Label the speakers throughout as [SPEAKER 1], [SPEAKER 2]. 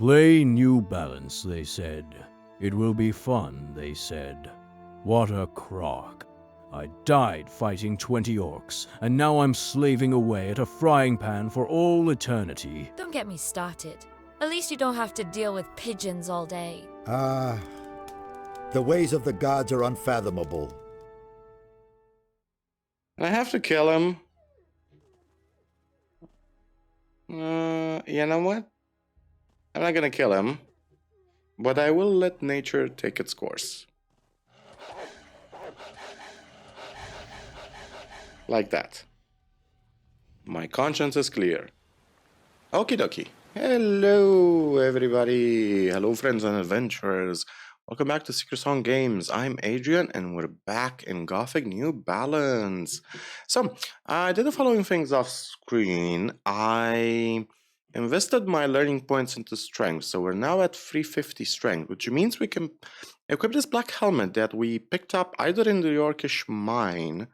[SPEAKER 1] Play New Balance, they said. It will be fun, they said. What a crock. I died fighting 20 orcs, and now I'm slaving away at a frying pan for all eternity.
[SPEAKER 2] Don't get me started. At least you don't have to deal with pigeons all day.
[SPEAKER 3] The ways of the gods are unfathomable.
[SPEAKER 4] I have to kill him. You know what? I'm not gonna kill him, but I will let nature take its course. Like that. My conscience is clear. Okie dokie. Hello, everybody. Hello, friends and adventurers. Welcome back to Secret Song Games. I'm Adrian, and we're back in Gothic New Balance. So, I did the following things off screen. I invested my learning points into strength, so we're now at 350 strength, which means we can equip this black helmet that we picked up either in the Yorkish mine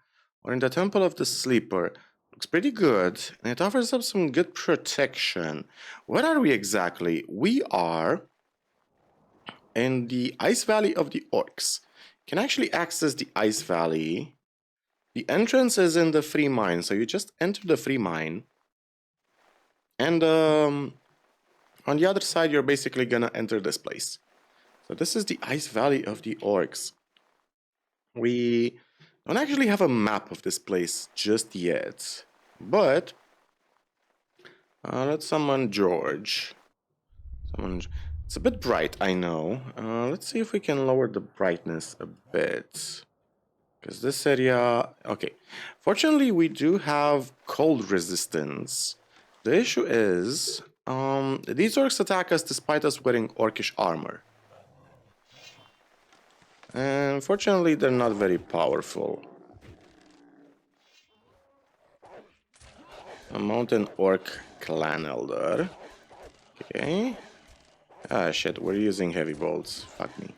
[SPEAKER 4] or in the Temple of the Sleeper. Looks pretty good, and it offers up some good protection. Where are we exactly? We are in the Ice Valley of the Orcs. You can actually access the Ice Valley. The entrance is in the free mine, so you just enter the free mine. And on the other side, you're basically gonna enter this place. So this is the Ice Valley of the Orcs. We don't actually have a map of this place just yet, but let's summon George. It's a bit bright, I know. Let's see if we can lower the brightness a bit, because this area... Okay, fortunately we do have cold resistance. The issue is these orcs attack us despite us wearing orcish armor. And fortunately, they're not very powerful. A mountain orc clan elder. Okay. Ah, shit, we're using heavy bolts. Fuck me.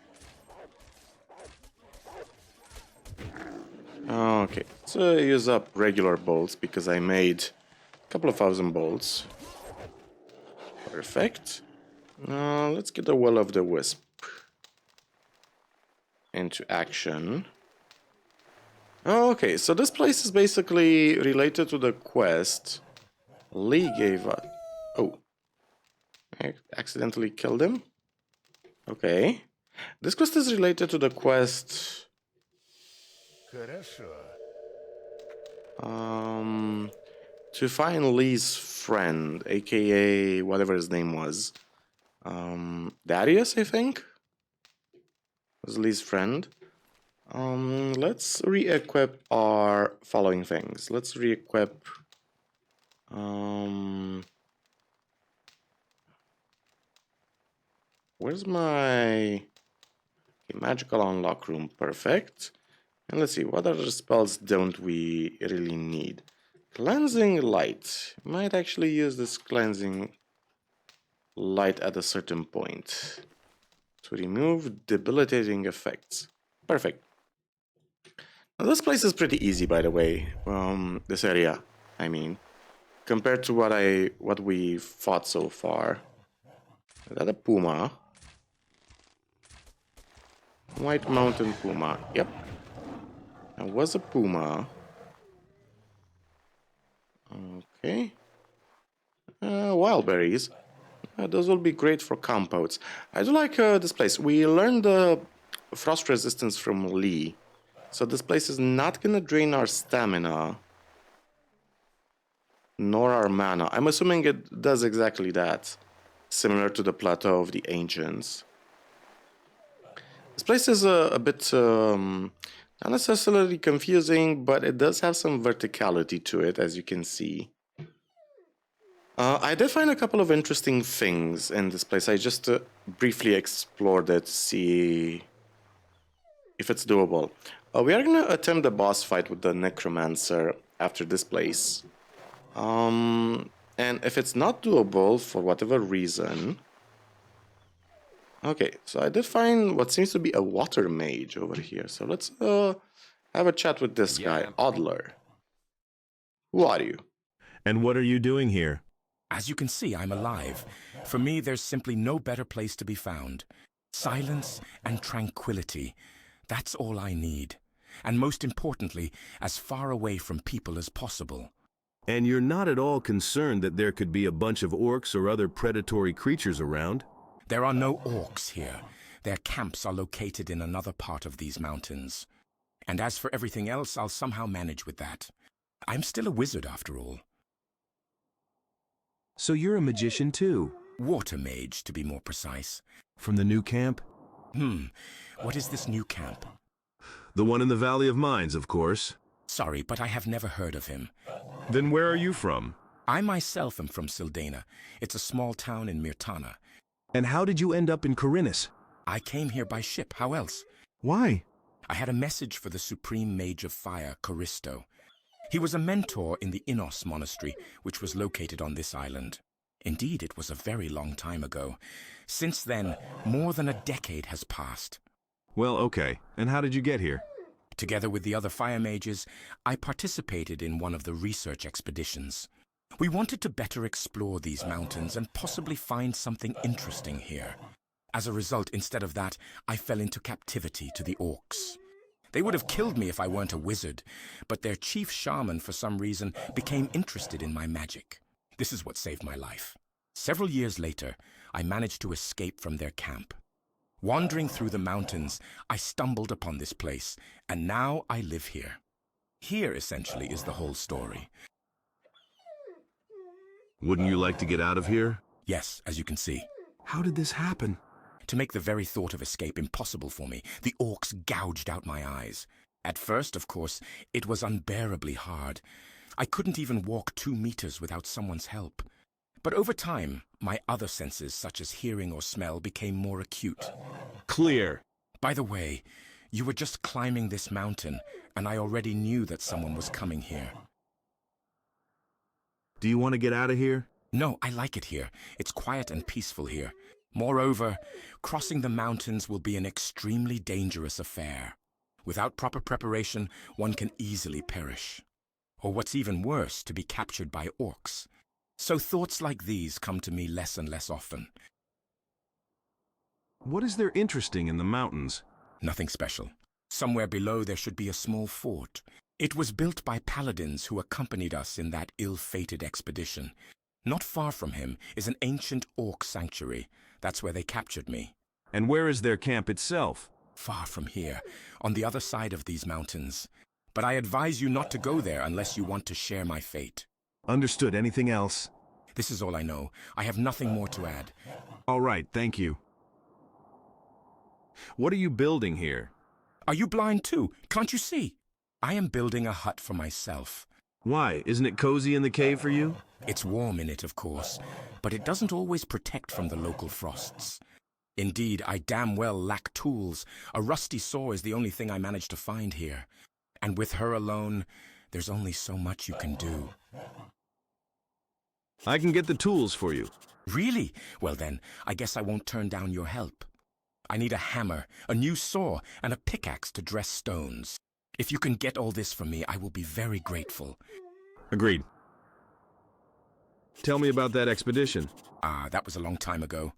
[SPEAKER 4] Okay, so use up regular bolts because I made a couple of thousand bolts. Perfect. Let's get the Will of the Wisp into action. Okay, so this place is basically related to the quest Lee gave us. Oh, I accidentally killed him. Okay, this quest is related to the quest to find Lee's friend, aka whatever his name was. Darius, I think, was Lee's friend. Let's re-equip our following things. Let's re-equip where's my magical unlock room? Perfect. And let's see, what other spells don't we really need? Cleansing light. Might actually use this cleansing light at a certain point to remove debilitating effects. Perfect. Now, this place is pretty easy, by the way. This area, I mean, compared to what we fought so far. Is that a puma? White mountain puma. Yep. That was a puma. Okay. Wild berries. Those will be great for compotes. I do like this place. We learned the frost resistance from Lee. So this place is not going to drain our stamina. Nor our mana. I'm assuming it does exactly that. Similar to the Plateau of the Ancients. This place is a bit... not necessarily confusing, but it does have some verticality to it, as you can see. I did find a couple of interesting things in this place. I just briefly explored it to see if it's doable. We are going to attempt the boss fight with the necromancer after this place. And if it's not doable for whatever reason... Okay, so I did find what seems to be a water mage over here. So let's have a chat with this guy, Odler. Who are you?
[SPEAKER 5] And what are you doing here? As you can see, I'm alive. For me, there's simply no better place to be found. Silence and tranquility. That's all I need. And most importantly, as far away from people as possible.
[SPEAKER 6] And you're not at all concerned that there could be a bunch of orcs or other predatory creatures around?
[SPEAKER 5] There are no orcs here. Their camps are located in another part of these mountains. And as for everything else, I'll somehow manage with that. I'm still a wizard after all.
[SPEAKER 6] So you're a magician too?
[SPEAKER 5] Water mage, to be more precise.
[SPEAKER 6] From the new camp?
[SPEAKER 5] What is this new camp?
[SPEAKER 6] The one in the Valley of Mines, of course.
[SPEAKER 5] Sorry, but I have never heard of him.
[SPEAKER 6] Then where are you from?
[SPEAKER 5] I myself am from Sildana. It's a small town in Mirtana.
[SPEAKER 6] And how did you end up in Corinus?
[SPEAKER 5] I came here by ship, how else?
[SPEAKER 6] Why?
[SPEAKER 5] I had a message for the Supreme Mage of Fire, Callisto. He was a mentor in the Innos Monastery, which was located on this island. Indeed, it was a very long time ago. Since then, more than a decade has passed.
[SPEAKER 6] Well, okay. And how did you get here?
[SPEAKER 5] Together with the other fire mages, I participated in one of the research expeditions. We wanted to better explore these mountains and possibly find something interesting here. As a result, instead of that, I fell into captivity to the orcs. They would have killed me if I weren't a wizard, but their chief shaman, for some reason, became interested in my magic. This is what saved my life. Several years later, I managed to escape from their camp. Wandering through the mountains, I stumbled upon this place, and now I live here. Here, essentially, is the whole story.
[SPEAKER 6] Wouldn't you like to get out of here?
[SPEAKER 5] Yes, as you can see.
[SPEAKER 6] How did this happen?
[SPEAKER 5] To make the very thought of escape impossible for me, the orcs gouged out my eyes. At first, of course, it was unbearably hard. I couldn't even walk 2 meters without someone's help. But over time, my other senses, such as hearing or smell, became more acute.
[SPEAKER 6] Clear.
[SPEAKER 5] By the way, you were just climbing this mountain, and I already knew that someone was coming here.
[SPEAKER 6] Do you want to get out of here?
[SPEAKER 5] No, I like it here. It's quiet and peaceful here. Moreover, crossing the mountains will be an extremely dangerous affair. Without proper preparation, one can easily perish. Or what's even worse, to be captured by orcs. So thoughts like these come to me less and less often.
[SPEAKER 6] What is there interesting in the mountains?
[SPEAKER 5] Nothing special. Somewhere below there should be a small fort. It was built by paladins who accompanied us in that ill-fated expedition. Not far from him is an ancient orc sanctuary. That's where they captured me.
[SPEAKER 6] And where is their camp itself?
[SPEAKER 5] Far from here, on the other side of these mountains. But I advise you not to go there unless you want to share my fate.
[SPEAKER 6] Understood. Anything else?
[SPEAKER 5] This is all I know. I have nothing more to add.
[SPEAKER 6] All right, thank you. What are you building here?
[SPEAKER 5] Are you blind too? Can't you see? I am building a hut for myself.
[SPEAKER 6] Why? Isn't it cozy in the cave for you?
[SPEAKER 5] It's warm in it, of course, but it doesn't always protect from the local frosts. Indeed, I damn well lack tools. A rusty saw is the only thing I managed to find here. And with her alone, there's only so much you can do.
[SPEAKER 6] I can get the tools for you.
[SPEAKER 5] Really? Well then, I guess I won't turn down your help. I need a hammer, a new saw, and a pickaxe to dress stones. If you can get all this for me, I will be very grateful.
[SPEAKER 6] Agreed. Tell me about that expedition.
[SPEAKER 5] That was a long time ago.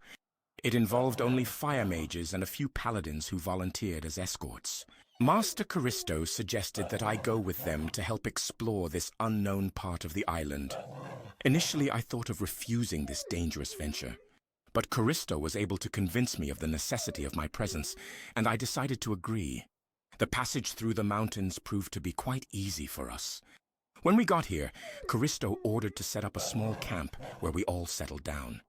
[SPEAKER 5] It involved only fire mages and a few paladins who volunteered as escorts. Master Callisto suggested that I go with them to help explore this unknown part of the island. Initially, I thought of refusing this dangerous venture. But Callisto was able to convince me of the necessity of my presence, and I decided to agree. The passage through the mountains proved to be quite easy for us. When we got here, Callisto ordered to set up a small camp where we all settled down.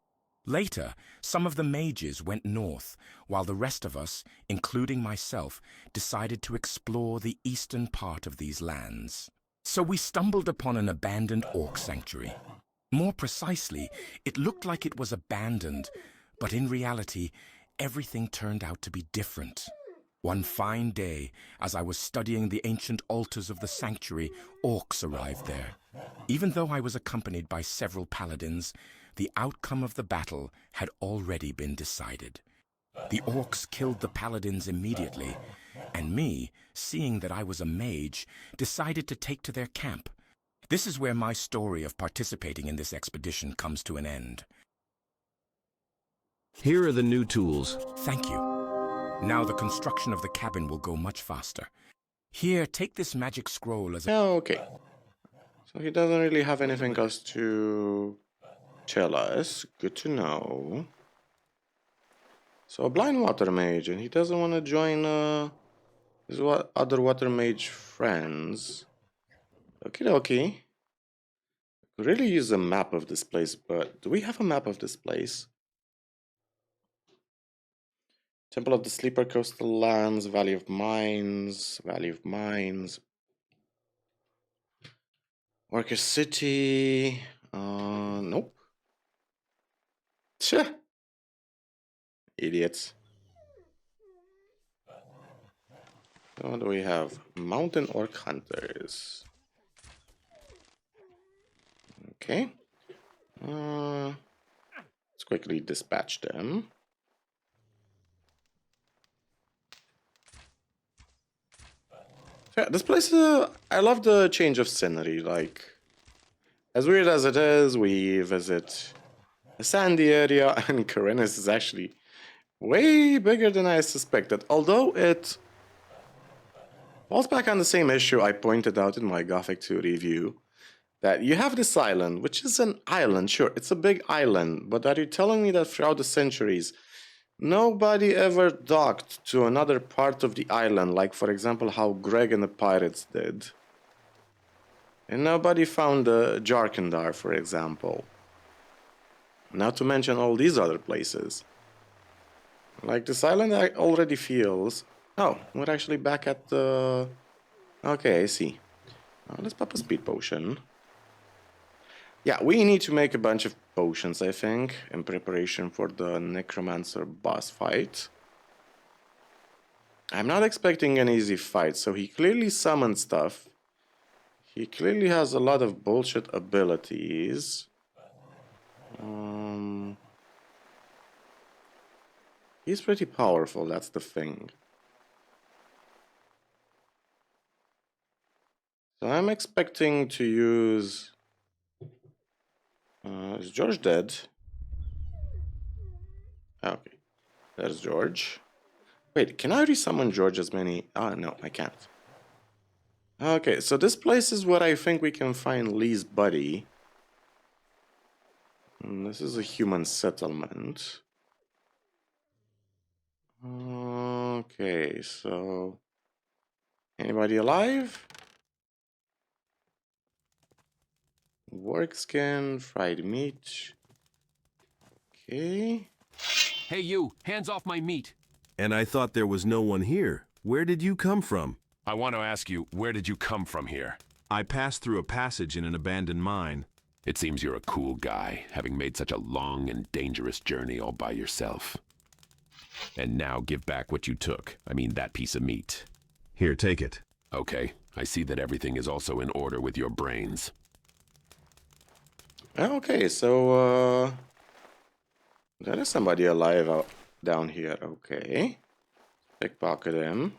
[SPEAKER 5] Later, some of the mages went north, while the rest of us, including myself, decided to explore the eastern part of these lands. So we stumbled upon an abandoned orc sanctuary. More precisely, it looked like it was abandoned, but in reality, everything turned out to be different. One fine day, as I was studying the ancient altars of the sanctuary, orcs arrived there. Even though I was accompanied by several paladins, the outcome of the battle had already been decided. The orcs killed the paladins immediately, and me, seeing that I was a mage, decided to take to their camp. This is where my story of participating in this expedition comes to an end.
[SPEAKER 6] Here are the new tools.
[SPEAKER 5] Thank you. Now the construction of the cabin will go much faster. Here, take this magic scroll as a...
[SPEAKER 4] Okay. So he doesn't really have anything else to tell us. Good to know. So a blind water mage, and he doesn't want to join his other water mage friends. Okie dokie. Could really use a map of this place, but do we have a map of this place? Temple of the Sleeper Coastal Lands, Valley of Mines, Valley of Mines. Worker City. Nope. Tch. Idiots. So what do we have? Mountain Orc Hunters. Okay. Let's quickly dispatch them. Yeah, this place, I love the change of scenery. Like, as weird as it is, we visit a sandy area, and Karinis is actually way bigger than I suspected. Although it falls back on the same issue I pointed out in my Gothic 2 review, that you have this island, which is an island, sure, it's a big island, but are you telling me that throughout the centuries, nobody ever docked to another part of the island, like for example how Greg and the pirates did? And nobody found Jarkandar, for example. Not to mention all these other places. Like this island already feels... Oh, we're actually back at the... Okay, I see. Let's pop a speed potion. Yeah, we need to make a bunch of potions, I think, in preparation for the necromancer boss fight. I'm not expecting an easy fight, so he clearly summoned stuff. He clearly has a lot of bullshit abilities. He's pretty powerful, that's the thing. So I'm expecting to use... is George dead? Okay, there's George. Wait, can I resummon George as many? Ah, no, I can't. Okay, so this place is where I think we can find Lee's buddy. This is a human settlement. Okay, so... Anybody alive? Work skin, fried meat. Okay.
[SPEAKER 7] Hey you, hands off my meat.
[SPEAKER 6] And I thought there was no one here. Where did you come from?
[SPEAKER 7] I want to ask you, where did you come from here?
[SPEAKER 6] I passed through a passage in an abandoned mine.
[SPEAKER 7] It seems you're a cool guy, having made such a long and dangerous journey all by yourself. And now give back what you took. I mean that piece of meat.
[SPEAKER 6] Here, take it.
[SPEAKER 7] Okay, I see that everything is also in order with your brains.
[SPEAKER 4] Okay, so, there is somebody alive out down here. Okay. Pickpocket him.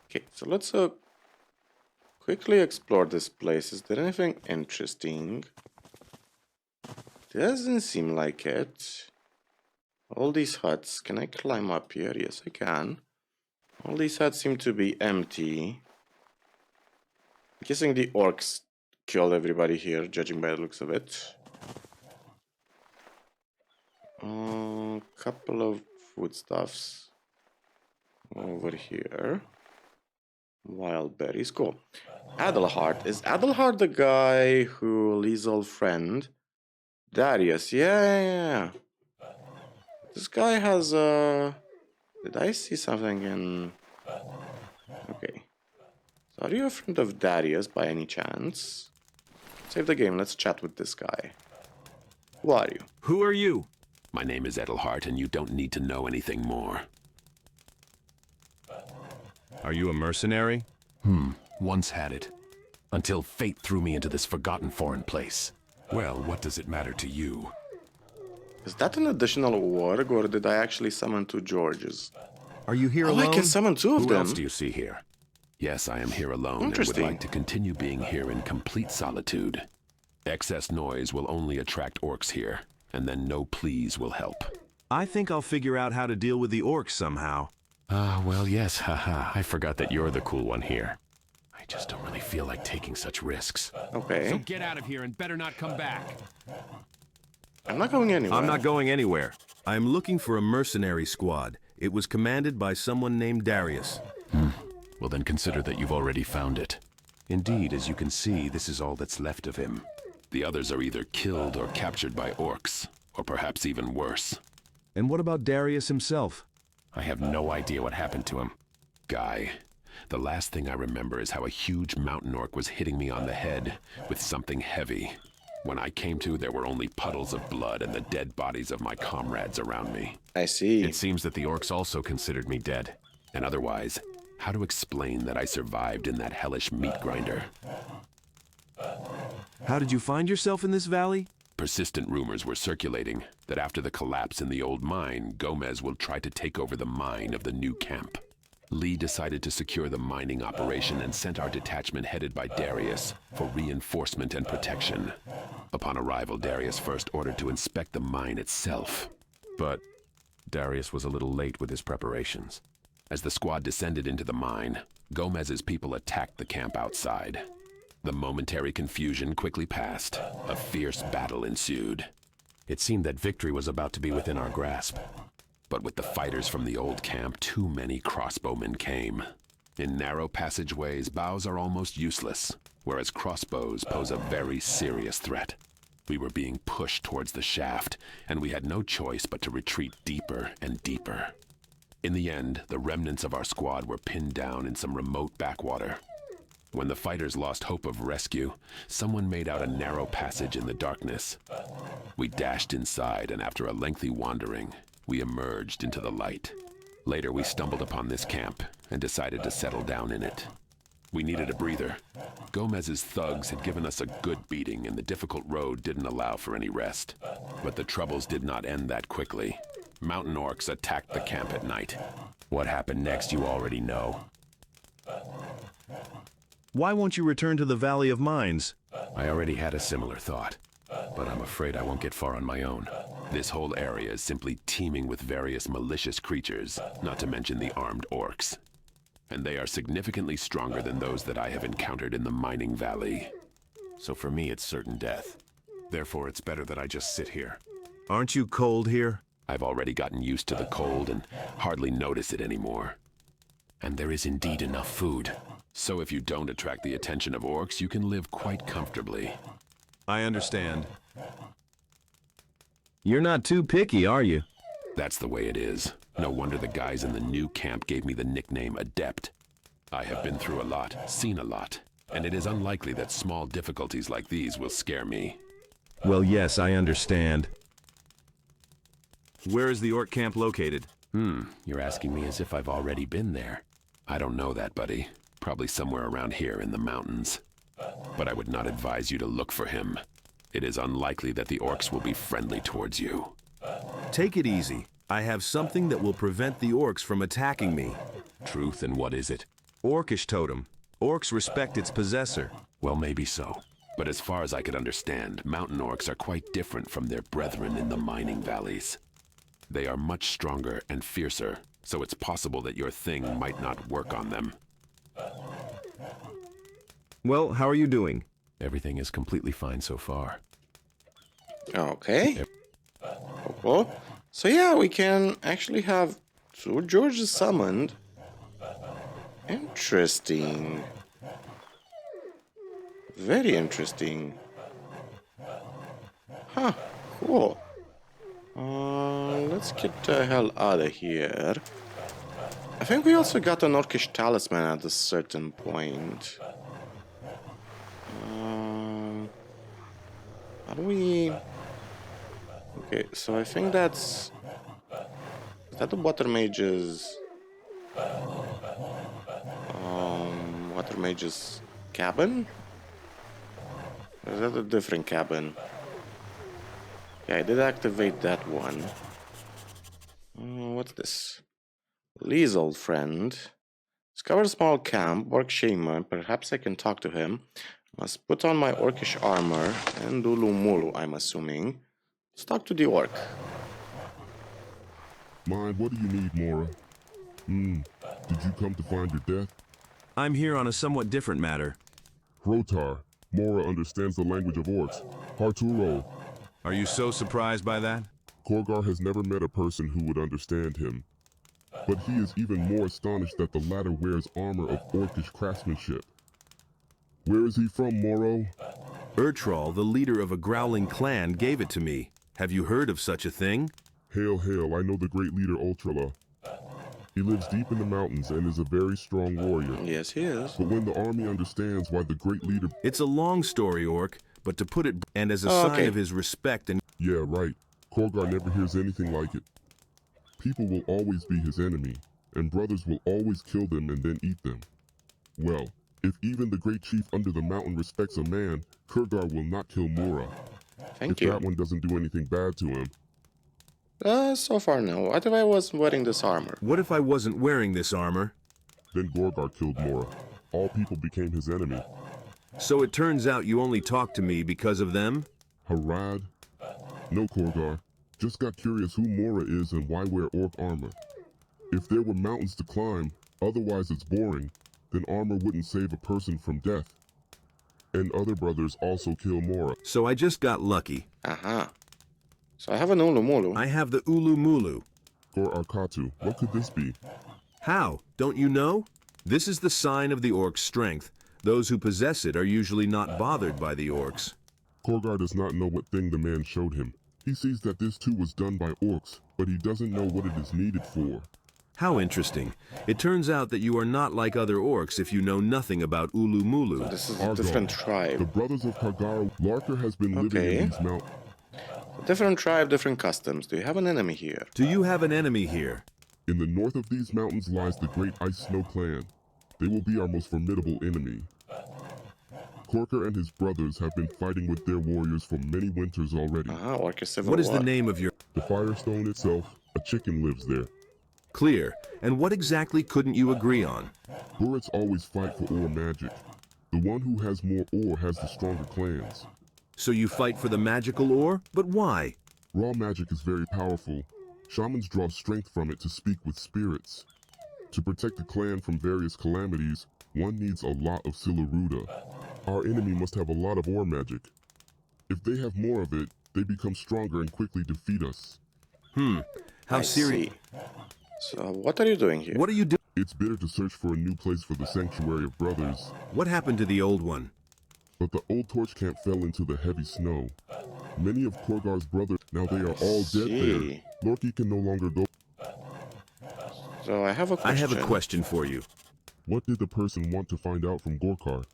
[SPEAKER 4] Okay, so let's, quickly explore this place. Is there anything interesting? Doesn't seem like it. All these huts. Can I climb up here? Yes, I can. All these huts seem to be empty. I'm guessing the orcs killed everybody here, judging by the looks of it. Couple of foodstuffs over here. Wild berries, cool. Adelhart. Is Adelhart the guy who Lee's old friend? Darius, yeah. This guy has did I see something in... Okay. So are you a friend of Darius by any chance? Save the game, let's chat with this guy. Who are you?
[SPEAKER 6] Who are you?
[SPEAKER 7] My name is Adelhart, and you don't need to know anything more.
[SPEAKER 6] Are you a mercenary?
[SPEAKER 7] Once had it. Until fate threw me into this forgotten foreign place. Well, what does it matter to you?
[SPEAKER 4] Is that an additional warg, or did I actually summon two Georges?
[SPEAKER 6] Are you here
[SPEAKER 4] Oh,
[SPEAKER 6] alone?
[SPEAKER 4] I can summon two of
[SPEAKER 7] Who
[SPEAKER 4] them.
[SPEAKER 7] else do you see here? Yes, I am here alone and would
[SPEAKER 4] Interesting.
[SPEAKER 7] like to continue being here in complete solitude. Excess noise will only attract orcs here, and then no pleas will help.
[SPEAKER 6] I think I'll figure out how to deal with the orcs somehow.
[SPEAKER 7] Well, yes, haha. I forgot that you're the cool one here. I just don't really feel like taking such risks.
[SPEAKER 4] Okay.
[SPEAKER 8] So get out of here and better not come back.
[SPEAKER 4] I'm not going anywhere.
[SPEAKER 6] I'm not going anywhere. I'm looking for a mercenary squad. It was commanded by someone named Darius.
[SPEAKER 7] Well, then consider that you've already found it. Indeed, as you can see, this is all that's left of him. The others are either killed or captured by orcs, or perhaps even worse.
[SPEAKER 6] And what about Darius himself?
[SPEAKER 7] I have no idea what happened to him. Guy, the last thing I remember is how a huge mountain orc was hitting me on the head with something heavy. When I came to, there were only puddles of blood and the dead bodies of my comrades around me.
[SPEAKER 4] I see.
[SPEAKER 7] It seems that the orcs also considered me dead. And otherwise, how to explain that I survived in that hellish meat grinder?
[SPEAKER 6] How did you find yourself in this valley?
[SPEAKER 7] Persistent rumors were circulating that after the collapse in the old mine, Gomez will try to take over the mine of the new camp. Lee decided to secure the mining operation and sent our detachment headed by Darius for reinforcement and protection. Upon arrival, Darius first ordered to inspect the mine itself. But Darius was a little late with his preparations. As the squad descended into the mine, Gomez's people attacked the camp outside. The momentary confusion quickly passed. A fierce battle ensued. It seemed that victory was about to be within our grasp. But with the fighters from the old camp, too many crossbowmen came. In narrow passageways, bows are almost useless, whereas crossbows pose a very serious threat. We were being pushed towards the shaft, and we had no choice but to retreat deeper and deeper. In the end, the remnants of our squad were pinned down in some remote backwater. When the fighters lost hope of rescue, someone made out a narrow passage in the darkness. We dashed inside, and after a lengthy wandering, we emerged into the light. Later, we stumbled upon this camp and decided to settle down in it. We needed a breather. Gomez's thugs had given us a good beating, and the difficult road didn't allow for any rest. But the troubles did not end that quickly. Mountain orcs attacked the camp at night. What happened next, you already know.
[SPEAKER 6] Why won't you return to the Valley of Mines?
[SPEAKER 7] I already had a similar thought, but I'm afraid I won't get far on my own. This whole area is simply teeming with various malicious creatures, not to mention the armed orcs. And they are significantly stronger than those that I have encountered in the mining valley. So for me, it's certain death. Therefore, it's better that I just sit here.
[SPEAKER 6] Aren't you cold here?
[SPEAKER 7] I've already gotten used to the cold and hardly notice it anymore. And there is indeed enough food. So if you don't attract the attention of orcs, you can live quite comfortably.
[SPEAKER 6] I understand. You're not too picky, are you?
[SPEAKER 7] That's the way it is. No wonder the guys in the new camp gave me the nickname Adept. I have been through a lot, seen a lot, and it is unlikely that small difficulties like these will scare me.
[SPEAKER 6] Well, yes, I understand. Where is the orc camp located?
[SPEAKER 7] You're asking me as if I've already been there. I don't know that, buddy. Probably somewhere around here in the mountains. But I would not advise you to look for him. It is unlikely that the orcs will be friendly towards you.
[SPEAKER 6] Take it easy. I have something that will prevent the orcs from attacking me.
[SPEAKER 7] Truth, and what is it?
[SPEAKER 6] Orcish totem. Orcs respect its possessor.
[SPEAKER 7] Well, maybe so. But as far as I could understand, mountain orcs are quite different from their brethren in the mining valleys. They are much stronger and fiercer, so it's possible that your thing might not work on them.
[SPEAKER 6] Well, how are you doing?
[SPEAKER 7] Everything is completely fine so far.
[SPEAKER 4] Okay. Cool. So yeah, we can actually have two Georges summoned. Interesting. Very interesting. Huh. Cool. Let's get the hell out of here. I think we also got an orcish talisman at a certain point. How do we... Okay, so I think that's... Is that the water mage's... Water mage's cabin? Or is that a different cabin? Yeah, I did activate that one. What's this? Lee's old friend. Discover a small camp, orc shaman. Perhaps I can talk to him. Must put on my orcish armor and Ulu Mulu, I'm assuming. Let's talk to the orc.
[SPEAKER 9] Mind, what do you need, Mora? Did you come to find your death?
[SPEAKER 6] I'm here on a somewhat different matter.
[SPEAKER 9] Rotar, Mora understands the language of orcs. Harturo.
[SPEAKER 6] Are you so surprised by that?
[SPEAKER 9] Korgar has never met a person who would understand him. But he is even more astonished that the latter wears armor of orcish craftsmanship. Where is he from, Moro?
[SPEAKER 6] Urtrol, the leader of a growling clan, gave it to me. Have you heard of such a thing?
[SPEAKER 9] Hail, hail, I know the great leader Ultrala. He lives deep in the mountains and is a very strong warrior.
[SPEAKER 4] Yes, he is.
[SPEAKER 9] But when the army understands why the great leader...
[SPEAKER 6] It's a long story, Orc, but to put it... And as a sign of his respect and...
[SPEAKER 9] Yeah, right. Korgar never hears anything like it. People will always be his enemy, and brothers will always kill them and then eat them. Well, if even the great chief under the mountain respects a man, Kurgar will not kill Mora.
[SPEAKER 4] Thank
[SPEAKER 9] if
[SPEAKER 4] you.
[SPEAKER 9] that one doesn't do anything bad to him.
[SPEAKER 4] So far no. What if I was wearing this armor?
[SPEAKER 6] What if I wasn't wearing this armor?
[SPEAKER 9] Then Gorgar killed Mora. All people became his enemy.
[SPEAKER 6] So it turns out you only talk to me because of them?
[SPEAKER 9] Harad? No, Korgar. Just got curious who Mora is and why wear orc armor. If there were mountains to climb, otherwise it's boring, then armor wouldn't save a person from death. And other brothers also kill Mora.
[SPEAKER 6] So I just got lucky.
[SPEAKER 4] Aha. So I have an Ulu Mulu.
[SPEAKER 6] I have the Ulu Mulu.
[SPEAKER 9] Gor Arkatu, what could this be?
[SPEAKER 6] How? Don't you know? This is the sign of the orc's strength. Those who possess it are usually not bothered by the orcs.
[SPEAKER 9] Korgar does not know what thing the man showed him. He sees that this too was done by orcs, but he doesn't know what it is needed for.
[SPEAKER 6] How interesting. It turns out that you are not like other orcs if you know nothing about Ulu Mulu.
[SPEAKER 4] This is a different tribe.
[SPEAKER 9] The brothers of Kargar. Larker has been living in these mountains.
[SPEAKER 4] Different tribe, different customs. Do you have an enemy here?
[SPEAKER 6] Do you have an enemy here?
[SPEAKER 9] In the north of these mountains lies the great Ice Snow Clan. They will be our most formidable enemy. Korker and his brothers have been fighting with their warriors for many winters already.
[SPEAKER 4] Orca Civil
[SPEAKER 6] What is
[SPEAKER 4] War.
[SPEAKER 6] the name of your...
[SPEAKER 9] The Firestone itself, a chicken lives there.
[SPEAKER 6] Clear. And what exactly couldn't you agree on?
[SPEAKER 9] Burrits always fight for ore magic. The one who has more ore has the stronger clans.
[SPEAKER 6] So you fight for the magical ore? But why?
[SPEAKER 9] Raw magic is very powerful. Shamans draw strength from it to speak with spirits. To protect the clan from various calamities, one needs a lot of Silaruda. Our enemy must have a lot of ore magic. If they have more of it, they become stronger and quickly defeat us.
[SPEAKER 6] How serious?
[SPEAKER 4] So what are you doing here?
[SPEAKER 6] What are you doing?
[SPEAKER 9] It's bitter to search for a new place for the Sanctuary of Brothers.
[SPEAKER 6] What happened to the old one?
[SPEAKER 9] But the old torch camp fell into the heavy snow. Many of Korgar's brothers, now they are all dead there. Lorky can no longer go.
[SPEAKER 4] So I have a question.
[SPEAKER 6] I have a question for you.
[SPEAKER 9] What did the person want to find out from Gorkar?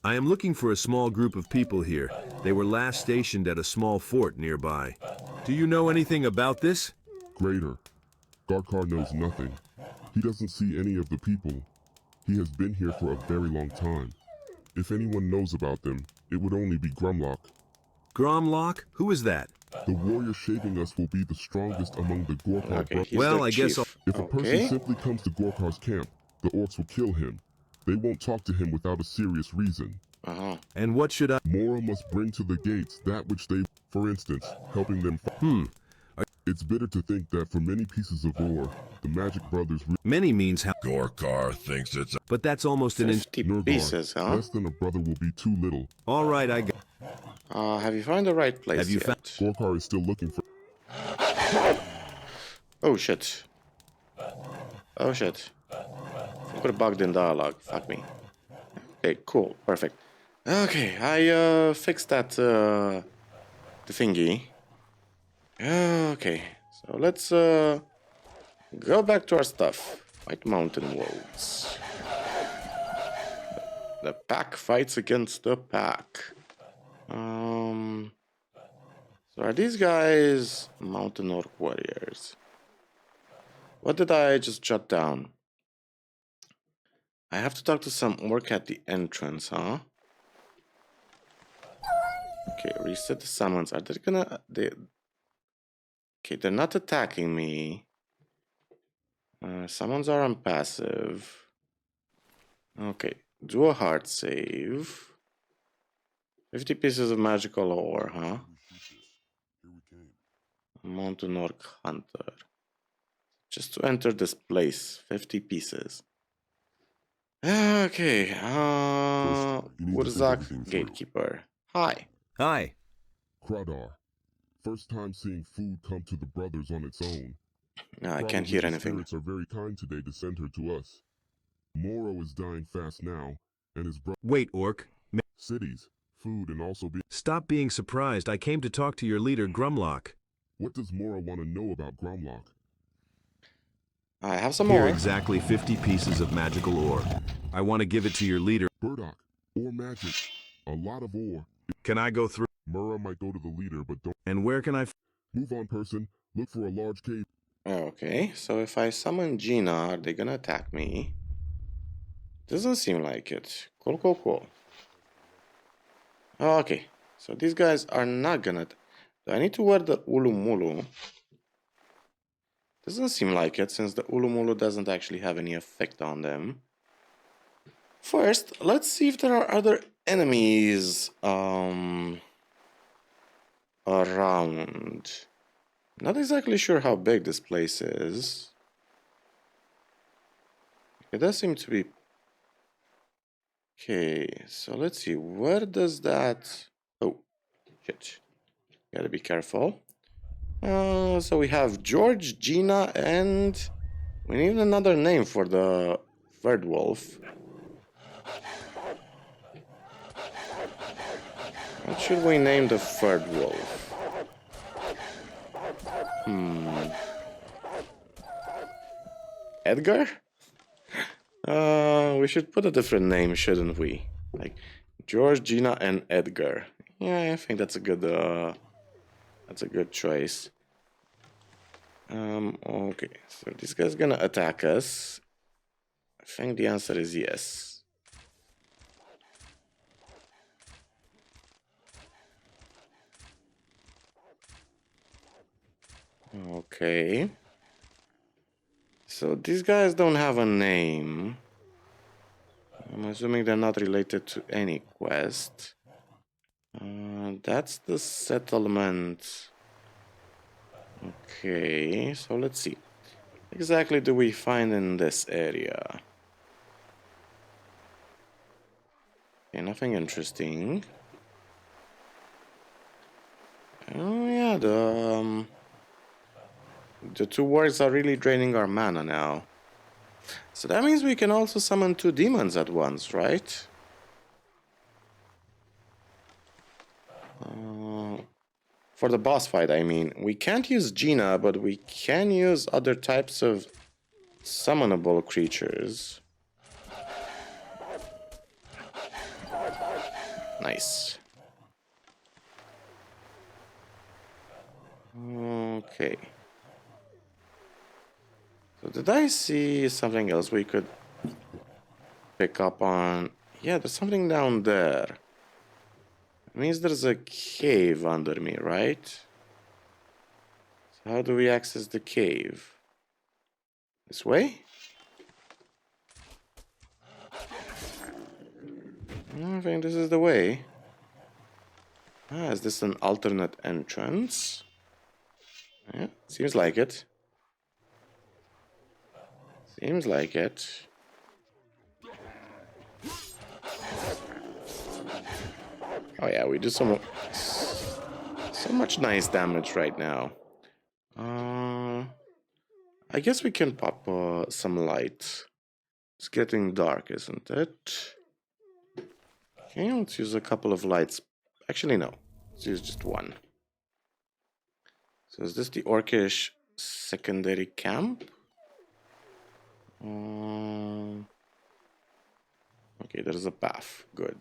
[SPEAKER 6] I am looking for a small group of people here. They were last stationed at a small fort nearby. Do you know anything about this?
[SPEAKER 9] Greater. Gorkar knows nothing. He doesn't see any of the people. He has been here for a very long time. If anyone knows about them, it would only be Grumlock.
[SPEAKER 6] Gromlock? Who is that?
[SPEAKER 9] The warrior shaving us will be the strongest among the Gorkar brothers.
[SPEAKER 6] Well, I guess I'll...
[SPEAKER 9] If a person simply comes to Gorkar's camp, the orcs will kill him. They won't talk to him without a serious reason.
[SPEAKER 6] And what should I...
[SPEAKER 9] Mora must bring to the gates that which they, for instance, helping them... It's bitter to think that for many pieces of ore, the Magic Brothers...
[SPEAKER 6] Many means how...
[SPEAKER 10] Gorkar thinks it's...
[SPEAKER 6] But that's almost an...
[SPEAKER 4] 50 pieces, huh?
[SPEAKER 9] Less than a brother will be too little.
[SPEAKER 6] All right, I got...
[SPEAKER 4] Have you found the right place
[SPEAKER 6] Have you
[SPEAKER 4] yet?
[SPEAKER 9] Gorkar is still looking for...
[SPEAKER 4] Oh shit. Oh shit. Got bugged in dialogue. Fuck me. Okay, cool. Perfect. Okay, I fixed that the thingy. Okay, so let's go back to our stuff. White Mountain Wolves. The pack fights against the pack. So are these guys mountain orc warriors? What did I just jot down? I have to talk to some orc at the entrance, huh? Okay, reset the summons. Are they gonna... Okay, they're not attacking me. Summons are on passive. Okay, do a heart save. 50 pieces of magical ore, huh? Mountain Orc Hunter. Just to enter this place, 50 pieces. Okay,
[SPEAKER 9] you need to think
[SPEAKER 4] Urzak,
[SPEAKER 9] everything through.
[SPEAKER 4] Gatekeeper. Hi.
[SPEAKER 6] Hi.
[SPEAKER 9] Kradar. First time seeing food come to the brothers on its own.
[SPEAKER 4] No, I can't
[SPEAKER 9] Probably
[SPEAKER 4] hear
[SPEAKER 9] the
[SPEAKER 4] anything.
[SPEAKER 9] spirits are very kind today to send her to us. Moro is dying fast now, and his brother.
[SPEAKER 6] Wait, Orc.
[SPEAKER 9] Cities, food, and also be.
[SPEAKER 6] Stop being surprised. I came to talk to your leader, Grumlock.
[SPEAKER 9] What does Moro want to know about Gromlock?
[SPEAKER 4] I have some
[SPEAKER 6] Here
[SPEAKER 4] more.
[SPEAKER 6] exactly 50 pieces of magical ore. I want to give it to your leader.
[SPEAKER 9] Burdock, ore magic. A lot of ore.
[SPEAKER 6] Can I go through?
[SPEAKER 9] Mura might go to the leader, but don't.
[SPEAKER 6] And where can I?
[SPEAKER 9] Move on, person. Look for a large cave.
[SPEAKER 4] Okay, so if I summon Gina, are they gonna attack me? Doesn't seem like it. Cool, cool, cool. Okay, so these guys are not gonna... Do I need to wear the Ulumulu? Doesn't seem like it, since the Ulumulu doesn't actually have any effect on them. First, let's see if there are other enemies around. Not exactly sure how big this place is. It does seem to be... Okay, so let's see. Where does that... Oh, shit. Gotta be careful. So we have George, Gina, and... We need another name for the third wolf. What should we name the third wolf? Edgar? We should put a different name, shouldn't we? Like George, Gina, and Edgar. Yeah, I think that's a good choice. Okay, so this guy's gonna attack us. I think the answer is yes. Okay. So these guys don't have a name. I'm assuming they're not related to any quest. That's the settlement. Okay, so let's see. What exactly do we find in this area? Okay, nothing interesting. Oh yeah, the two words are really draining our mana now. So that means we can also summon two demons at once, right? For the boss fight, I mean. We can't use Gina, but we can use other types of summonable creatures. Nice. Okay. So did I see something else we could pick up on? Yeah, there's something down there. It means there's a cave under me, right? So how do we access the cave? This way? I think this is the way. Ah, is this an alternate entrance? Yeah, seems like it. Seems like it. Oh yeah, we do so much nice damage right now. I guess we can pop some light. It's getting dark, isn't it? Okay, let's use a couple of lights. Actually, no. Let's use just one. So is this the Orcish secondary camp? Okay, there's a path. Good.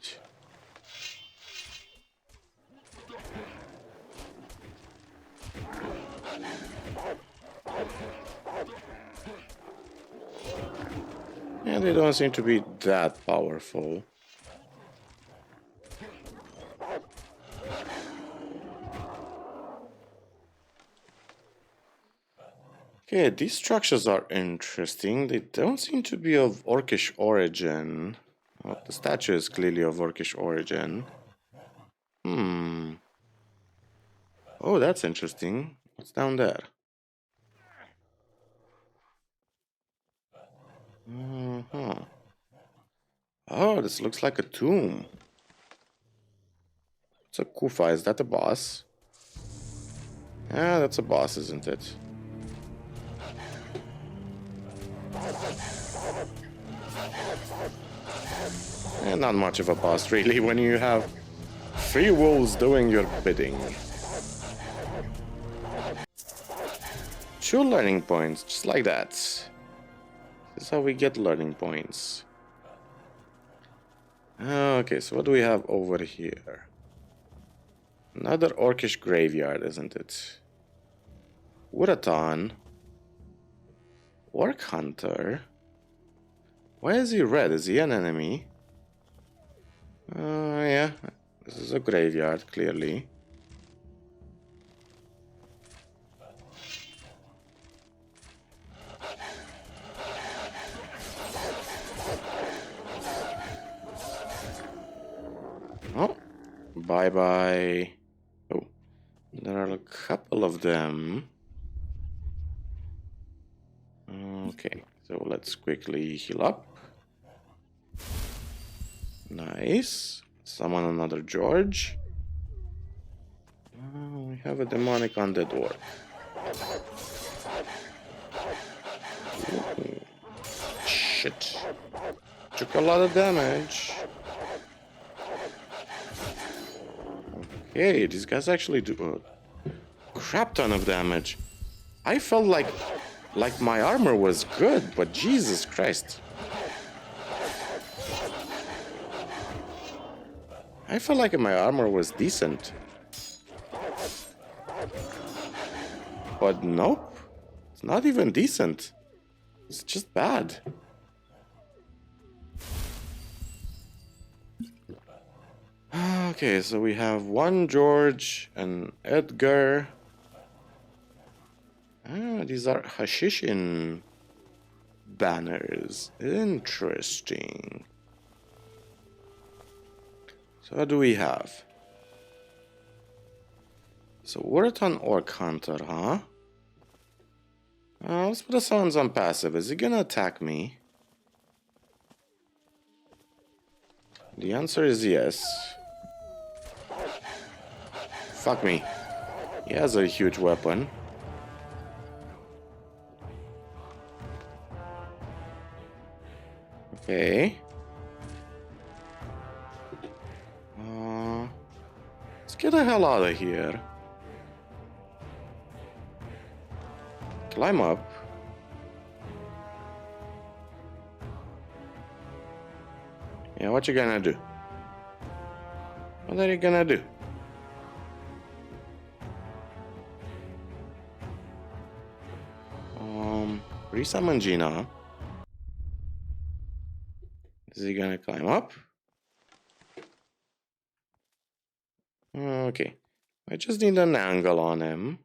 [SPEAKER 4] Yeah, they don't seem to be that powerful. Okay, these structures are interesting. They don't seem to be of orcish origin. Oh, the statue is clearly of orcish origin. Oh, that's interesting. What's down there? Oh, this looks like a tomb. It's a Kufa. Is that a boss? Yeah, that's a boss, isn't it? Not much of a boss, really, when you have 3 wolves doing your bidding. 2 learning points, just like that. This is how we get learning points. Okay, so what do we have over here? Another orcish graveyard, isn't it? Wuraton. Orc Hunter. Why is he red? Is he an enemy? Yeah. This is a graveyard, clearly. Oh. Bye-bye. Oh. There are a couple of them. Okay, so let's quickly heal up. Nice. Summon another George. We have a demonic undead orc. Ooh. Shit. Took a lot of damage. Okay, these guys actually do a crap ton of damage. I felt like my armor was good, but Jesus Christ. I felt like my armor was decent. But nope. It's not even decent. It's just bad. Okay, so we have one George and Edgar. These are Hashishin banners. Interesting. So what do we have? So Wuraton Orc Hunter, huh? Let's put the summons on passive. Is he gonna attack me? The answer is yes. Fuck me. He has a huge weapon. Okay. Let's get the hell out of here. Climb up. Yeah, what you gonna do? What are you gonna do? Resummon Gina. Is he gonna climb up? Okay. I just need an angle on him.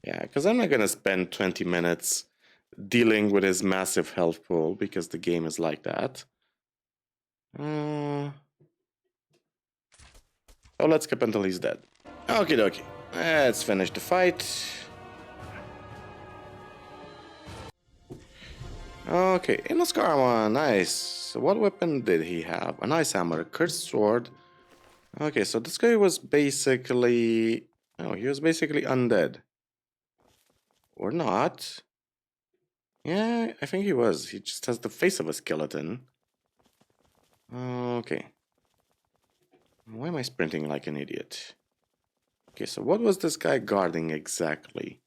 [SPEAKER 4] Yeah, because I'm not gonna spend 20 minutes dealing with his massive health pool because the game is like that. Oh, let's skip until he's dead. Okie dokie. Let's finish the fight. Okay, Inoskarma, nice. So what weapon did he have? An ice hammer, a cursed sword. Okay, so this guy was basically... Oh, he was basically undead. Or not. Yeah, I think he was. He just has the face of a skeleton. Okay. Why am I sprinting like an idiot? Okay, so what was this guy guarding exactly?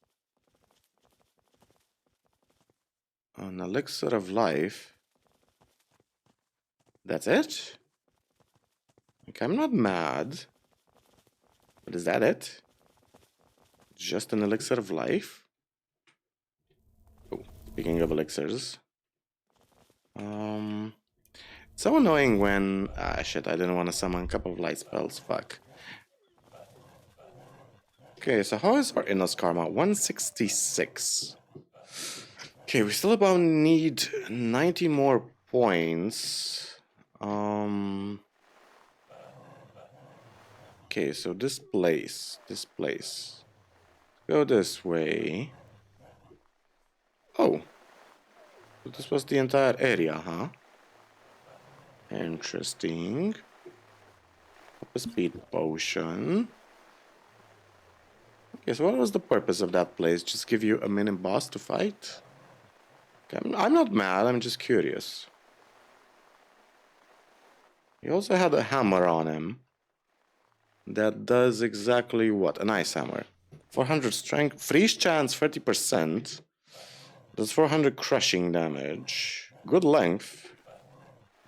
[SPEAKER 4] An elixir of life. That's it? Okay, I'm not mad. But is that it? Just an elixir of life? Oh, speaking of elixirs. It's so annoying when... Ah, shit, I didn't want to summon a couple of light spells. Fuck. Okay, so how is our Innos Karma? 166. Okay, we still about need 90 more points. Okay, so this place. Go this way. Oh, so this was the entire area, huh? Interesting. A speed potion. Okay, so what was the purpose of that place? Just give you a mini boss to fight? Okay, I'm not mad, I'm just curious. He also had a hammer on him. That does exactly what? An ice hammer. 400 strength. Freeze chance 30%. Does 400 crushing damage. Good length.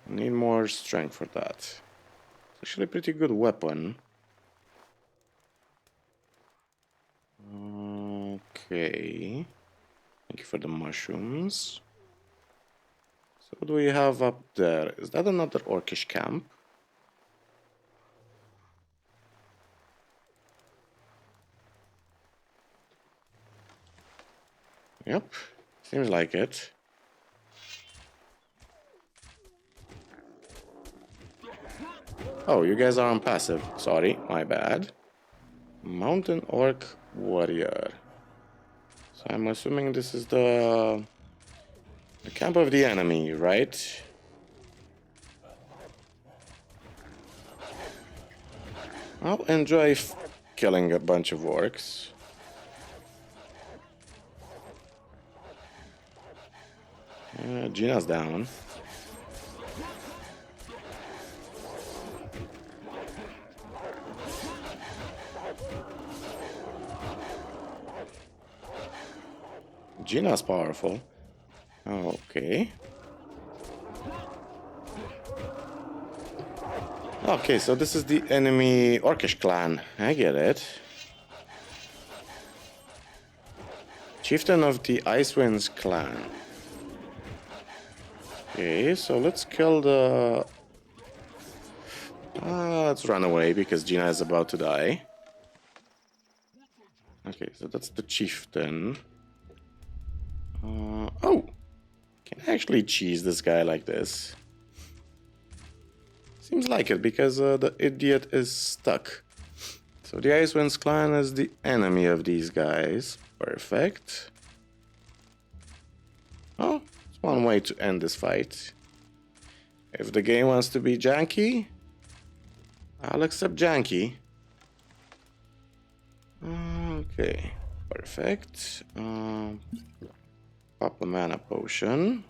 [SPEAKER 4] Need more strength for that. It's actually a pretty good weapon. Okay. Thank you for the mushrooms. So what do we have up there? Is that another orcish camp? Yep. Seems like it. Oh, you guys are on passive. Sorry, my bad. Mountain Orc Warrior. So I'm assuming this is the camp of the enemy, right? I'll enjoy killing a bunch of orcs. Gina's down. Gina's powerful. Okay. Okay, so this is the enemy Orcish clan. I get it. Chieftain of the Icewinds clan. Okay, so let's kill the... let's run away because Gina is about to die. Okay, so that's the chieftain. Oh! Can I actually cheese this guy like this? Seems like it, because the idiot is stuck. So the Icewinds clan is the enemy of these guys. Perfect. Oh, it's one way to end this fight. If the game wants to be janky, I'll accept janky. Okay, perfect. Pop a mana potion.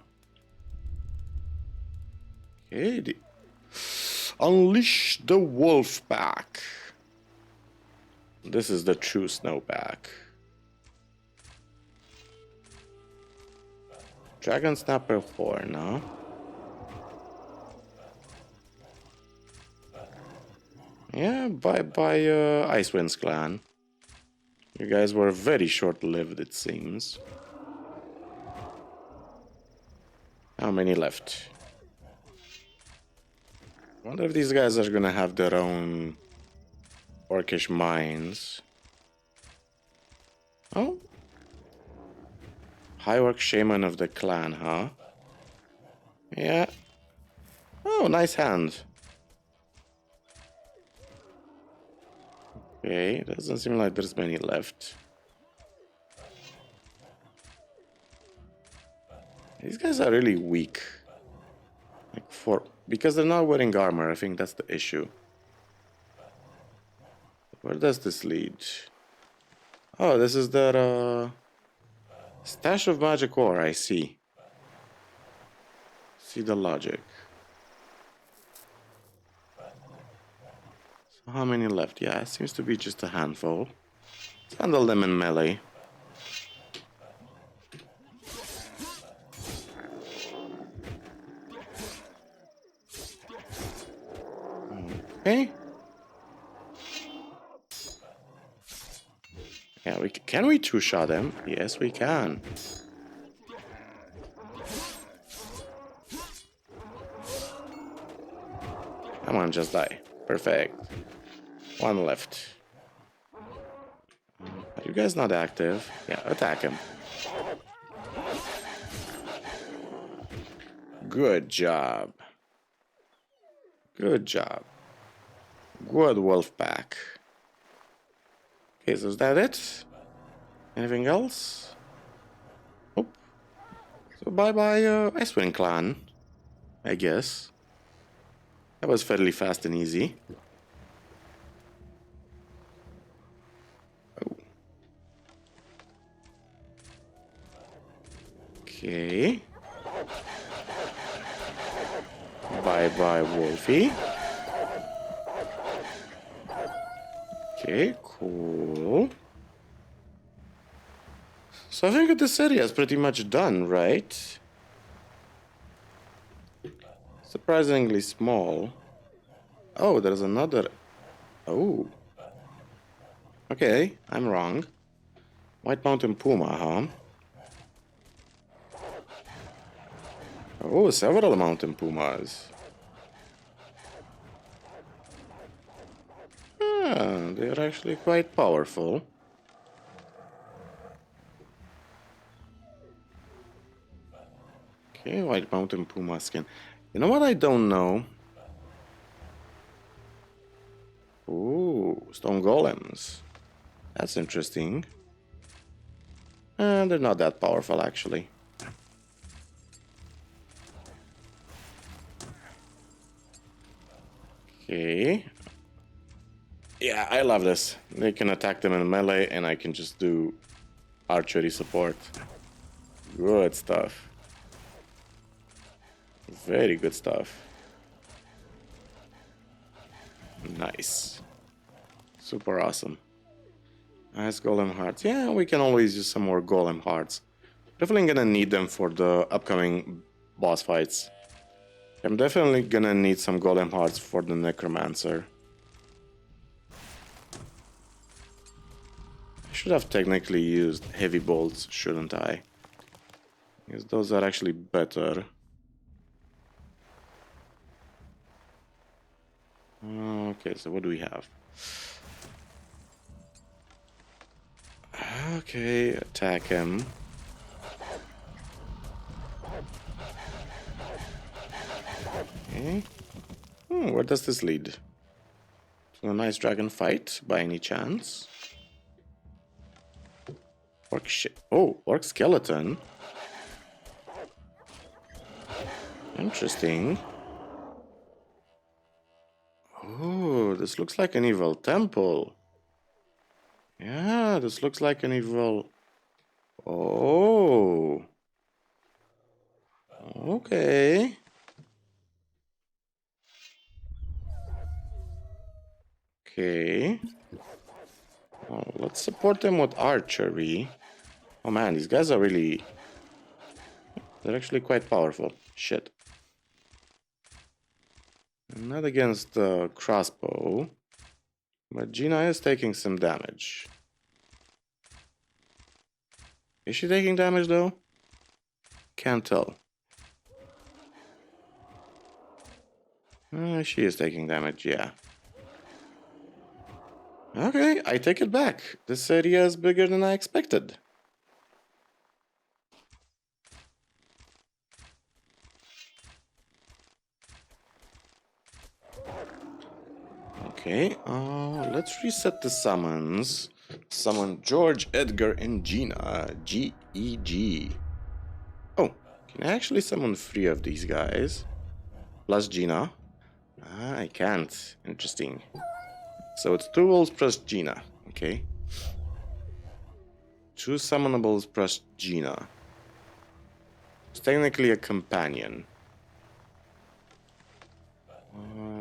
[SPEAKER 4] Okay, unleash the wolf pack. This is the true snowpack. Dragon Snapper Horn, huh? Yeah, bye-bye Icewinds clan. You guys were very short-lived, it seems. How many left? I wonder if these guys are gonna have their own orcish mines. Oh? High Orc Shaman of the clan, huh? Yeah. Oh, nice hand. Okay, doesn't seem like there's many left. These guys are really weak. Because they're not wearing armor, I think that's the issue. Where does this lead? Oh, this is their stash of magic ore, I see. See the logic. So how many left? Yeah, it seems to be just a handful. Let's handle them in melee. Okay. Yeah, can we two-shot him? Yes, we can. Come on, just die. Perfect. One left. Are you guys not active? Yeah, attack him. Good job. Good job. Good wolf pack. Okay, so is that it? Anything else? Nope. So bye-bye, Icewind Clan, I guess. That was fairly fast and easy. Oh. Okay. Bye-bye, Wolfie. Okay, cool. So I think this area is pretty much done, right? Surprisingly small. Oh, there's another... Oh. Okay, I'm wrong. White Mountain Puma, huh? Oh, several mountain pumas. Ah, they're actually quite powerful. Okay, white mountain puma skin. You know what I don't know? Ooh, stone golems. That's interesting. They're not that powerful, actually. Okay. Yeah, I love this. They can attack them in melee, and I can just do archery support. Good stuff. Very good stuff. Nice. Super awesome. Nice golem hearts. Yeah, we can always use some more golem hearts. Definitely gonna need them for the upcoming boss fights. I'm definitely gonna need some golem hearts for the necromancer. I should have technically used heavy bolts, shouldn't I? Because those are actually better. Okay, so what do we have? Okay, attack him. Okay. Where does this lead? To a nice dragon fight, by any chance? Orc shit. Oh, orc skeleton. Interesting. Oh, this looks like an evil temple. Yeah, this looks like an evil... Oh. Okay. Okay. Oh, let's support them with archery. Oh man, these guys are really... They're actually quite powerful. Shit. Not against the crossbow. But Gina is taking some damage. Is she taking damage though? Can't tell. She is taking damage, yeah. Okay, I take it back. This area is bigger than I expected. Okay, let's reset the summons. Summon George, Edgar, and Gina. G-E-G. Oh, can I actually summon 3 of these guys? Plus Gina. I can't. Interesting. So it's 2 wolves plus Gina. Okay. 2 summonables plus Gina. It's technically a companion.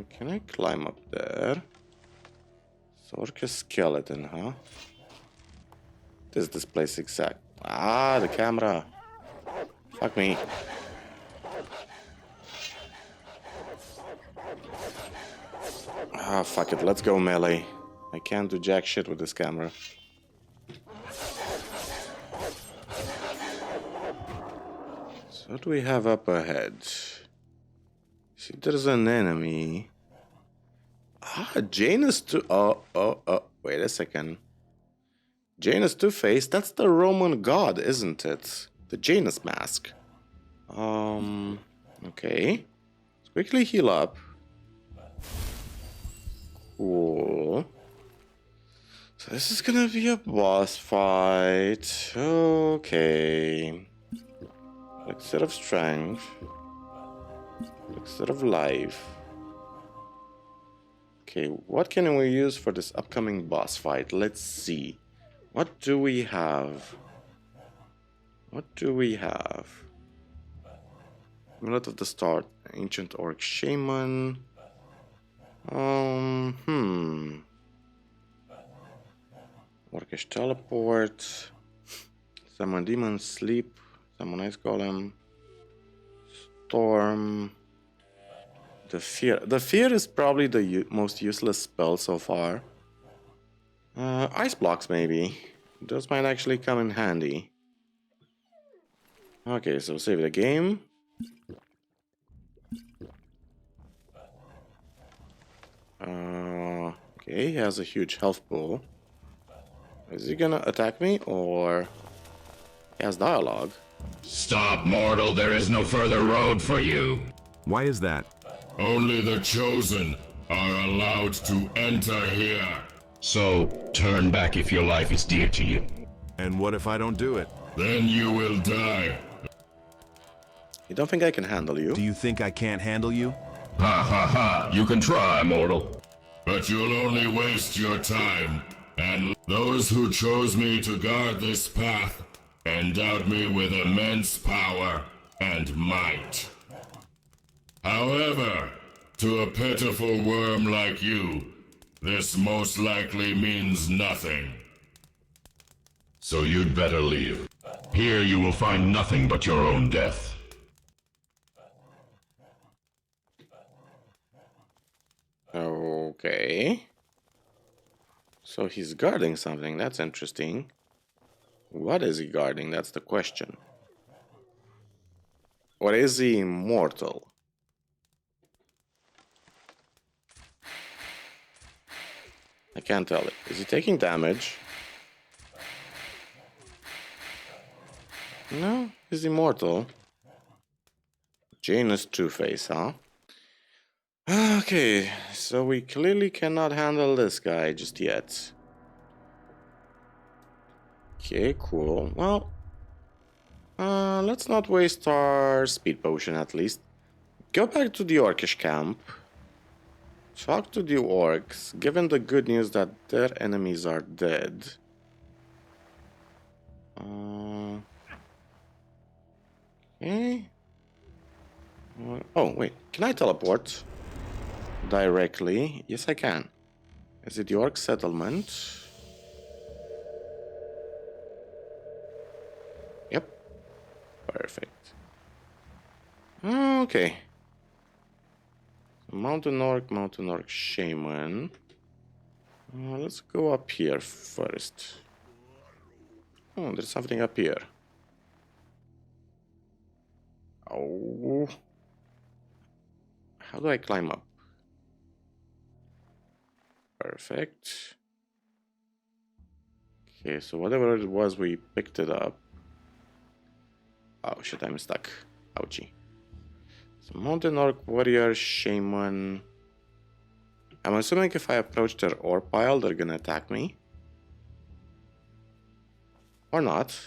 [SPEAKER 4] Can I climb up there? Orca skeleton, huh? What is this place exact? Ah, the camera. Fuck me. Ah, fuck it. Let's go melee. I can't do jack shit with this camera. So what do we have up ahead? See, there's an enemy. Ah, Jane is too... Oh, wait a second. Janus Two-Face, that's the Roman god, isn't it? The Janus mask. Okay. Let's quickly heal up. Cool. So this is gonna be a boss fight. Okay. Elixir of strength. Elixir of life. Okay, what can we use for this upcoming boss fight? Let's see. What do we have? What do we have? Amulet of the Start, Ancient Orc Shaman. Orcish Teleport. Summon Demon Sleep. Summon Ice Golem. Storm. The Fear. The Fear is probably the most useless spell so far. Ice Blocks maybe. Those might actually come in handy. Okay, so save the game. Okay, he has a huge health pool. Is he gonna attack me or he has dialogue?
[SPEAKER 10] Stop, mortal. There is no further road for you.
[SPEAKER 6] Why is that?
[SPEAKER 10] Only the chosen are allowed to enter here. So, turn back if your life is dear to you.
[SPEAKER 6] And what if I don't do it?
[SPEAKER 10] Then you will die.
[SPEAKER 4] You don't think I can handle you?
[SPEAKER 6] Do you think I can't handle you?
[SPEAKER 10] Ha ha ha. You can try, mortal. But you'll only waste your time. And those who chose me to guard this path endowed me with immense power and might. However, to a pitiful worm like you, this most likely means nothing. So you'd better leave. Here you will find nothing but your own death.
[SPEAKER 4] Okay. So he's guarding something. That's interesting. What is he guarding? That's the question. Or is he immortal? I can't tell it. Is he taking damage? No, he's immortal. Janus Two-Face, huh? Okay, so we clearly cannot handle this guy just yet. Okay, cool. Well, let's not waste our speed potion at least. Go back to the Orcish camp. Talk to the orcs, given the good news that their enemies are dead. Okay. Oh, wait. Can I teleport directly? Yes, I can. Is it the orc settlement? Yep. Perfect. Okay. Mountain Orc Shaman. Let's go up here first. Oh, there's something up here. Oh. How do I climb up? Perfect. Okay, so whatever it was, we picked it up. Oh shit, I'm stuck. Ouchie. So Mountain Orc Warrior Shaman. I'm assuming if I approach their ore pile, they're gonna attack me. Or not.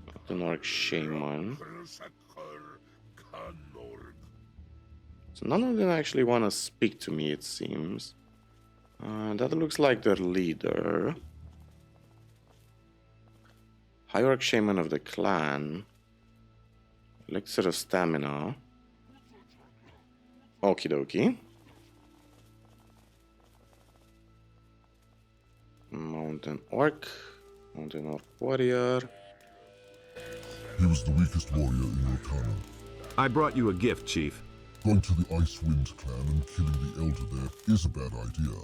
[SPEAKER 4] Mountain Orc Shaman. So none of them actually want to speak to me, it seems. That looks like their leader. High Orc Shaman of the clan. Elixir of Stamina. Okie dokie. Mountain Orc. Mountain Orc Warrior.
[SPEAKER 9] He was the weakest warrior in your clan.
[SPEAKER 6] I brought you a gift, Chief.
[SPEAKER 9] Going to the Icewind clan and killing the elder there is a bad idea.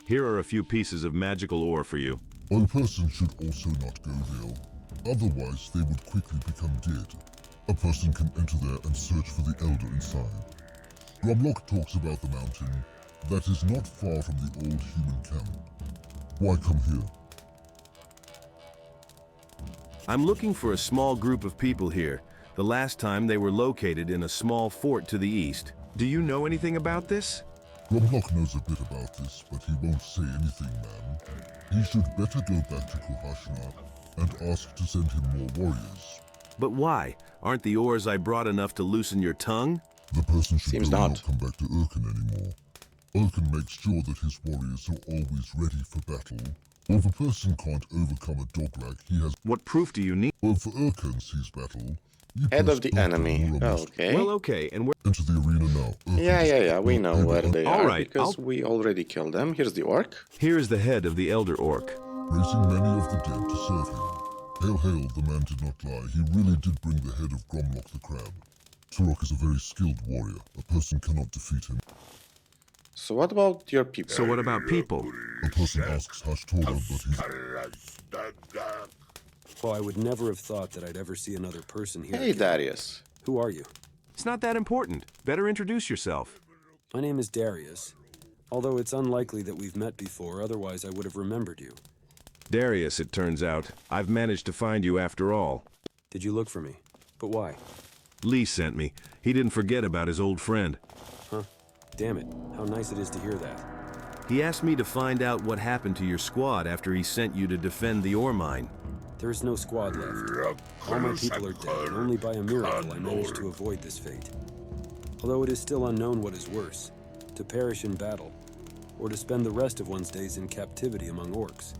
[SPEAKER 6] Here are a few pieces of magical ore for you.
[SPEAKER 9] One person should also not go there. Otherwise, they would quickly become dead. A person can enter there and search for the elder inside. Gromlock talks about the mountain. that is not far from the old human camp. Why come here?
[SPEAKER 6] I'm looking for a small group of people here. The last time they were located in a small fort to the east. Do you know anything about this?
[SPEAKER 9] Gromlock knows a bit about this, but he won't say anything, man. He should better go back to Kuhashna and ask to send him more warriors.
[SPEAKER 6] But why? Aren't the ores I brought enough to loosen your tongue?
[SPEAKER 9] The person should
[SPEAKER 4] Seems
[SPEAKER 9] not
[SPEAKER 4] not.
[SPEAKER 9] come back to Urken anymore. Urken makes sure that his warriors are always ready for battle. Or if a person can't overcome a doglag, he has...
[SPEAKER 6] What proof do you need?
[SPEAKER 9] Well, for Urken sees battle, you
[SPEAKER 4] Head
[SPEAKER 9] press
[SPEAKER 4] of the
[SPEAKER 9] button
[SPEAKER 4] enemy.
[SPEAKER 9] or a must
[SPEAKER 4] Okay.
[SPEAKER 6] Well, okay, and where...
[SPEAKER 9] enter the arena now. Urken
[SPEAKER 4] Yeah, we know where they
[SPEAKER 6] All
[SPEAKER 4] are
[SPEAKER 6] right,
[SPEAKER 4] because we already killed them. Here's the orc.
[SPEAKER 6] Here is the head of the Elder Orc.
[SPEAKER 9] raising many of the dead to serve him. Hail, hail, the man did not lie. He really did bring the head of Gromlock the Crab. Turok is a very skilled warrior. A person cannot defeat him.
[SPEAKER 4] So what about your people?
[SPEAKER 6] So what about people?
[SPEAKER 9] A person asks Hashtora, but he's...
[SPEAKER 11] Well, I would never have thought that I'd ever see another person here.
[SPEAKER 4] Hey,
[SPEAKER 11] again.
[SPEAKER 4] Darius.
[SPEAKER 11] Who are you?
[SPEAKER 6] It's not that important. Better introduce yourself.
[SPEAKER 11] My name is Darius. Although it's unlikely that we've met before, otherwise I would have remembered you.
[SPEAKER 6] Darius, it turns out. I've managed to find you after all.
[SPEAKER 11] Did you look for me? But why?
[SPEAKER 6] Lee sent me. He didn't forget about his old friend.
[SPEAKER 11] Huh. Damn it. How nice it is to hear that.
[SPEAKER 6] He asked me to find out what happened to your squad after he sent you to defend the ore mine.
[SPEAKER 11] There is no squad left. All my people are dead, and only by a miracle I managed to avoid this fate. Although it is still unknown what is worse, to perish in battle, or to spend the rest of one's days in captivity among orcs.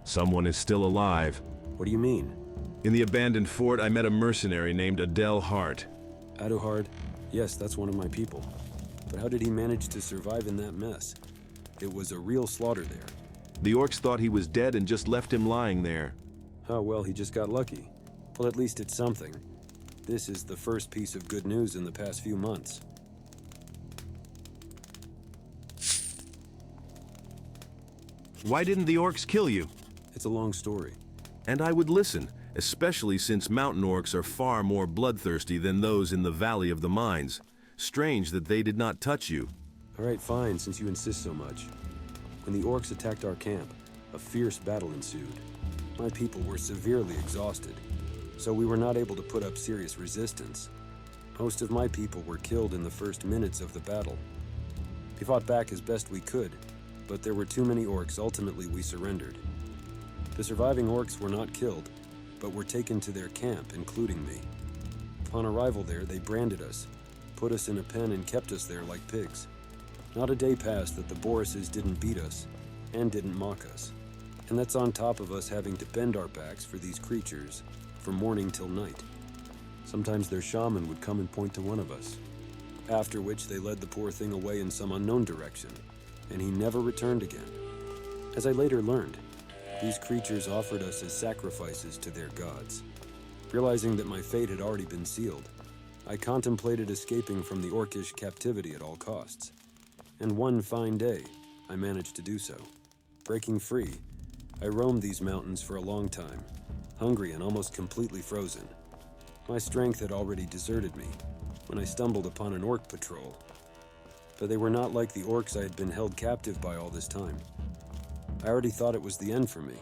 [SPEAKER 6] Someone is still alive.
[SPEAKER 11] What do you mean?
[SPEAKER 6] In the abandoned fort, I met a mercenary named Haart.
[SPEAKER 11] Aduhard? Yes, that's one of my people. But how did he manage to survive in that mess? It was a real slaughter there.
[SPEAKER 6] The orcs thought he was dead and just left him lying there.
[SPEAKER 11] Oh, well, he just got lucky. Well, at least it's something. This is the first piece of good news in the past few months.
[SPEAKER 6] Why didn't the orcs kill you?
[SPEAKER 11] It's a long story.
[SPEAKER 6] And I would listen, especially since mountain orcs are far more bloodthirsty than those in the Valley of the Mines. Strange that they did not touch you.
[SPEAKER 11] All right, fine, since you insist so much. When the orcs attacked our camp, a fierce battle ensued. My people were severely exhausted, so we were not able to put up serious resistance. Most of my people were killed in the first minutes of the battle. We fought back as best we could, but there were too many orcs. Ultimately, we surrendered. The surviving orcs were not killed, but were taken to their camp, including me. Upon arrival there, they branded us, put us in a pen, and kept us there like pigs. Not a day passed that the Borises didn't beat us, and didn't mock us. And that's on top of us having to bend our backs for these creatures, from morning till night. Sometimes their shaman would come and point to one of us, after which they led the poor thing away in some unknown direction, and he never returned again. As I later learned, these creatures offered us as sacrifices to their gods. Realizing that my fate had already been sealed, I contemplated escaping from the orcish captivity at all costs. And one fine day, I managed to do so. Breaking free, I roamed these mountains for a long time, hungry and almost completely frozen. My strength had already deserted me when I stumbled upon an orc patrol. But they were not like the orcs I had been held captive by all this time. I already thought it was the end for me.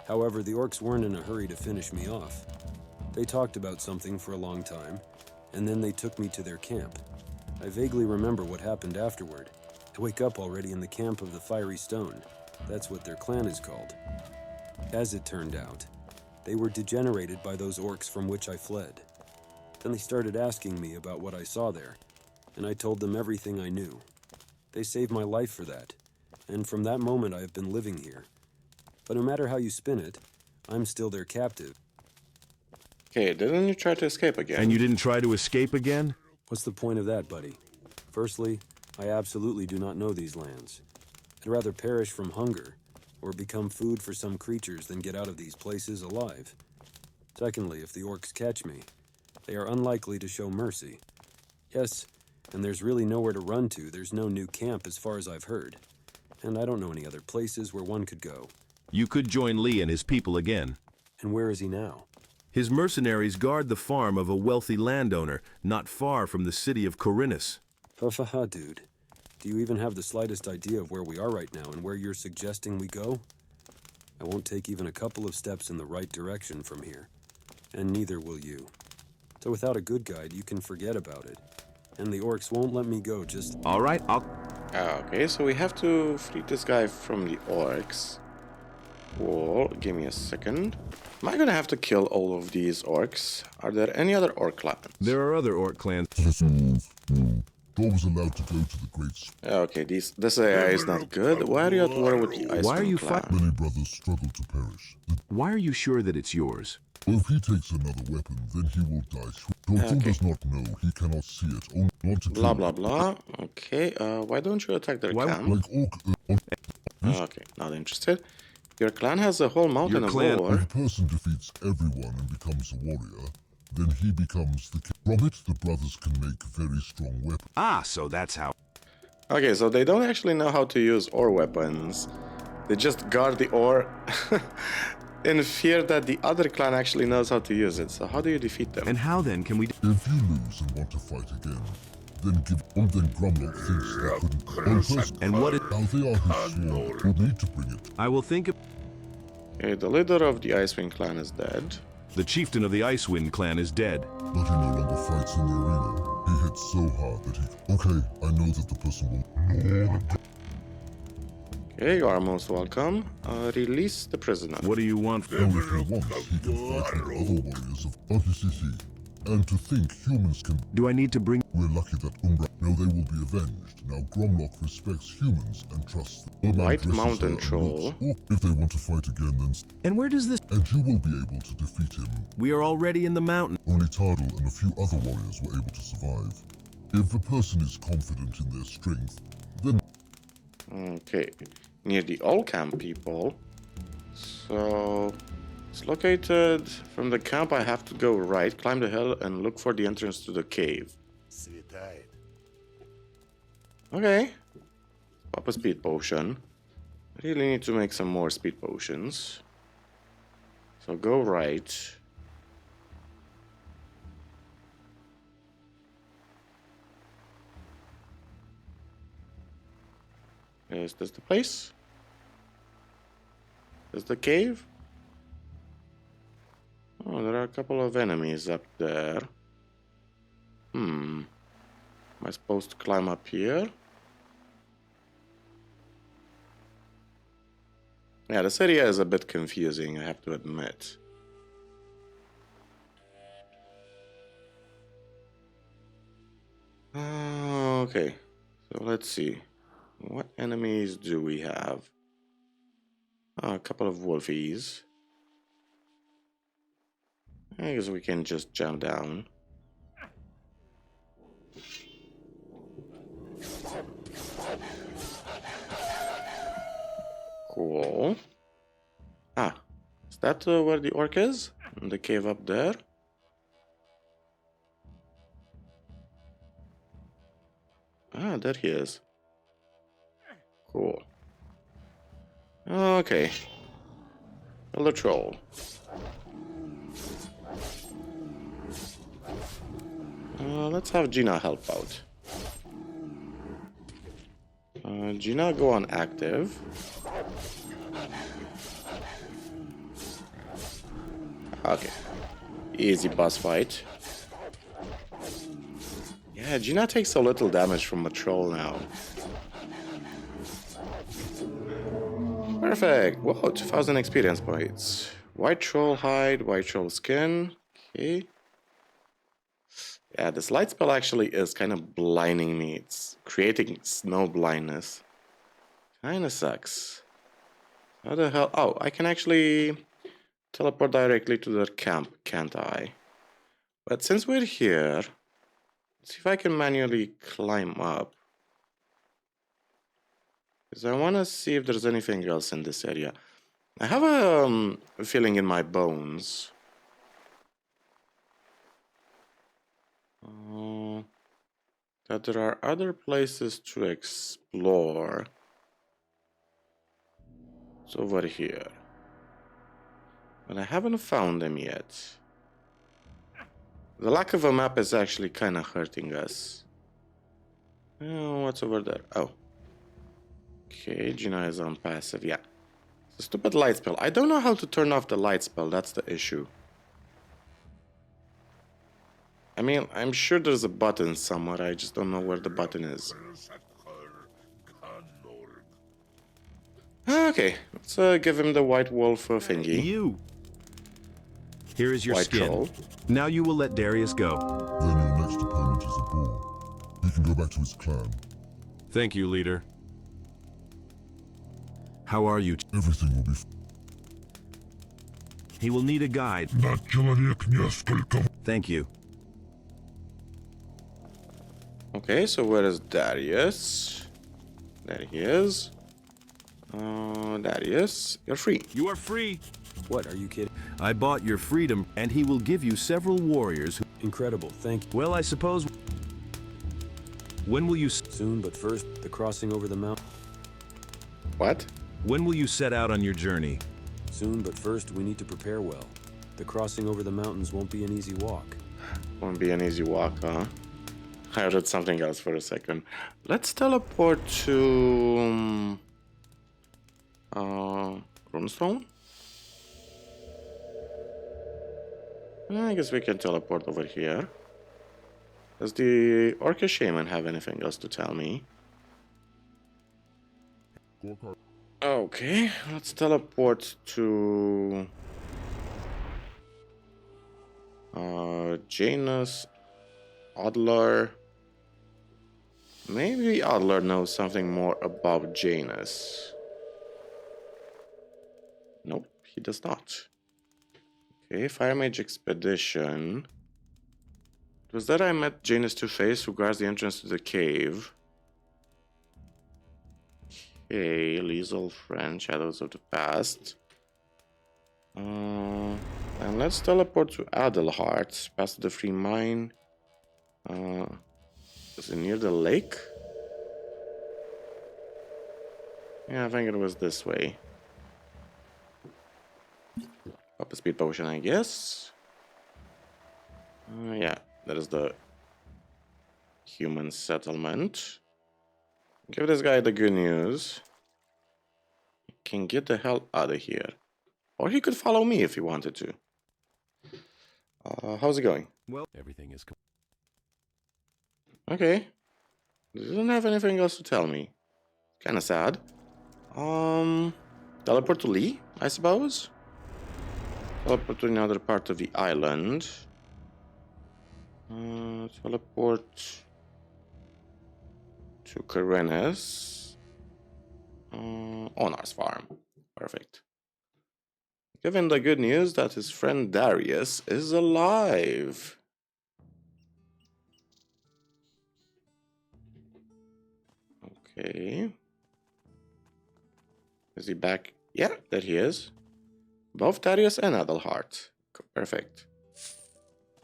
[SPEAKER 11] However, the orcs weren't in a hurry to finish me off. They talked about something for a long time, and then they took me to their camp. I vaguely remember what happened afterward. I wake up already in the camp of the Fiery Stone. That's what their clan is called. As it turned out, they were degenerated by those orcs from which I fled. Then they started asking me about what I saw there, and I told them everything I knew. They saved my life for that, and from that moment I have been living here. But no matter how you spin it, I'm still their captive.
[SPEAKER 4] Okay, didn't you try to escape again?
[SPEAKER 6] And you didn't try to escape again?
[SPEAKER 11] What's the point of that, buddy? Firstly, I absolutely do not know these lands. I'd rather perish from hunger, or become food for some creatures than get out of these places alive. Secondly, if the orcs catch me, they are unlikely to show mercy. Yes, and there's really nowhere to run to. There's no new camp as far as I've heard. And I don't know any other places where one could go.
[SPEAKER 6] You could join Lee and his people again.
[SPEAKER 11] And where is he now?
[SPEAKER 6] His mercenaries guard the farm of a wealthy landowner not far from the city of Corinus.
[SPEAKER 11] Haha, dude. Do you even have the slightest idea of where we are right now and where you're suggesting we go? I won't take even a couple of steps in the right direction from here. And neither will you. So without a good guide, you can forget about it. And the orcs won't let me go just...
[SPEAKER 6] All right,
[SPEAKER 4] Okay, so we have to free this guy from the orcs. Whoa, give me a second. Am I gonna have to kill all of these orcs? Are there any other orc clans?
[SPEAKER 6] There are other orc clans.
[SPEAKER 9] Thor was allowed to go to the Great...
[SPEAKER 4] Okay, this AI is not good. Why are you at war with the Ice
[SPEAKER 6] Why are you
[SPEAKER 4] clan?
[SPEAKER 9] Many brothers struggle to perish.
[SPEAKER 6] Why are you sure that it's yours?
[SPEAKER 9] Well, if he takes another weapon, then he will die. Thor does not know. He cannot see it. Only want to
[SPEAKER 4] Blah blah blah. Okay, why don't you attack their camp?
[SPEAKER 9] Like orc...
[SPEAKER 4] Okay, not interested. Your clan has a whole mountain of war.
[SPEAKER 9] If a person defeats everyone and becomes a warrior, then he becomes the king. From it, the brothers can make very strong weapons.
[SPEAKER 6] Ah, so that's how.
[SPEAKER 4] Okay, so they don't actually know how to use ore weapons. They just guard the ore in fear that the other clan actually knows how to use it. So how do you defeat them?
[SPEAKER 6] And how then can we...
[SPEAKER 9] If you lose and want to fight again, then Grumlock thinks they couldn't.
[SPEAKER 6] And what is...
[SPEAKER 9] Now they are his sworn. We'll need to bring it.
[SPEAKER 6] I will think of...
[SPEAKER 4] Okay, the leader of the Icewind clan is dead.
[SPEAKER 6] The chieftain of the Icewind clan is dead.
[SPEAKER 9] But he no longer fights in the arena. He hit so hard that he... Okay, I know that the person will...
[SPEAKER 4] Okay, you are most welcome. Release the prisoner.
[SPEAKER 6] What do you want?
[SPEAKER 9] Oh, if he wants, he can fight with other warriors of OCCC. And to think humans can...
[SPEAKER 6] Do I need to bring...
[SPEAKER 9] We're lucky that Umbra... No, they will be avenged. Now Grumlock respects humans and trusts them.
[SPEAKER 4] White Mountain Troll.
[SPEAKER 9] Or if they want to fight again, then...
[SPEAKER 6] And where does this...
[SPEAKER 9] And you will be able to defeat him.
[SPEAKER 6] We are already in the mountain.
[SPEAKER 9] Only Tardal and a few other warriors were able to survive. If a person is confident in their strength, then...
[SPEAKER 4] Okay, near the All Camp people. So... It's located from the camp. I have to go right, climb the hill, and look for the entrance to the cave. Okay. Pop a speed potion. I really need to make some more speed potions. So go right. Is this the place? Is the cave? Oh, there are a couple of enemies up there. Am I supposed to climb up here? Yeah, this area is a bit confusing, I have to admit. Okay, so let's see. What enemies do we have? Oh, a couple of wolfies. I guess we can just jump down. Cool. Ah, is that where the orc is? In the cave up there? Ah, there he is. Cool. Okay. Kill the troll. Let's have Gina help out. Gina, go on active. Okay. Easy boss fight. Yeah, Gina takes a little damage from a troll now. Perfect. Whoa, 2000 experience points. White troll hide, white troll skin. Okay. Yeah, this light spell actually is kind of blinding me. It's creating snow blindness. Kinda sucks. How the hell? Oh, I can actually teleport directly to their camp, can't I? But since we're here, let's see if I can manually climb up. Because I want to see if there's anything else in this area. I have a feeling in my bones. That there are other places to explore. It's over here. But I haven't found them yet. The lack of a map is actually kind of hurting us. Oh, what's over there? Oh. Okay, Gina is on passive, yeah. The stupid light spell. I don't know how to turn off the light spell, that's the issue. I mean, I'm sure there's a button somewhere, I just don't know where the button is. Okay, let's give him the white wolf thingy.
[SPEAKER 6] You! Here is your
[SPEAKER 4] White
[SPEAKER 6] skin.
[SPEAKER 4] troll.
[SPEAKER 6] Now you will let Darius go.
[SPEAKER 9] Then your next opponent is a bull. He can go back to his clan.
[SPEAKER 6] Thank you, leader. How are you?
[SPEAKER 9] Everything will be
[SPEAKER 6] He will need a guide. Thank you.
[SPEAKER 4] Okay, so where is Darius? There he is. Darius, you're free.
[SPEAKER 6] You are free.
[SPEAKER 11] What, are you kidding?
[SPEAKER 6] I bought your freedom, and he will give you several warriors who...
[SPEAKER 11] Incredible, thank you.
[SPEAKER 6] Well, I suppose... When will you...
[SPEAKER 11] Soon, but first, the crossing over the mountain.
[SPEAKER 4] What?
[SPEAKER 6] When will you set out on your journey?
[SPEAKER 11] Soon, but first, we need to prepare well. The crossing over the mountains won't be an easy walk.
[SPEAKER 4] Won't be an easy walk, huh? I read something else for a second. Let's teleport to... Runestone? I guess we can teleport over here. Does the Orca Shaman have anything else to tell me? Okay, let's teleport to... Janus, Adler. Maybe Adler knows something more about Janus. Nope, he does not. Okay, Fire Mage Expedition. It was that I met Janus Two-Face, who guards the entrance to the cave. Okay, Liesel, Friend, Shadows of the Past. And let's teleport to Adelhart, past the free mine. Is it near the lake? Yeah, I think it was this way. Up a speed potion, I guess. Yeah, that is the human settlement. Give this guy the good news. He can get the hell out of here. Or he could follow me if he wanted to. How's it going?
[SPEAKER 7] Well, everything is...
[SPEAKER 4] Okay. Doesn't have anything else to tell me. Kinda sad. Teleport to Lee, I suppose? Teleport to another part of the island. Teleport to Karenes. Onar's farm. Perfect. Give him the good news that his friend Darius is alive. Okay. Is he back? Yeah, there he is. Both Darius and Adelhart. Perfect.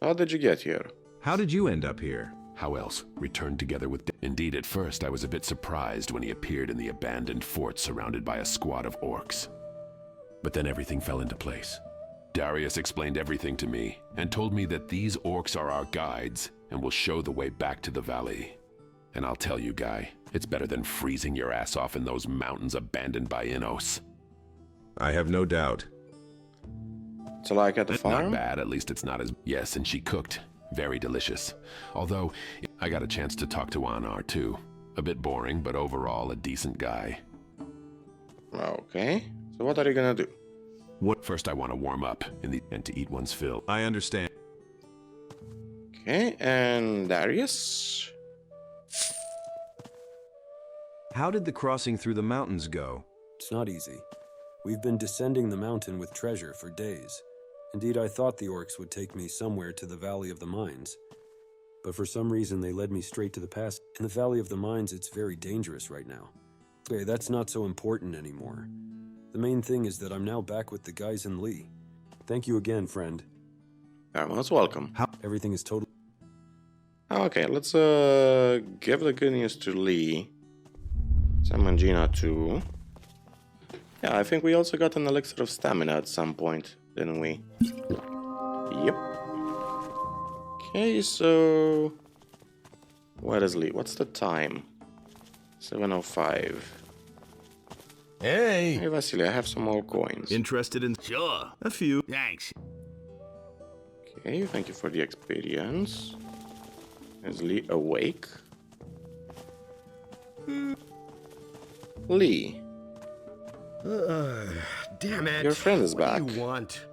[SPEAKER 4] How did you get here?
[SPEAKER 6] How did you end up here?
[SPEAKER 7] How else? Returned together with... Indeed, at first I was a bit surprised when he appeared in the abandoned fort surrounded by a squad of orcs. But then everything fell into place. Darius explained everything to me and told me that these orcs are our guides and will show the way back to the valley. And I'll tell you, Guy, it's better than freezing your ass off in those mountains abandoned by Innos.
[SPEAKER 6] I have no doubt.
[SPEAKER 4] So like at the farm?
[SPEAKER 7] Not bad, at least it's not as... Yes, and she cooked. Very delicious. Although, I got a chance to talk to Anar, too. A bit boring, but overall a decent guy.
[SPEAKER 4] Okay. So what are you gonna do?
[SPEAKER 7] First I want to warm up and to eat one's fill.
[SPEAKER 6] I understand.
[SPEAKER 4] Okay, and Darius?
[SPEAKER 6] How did the crossing through the mountains go?
[SPEAKER 11] It's not easy. We've been descending the mountain with treasure for days. Indeed, I thought the orcs would take me somewhere to the Valley of the Mines. But for some reason, they led me straight to the pass. In the Valley of the Mines, it's very dangerous right now. Okay, that's not so important anymore. The main thing is that I'm now back with the guys in Lee. Thank you again, friend.
[SPEAKER 4] You're most welcome.
[SPEAKER 11] Everything is totally...
[SPEAKER 4] Okay, let's give the good news to Lee. Summon Gina too. Yeah, I think we also got an elixir of stamina at some point, didn't we? Yep. Okay, so... Where is Lee? What's the time? 7:05.
[SPEAKER 6] Hey!
[SPEAKER 4] Hey, Vasily, I have some more coins.
[SPEAKER 6] Interested in...
[SPEAKER 12] Sure.
[SPEAKER 6] A few.
[SPEAKER 12] Thanks.
[SPEAKER 4] Okay, thank you for the experience. Is Lee awake? Lee,
[SPEAKER 6] Damn it.
[SPEAKER 4] your friend is back.
[SPEAKER 6] What do you want?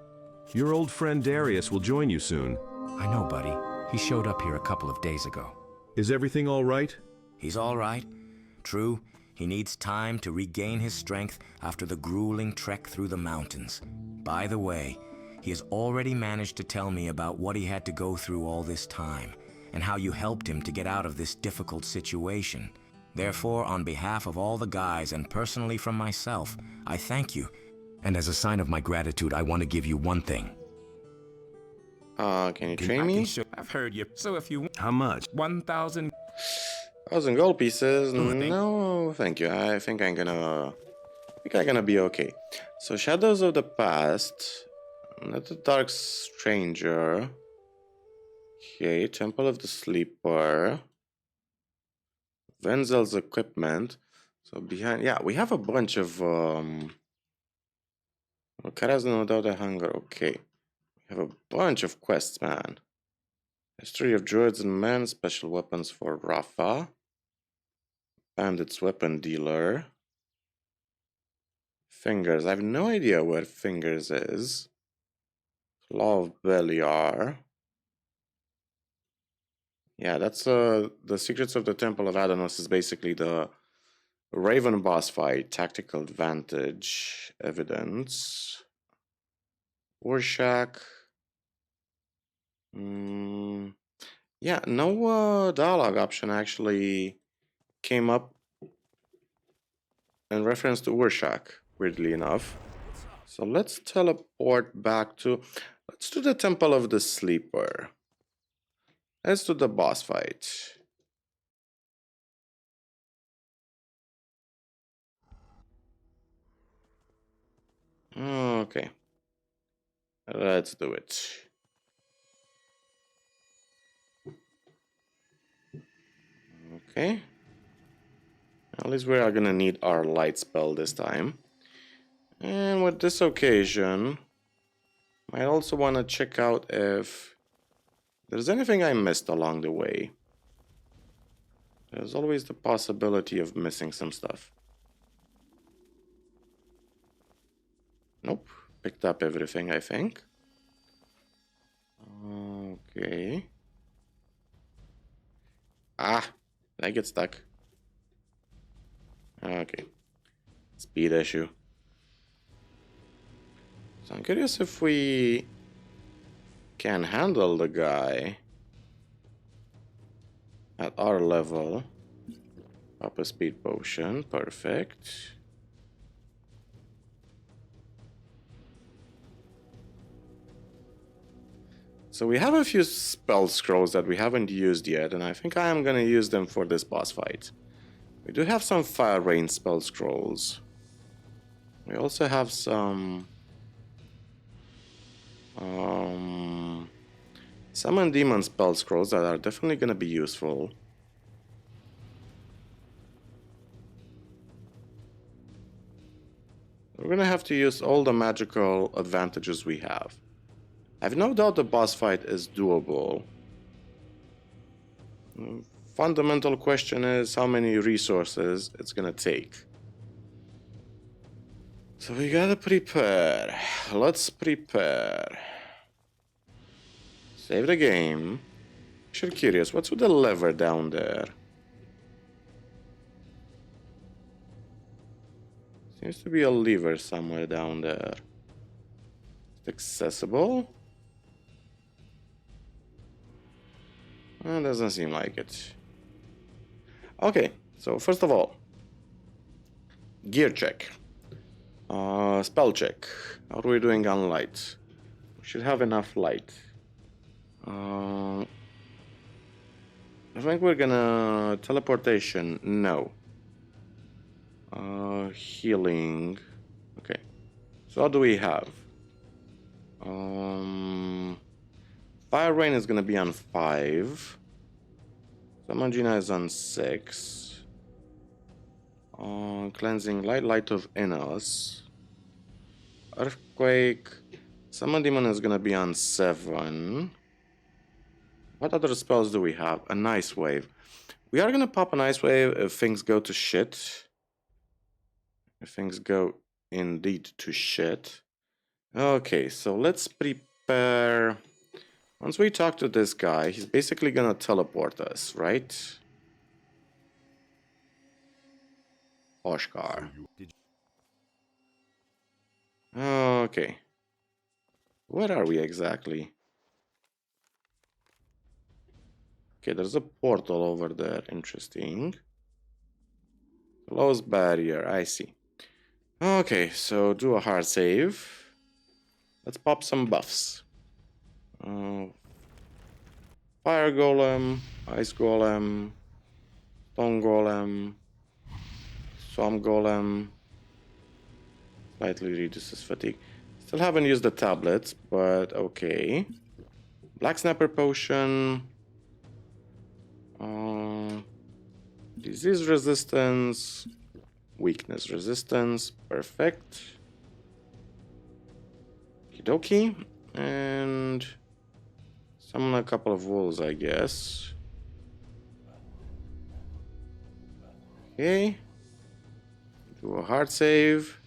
[SPEAKER 6] Your old friend Darius will join you soon.
[SPEAKER 5] I know, buddy. He showed up here a couple of days ago.
[SPEAKER 6] Is everything all right?
[SPEAKER 5] He's all right. True, he needs time to regain his strength after the grueling trek through the mountains. By the way, he has already managed to tell me about what he had to go through all this time, and how you helped him to get out of this difficult situation. Therefore, on behalf of all the guys and personally from myself, I thank you. And as a sign of my gratitude, I want to give you one thing.
[SPEAKER 4] Can you train me?
[SPEAKER 5] I've heard you. So if you...
[SPEAKER 6] How much?
[SPEAKER 5] 1,000...
[SPEAKER 4] 1,000 gold pieces? No, thank you. I think I'm gonna be okay. So, Shadows of the Past. Not the Dark Stranger. Okay, Temple of the Sleeper. Wenzel's equipment. So behind, yeah, we have a bunch of Karaz no doubt a hunger. Okay, we have a bunch of quests, man. History of druids and men. Special weapons for Rafa. Bandit's weapon dealer. Fingers. I have no idea where Fingers is. Law of Beliar. Yeah, that's the Secrets of the Temple of Adanos is basically the Raven boss fight, tactical advantage, evidence. Warshak. Yeah, no dialogue option actually came up in reference to Warshak, weirdly enough. So let's teleport back to, let's do the Temple of the Sleeper. Let's do the boss fight. Okay. Let's do it. Okay. At least we are gonna need our light spell this time. And with this occasion, might also want to check out if there's anything I missed along the way. There's always the possibility of missing some stuff. Nope. Picked up everything, I think. Okay. Ah, did I get stuck? Okay. Speed issue. So I'm curious if we can handle the guy at our level. Up a speed potion, perfect. So we have a few spell scrolls that we haven't used yet, and I think I am gonna use them for this boss fight. We do have some Fire Rain spell scrolls. We also have some Summon Demon spell scrolls that are definitely gonna be useful. We're gonna have to use all the magical advantages we have. I have no doubt the boss fight is doable. Fundamental question is how many resources it's gonna take. So we gotta prepare. Let's prepare. Save the game. Actually curious, what's with the lever down there? Seems to be a lever somewhere down there. It's accessible? Doesn't seem like it. Okay, so first of all, gear check. Spell check. How are we doing on light? We should have enough light. I think we're gonna teleportation. No. Healing. Okay. So what do we have? Fire Rain is gonna be on 5. So Flamangina is on 6. Cleansing Light, Light of Innos. Earthquake. Summon Demon is gonna be on 7. What other spells do we have? An Ice Wave. We are gonna pop an Ice Wave if things go to shit. If things go indeed to shit. Okay, so let's prepare. Once we talk to this guy, he's basically gonna teleport us, right? Oshkar. Okay. Where are we exactly? Okay, there's a portal over there. Interesting. Close barrier, I see. Okay, so do a hard save. Let's pop some buffs. Fire Golem, Ice Golem, Stone Golem, Swamp Golem. Slightly reduces fatigue. Still haven't used the tablets, but okay. Black Snapper Potion. Disease resistance. Weakness resistance. Perfect. Okie. And summon a couple of wolves, I guess. Okay. Do a hard save.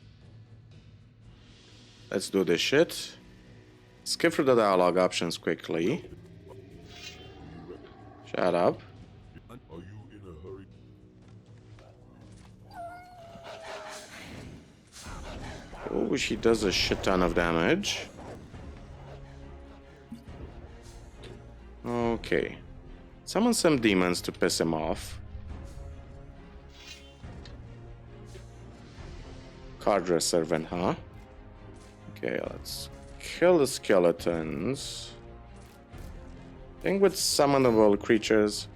[SPEAKER 4] Let's do this shit. Skip through the dialogue options quickly. Shut up.
[SPEAKER 9] Are you in a hurry?
[SPEAKER 4] Oh, she does a shit ton of damage. Okay. Summon some demons to piss him off. Cardra servant, huh? Okay, let's kill the skeletons. I think with summonable creatures,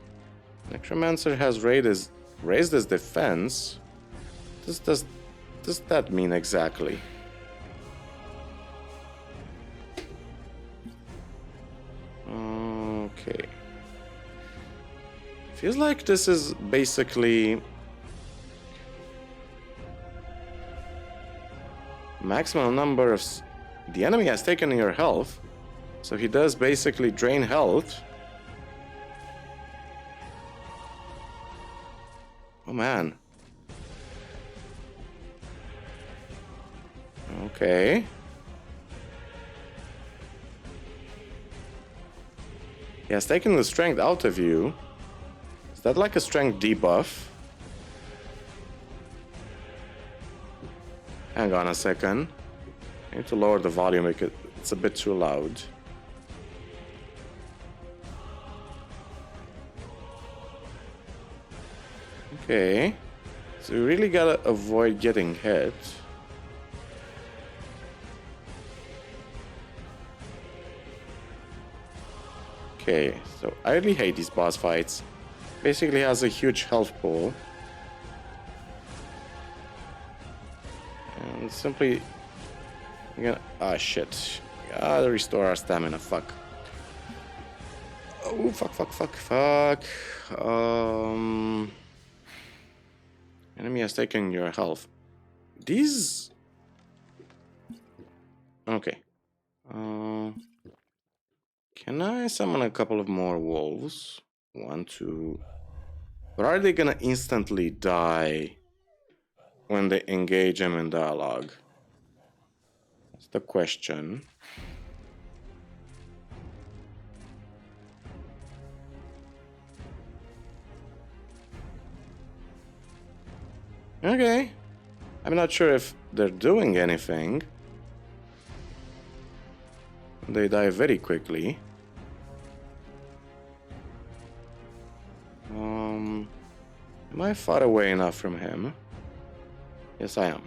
[SPEAKER 4] necromancer has raised his defense. What does that mean exactly? Okay. Feels like this is basically maximum number of the enemy has taken your health, so he does basically drain health. Oh man. Okay. He has taken the strength out of you. Is that like a strength debuff? Hang on a second. I need to lower the volume because it's a bit too loud. Okay. So you really gotta avoid getting hit. Okay, so I really hate these boss fights. Basically has a huge health pool. And simply... you're gonna... ah, shit. Gotta restore our stamina, fuck. Oh, fuck. Enemy has taken your health. These... okay. Can I summon a couple of more wolves? 1, 2... but are they gonna instantly die when they engage him in dialogue? That's the question. Okay. I'm not sure if they're doing anything. They die very quickly. Am I far away enough from him? Yes, I am.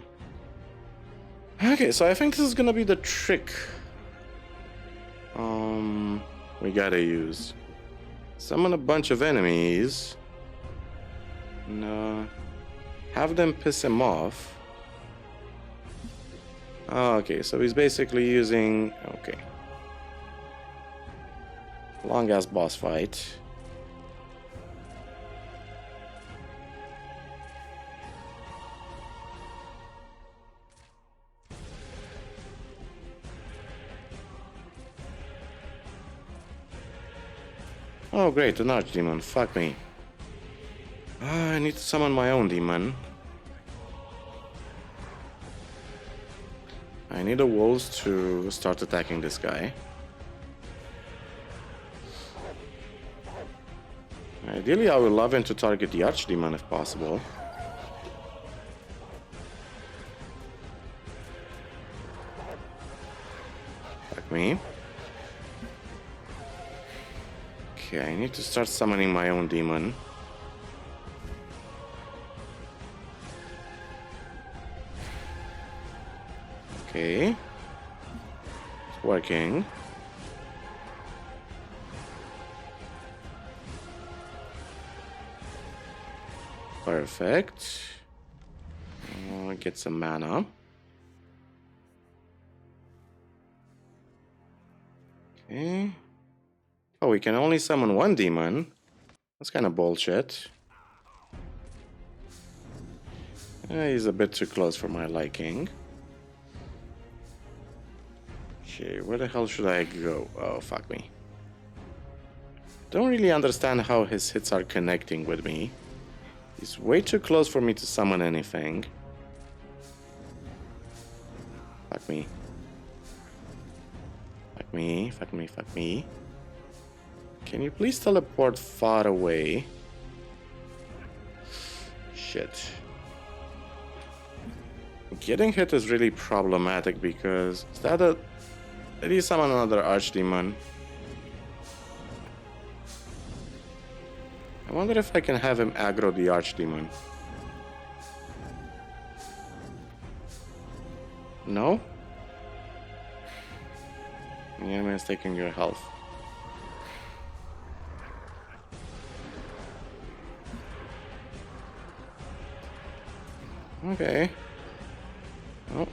[SPEAKER 4] Okay, so I think this is gonna be the trick we gotta use. Summon a bunch of enemies and have them piss him off. Okay, so he's basically using... okay. Long ass boss fight. Oh great, an archdemon. Fuck me. I need to summon my own demon. I need the wolves to start attacking this guy. Ideally, I would love him to target the archdemon if possible. Fuck me. Okay, I need to start summoning my own demon. Okay. It's working. Perfect. Get some mana. Okay. Oh, we can only summon one demon. That's kind of bullshit. He's a bit too close for my liking. Okay, where the hell should I go? Oh, fuck me. Don't really understand how his hits are connecting with me. He's way too close for me to summon anything. Fuck me. Fuck me, fuck me, fuck me. Can you please teleport far away? Shit. Getting hit is really problematic because... Is that a... Did he summon another archdemon? I wonder if I can have him aggro the archdemon. No? Yeah, man, it's taking your health. Okay. Oh.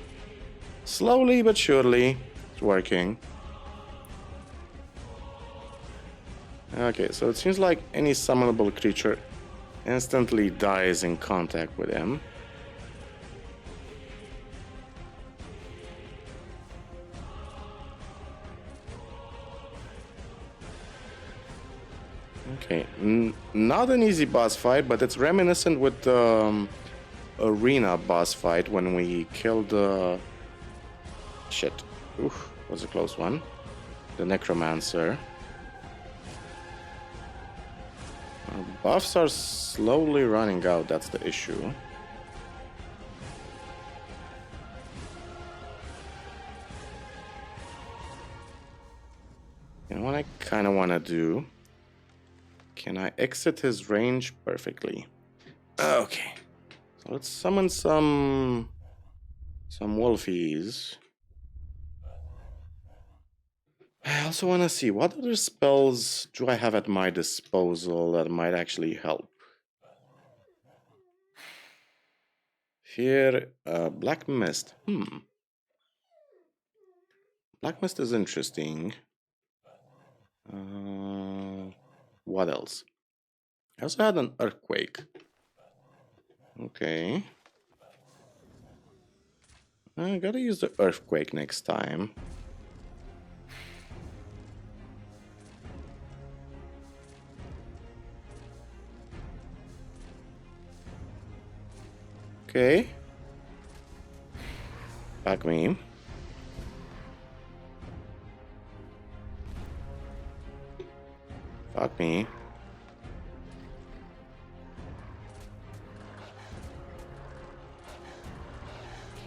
[SPEAKER 4] Slowly but surely, it's working. Okay, so it seems like any summonable creature instantly dies in contact with him. Okay, not an easy boss fight, but it's reminiscent with the arena boss fight when we killed shit. Oof, was a close one. The necromancer. Buffs are slowly running out, that's the issue. You know what I kind of want to do? Can I exit his range perfectly? Okay. So let's summon some wolfies. I also want to see what other spells do I have at my disposal that might actually help. Here, Black Mist. Black Mist is interesting. What else? I also had an Earthquake. Okay. I gotta use the Earthquake next time. Okay. Back me. Fuck me.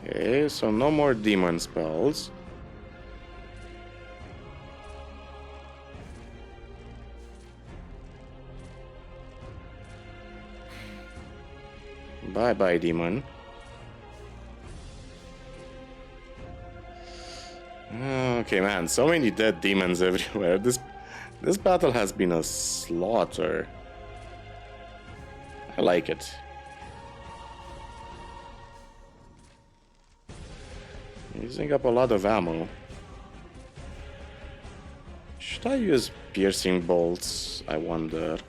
[SPEAKER 4] Okay, so no more demon spells. Bye-bye, demon. Okay, man, so many dead demons everywhere. This battle has been a slaughter. I like it. Using up a lot of ammo. Should I use piercing bolts? I wonder.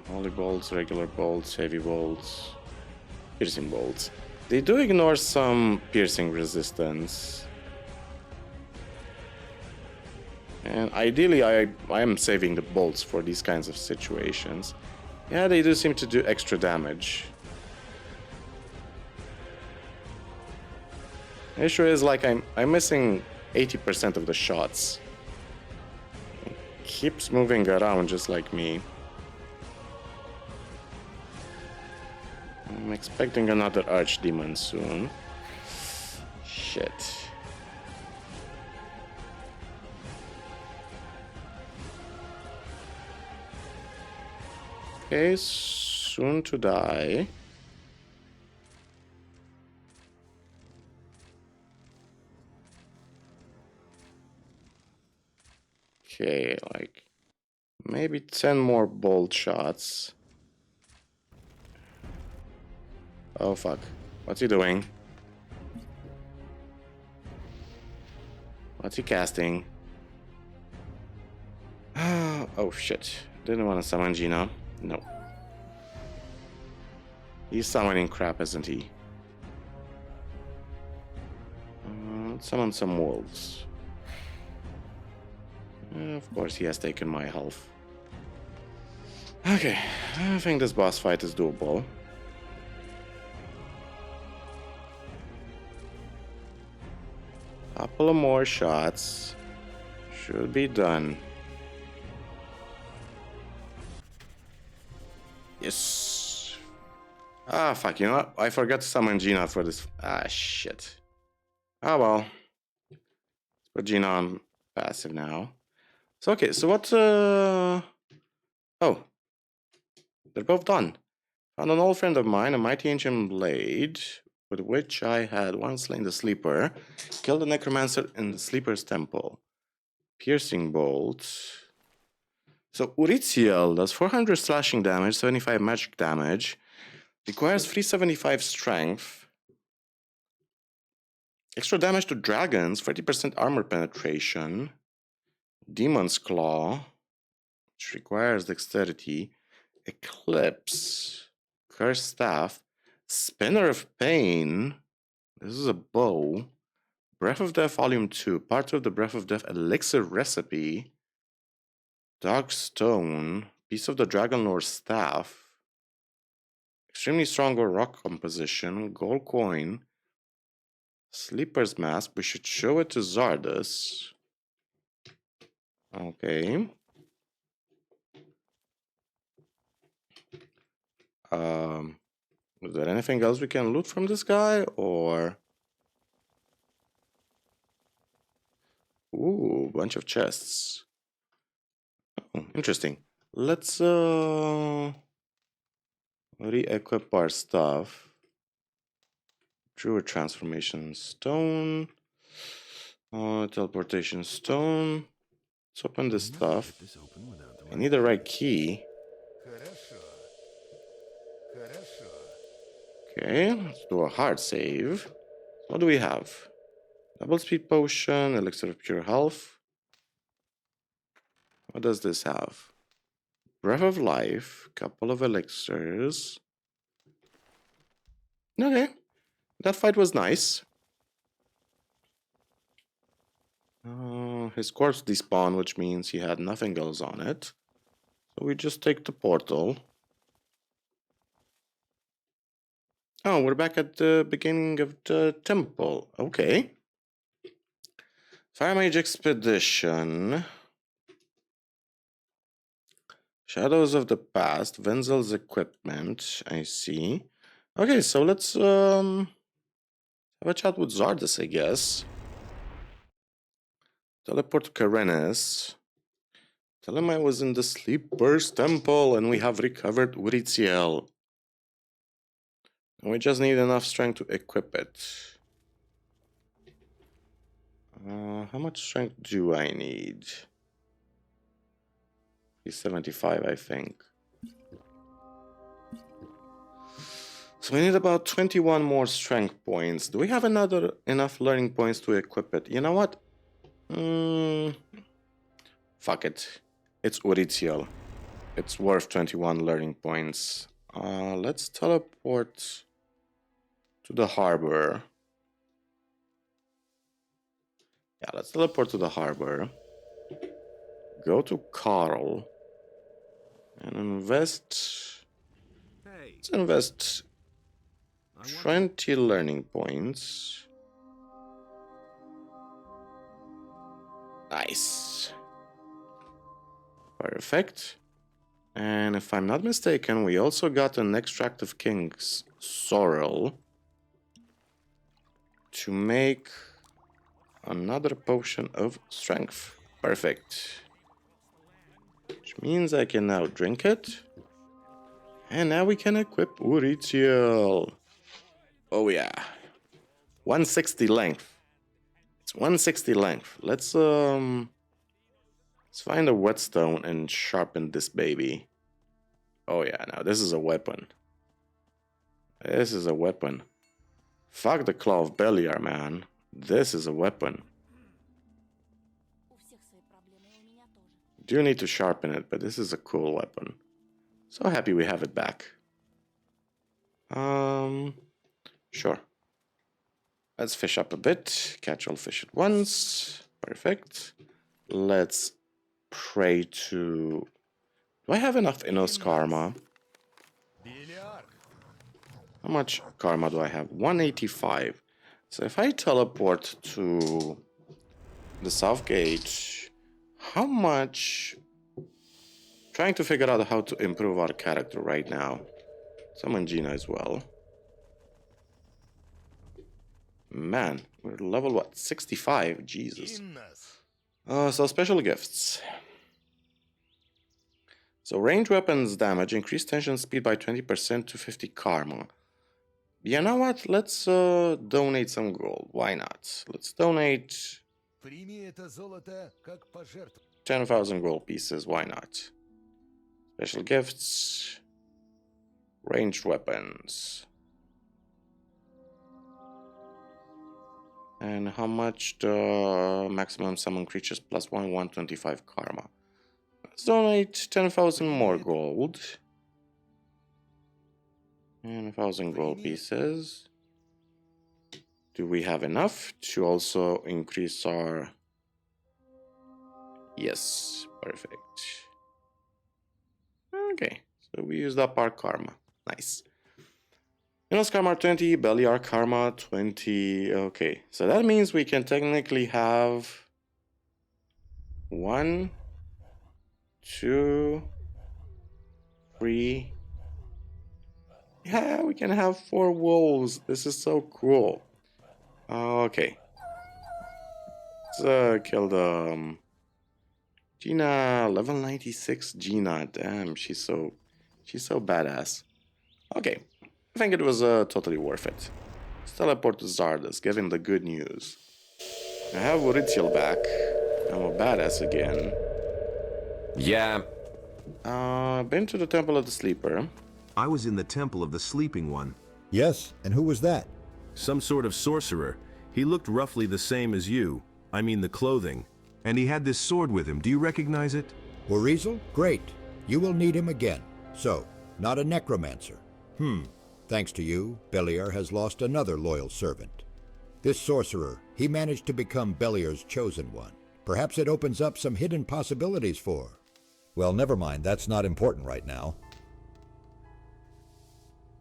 [SPEAKER 4] Holy bolts, regular bolts, heavy bolts, piercing bolts. They do ignore some piercing resistance. And ideally, I am saving the bolts for these kinds of situations. Yeah, they do seem to do extra damage. The issue is, like, I'm missing 80% of the shots. It keeps moving around just like me. I'm expecting another archdemon soon. Shit. Okay, soon to die. Okay, like maybe 10 more bolt shots. Oh fuck. What's he doing? What's he casting? Oh shit. Didn't want to summon Gina. No. He's summoning crap, isn't he? Let's summon some wolves. Of course, he has taken my health. Okay, I think this boss fight is doable. Couple of more shots. Should be done. Yes. Ah, fuck, you know what? I forgot to summon Gina for this. Ah, shit. Ah, well. Let's put Gina on passive now. So, okay, so what, Oh. They're both done. Found an old friend of mine, a mighty ancient blade, with which I had once slain the sleeper. Killed the necromancer in the sleeper's temple. Piercing bolt. So Uriziel does 400 slashing damage, 75 magic damage. Requires 375 strength. Extra damage to dragons, 30% armor penetration. Demon's Claw, which requires dexterity. Eclipse. Cursed Staff. Spinner of Pain. This is a bow. Breath of Death Volume 2. Part of the Breath of Death Elixir Recipe. Dark Stone. Piece of the Dragon Lore Staff. Extremely Stronger Rock Composition. Gold Coin. Sleeper's Mask. We should show it to Zardas. Okay. Is there anything else we can loot from this guy, or? Ooh, bunch of chests. Oh, interesting. Let's re-equip our stuff. Druid Transformation Stone. Teleportation Stone. Let's open this stuff. I need the right key. Okay, let's do a hard save. What do we have? Double speed potion, elixir of pure health. What does this have? Breath of life, couple of elixirs. Okay, that fight was nice. His corpse despawned, which means he had nothing else on it. So we just take the portal. Oh, we're back at the beginning of the temple. Okay. Fire Mage Expedition. Shadows of the Past. Wenzel's Equipment. I see. Okay, so let's have a chat with Zardas, I guess. Teleport to Karenis. Tell him I was in the Sleeper's Temple and we have recovered Uriziel. We just need enough strength to equip it. How much strength do I need? 375, I think. So we need about 21 more strength points. Do we have enough learning points to equip it? You know what? Fuck it. It's Uriziel. It's worth 21 learning points. Let's teleport to the harbor. Yeah, let's teleport to the harbor. go to Carl and invest. Let's invest 20 learning points. Nice. Perfect. And if I'm not mistaken, we also got an extract of King's Sorrel to make another potion of strength. Perfect. Which means I can now drink it. And now we can equip Uritiel. Oh yeah. 160 length. It's 160 length. Let's find a whetstone and sharpen this baby. Oh yeah, now this is a weapon. This is a weapon. Fuck the Claw of Beliar, man. This is a weapon. Do need to sharpen it, but this is a cool weapon. So happy we have it back. Sure. Let's fish up a bit. Catch all fish at once. Perfect. Let's pray to... Do I have enough Innos Karma? How much Karma do I have? 185. So if I teleport to the South Gate, how much... Trying to figure out how to improve our character right now. Summon Gina as well. Man, we're level what? 65? Jesus. So special gifts. So range weapons damage, increase tension speed by 20% to 50 karma. You know what? Let's donate some gold. Why not? Let's donate 10,000 gold pieces. Why not? Special gifts. Ranged weapons. And how much the maximum summon creatures plus 125 karma. Let's donate 10,000 more gold. 10,000 gold pieces. Do we have enough to also increase our... Yes, perfect. Okay, so we used up our karma. Nice. Innos Karma 20, Beliar Karma 20. Okay, so that means we can technically have 1, 2, 3. Yeah, we can have 4 wolves. This is so cool. Okay. Let's kill the Gina, level 96 Gina. Damn, she's so badass. Okay. I think it was totally worth it. Let's teleport to Zardas, give him the good news. I have Uritiel back. I'm a badass again.
[SPEAKER 6] Yeah.
[SPEAKER 4] Been to the Temple of the Sleeper.
[SPEAKER 6] I was in the Temple of the Sleeping One.
[SPEAKER 3] Yes, and who was that?
[SPEAKER 6] Some sort of sorcerer. He looked roughly the same as you. I mean the clothing. And he had this sword with him. Do you recognize it?
[SPEAKER 3] Urizel? Great. You will need him again. So, not a necromancer. Thanks to you, Beliar has lost another loyal servant. This sorcerer, he managed to become Beliar's chosen one. Perhaps it opens up some hidden possibilities for... Well, never mind, that's not important right now.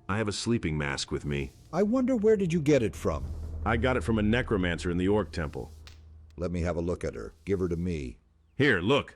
[SPEAKER 6] I have a sleeping mask with me.
[SPEAKER 3] I wonder where did you get it from?
[SPEAKER 6] I got it from a necromancer in the Orc Temple.
[SPEAKER 3] Let me have a look at her. Give her to me.
[SPEAKER 6] Here, look.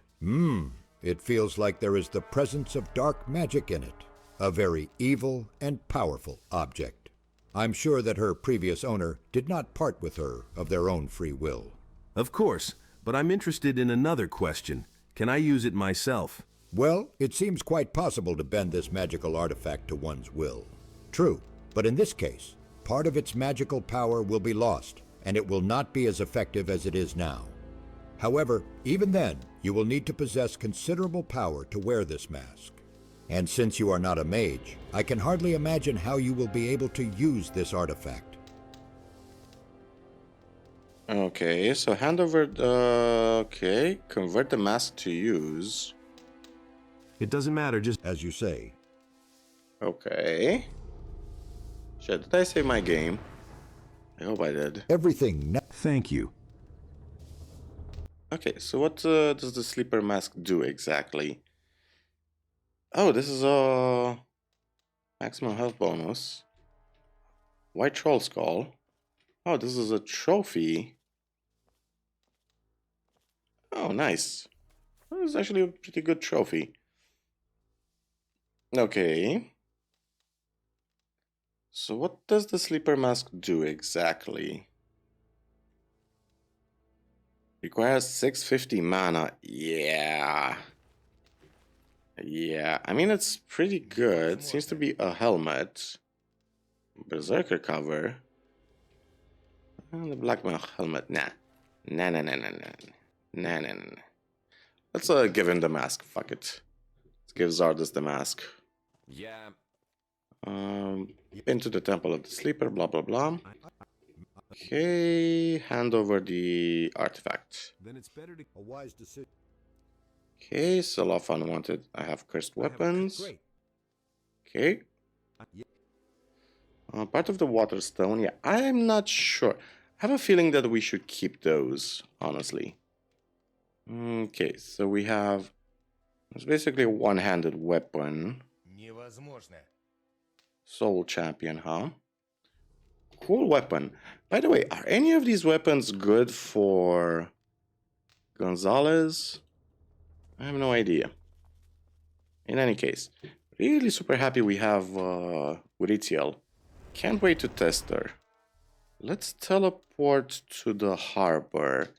[SPEAKER 3] It feels like there is the presence of dark magic in it. A very evil and powerful object. I'm sure that her previous owner did not part with her of their own free will.
[SPEAKER 6] Of course, but I'm interested in another question. Can I use it myself?
[SPEAKER 3] Well, it seems quite possible to bend this magical artifact to one's will. True, but in this case, part of its magical power will be lost, and it will not be as effective as it is now. However, even then, you will need to possess considerable power to wear this mask. And since you are not a mage, I can hardly imagine how you will be able to use this artifact.
[SPEAKER 4] Okay, so hand over the... Okay, convert the mask to use.
[SPEAKER 6] It doesn't matter, just...
[SPEAKER 3] As you say.
[SPEAKER 4] Okay. Shit, did I save my game? I hope I did.
[SPEAKER 3] Everything...
[SPEAKER 6] Thank you.
[SPEAKER 4] Okay, so what does the sleeper mask do exactly? Oh, this is a maximum health bonus. White troll skull. Oh, this is a trophy. Oh, nice. This is actually a pretty good trophy. Okay. So what does the sleeper mask do exactly? Requires 650 mana. Yeah. Yeah, I mean, it's pretty good. Seems to be a helmet. Berserker cover. And the blackmail helmet. Nah. Nah, nah, nah, nah, nah. Nah, nah, nah. Let's give him the mask. Fuck it. Let's give Zardas the mask.
[SPEAKER 6] Yeah.
[SPEAKER 4] Into the Temple of the Sleeper, blah, blah, blah. Okay, hand over the artifact.
[SPEAKER 3] Then it's better to a wise decision.
[SPEAKER 4] Okay, sell off unwanted. I have cursed weapons.
[SPEAKER 3] Great.
[SPEAKER 4] Okay. Part of the Waterstone. Yeah, I'm not sure. I have a feeling that we should keep those, honestly. Okay, so we have... It's basically a one-handed weapon. Soul Champion, huh? Cool weapon. By the way, are any of these weapons good for Gonzalez? I have no idea. In any case, really super happy we have Uritiel. Can't wait to test her. Let's teleport to the harbor.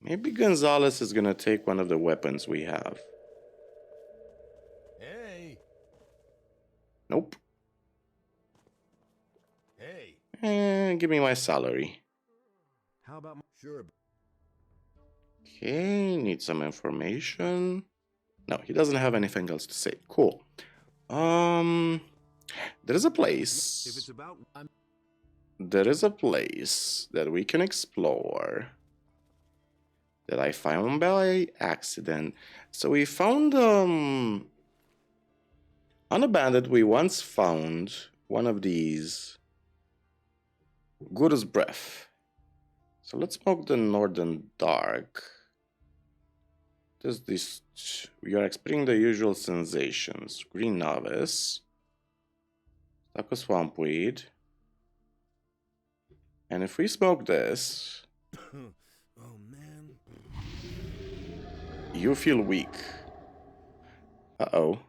[SPEAKER 4] Maybe Gonzalez is gonna take one of the weapons we have.
[SPEAKER 10] Hey.
[SPEAKER 4] Nope.
[SPEAKER 10] Hey.
[SPEAKER 4] Give me my salary.
[SPEAKER 3] How about sure?
[SPEAKER 4] Okay, need some information. No, he doesn't have anything else to say. Cool. There is a place.
[SPEAKER 3] If it's about
[SPEAKER 4] There is a place that we can explore that I found by accident. So we found unabandoned. We once found one of these Guru's breath. So let's smoke the Northern Dark. Does this? We are experiencing the usual sensations. Green Novice. Taco Swampweed. And if we smoke this,
[SPEAKER 3] oh man.
[SPEAKER 4] you feel weak. Uh-oh.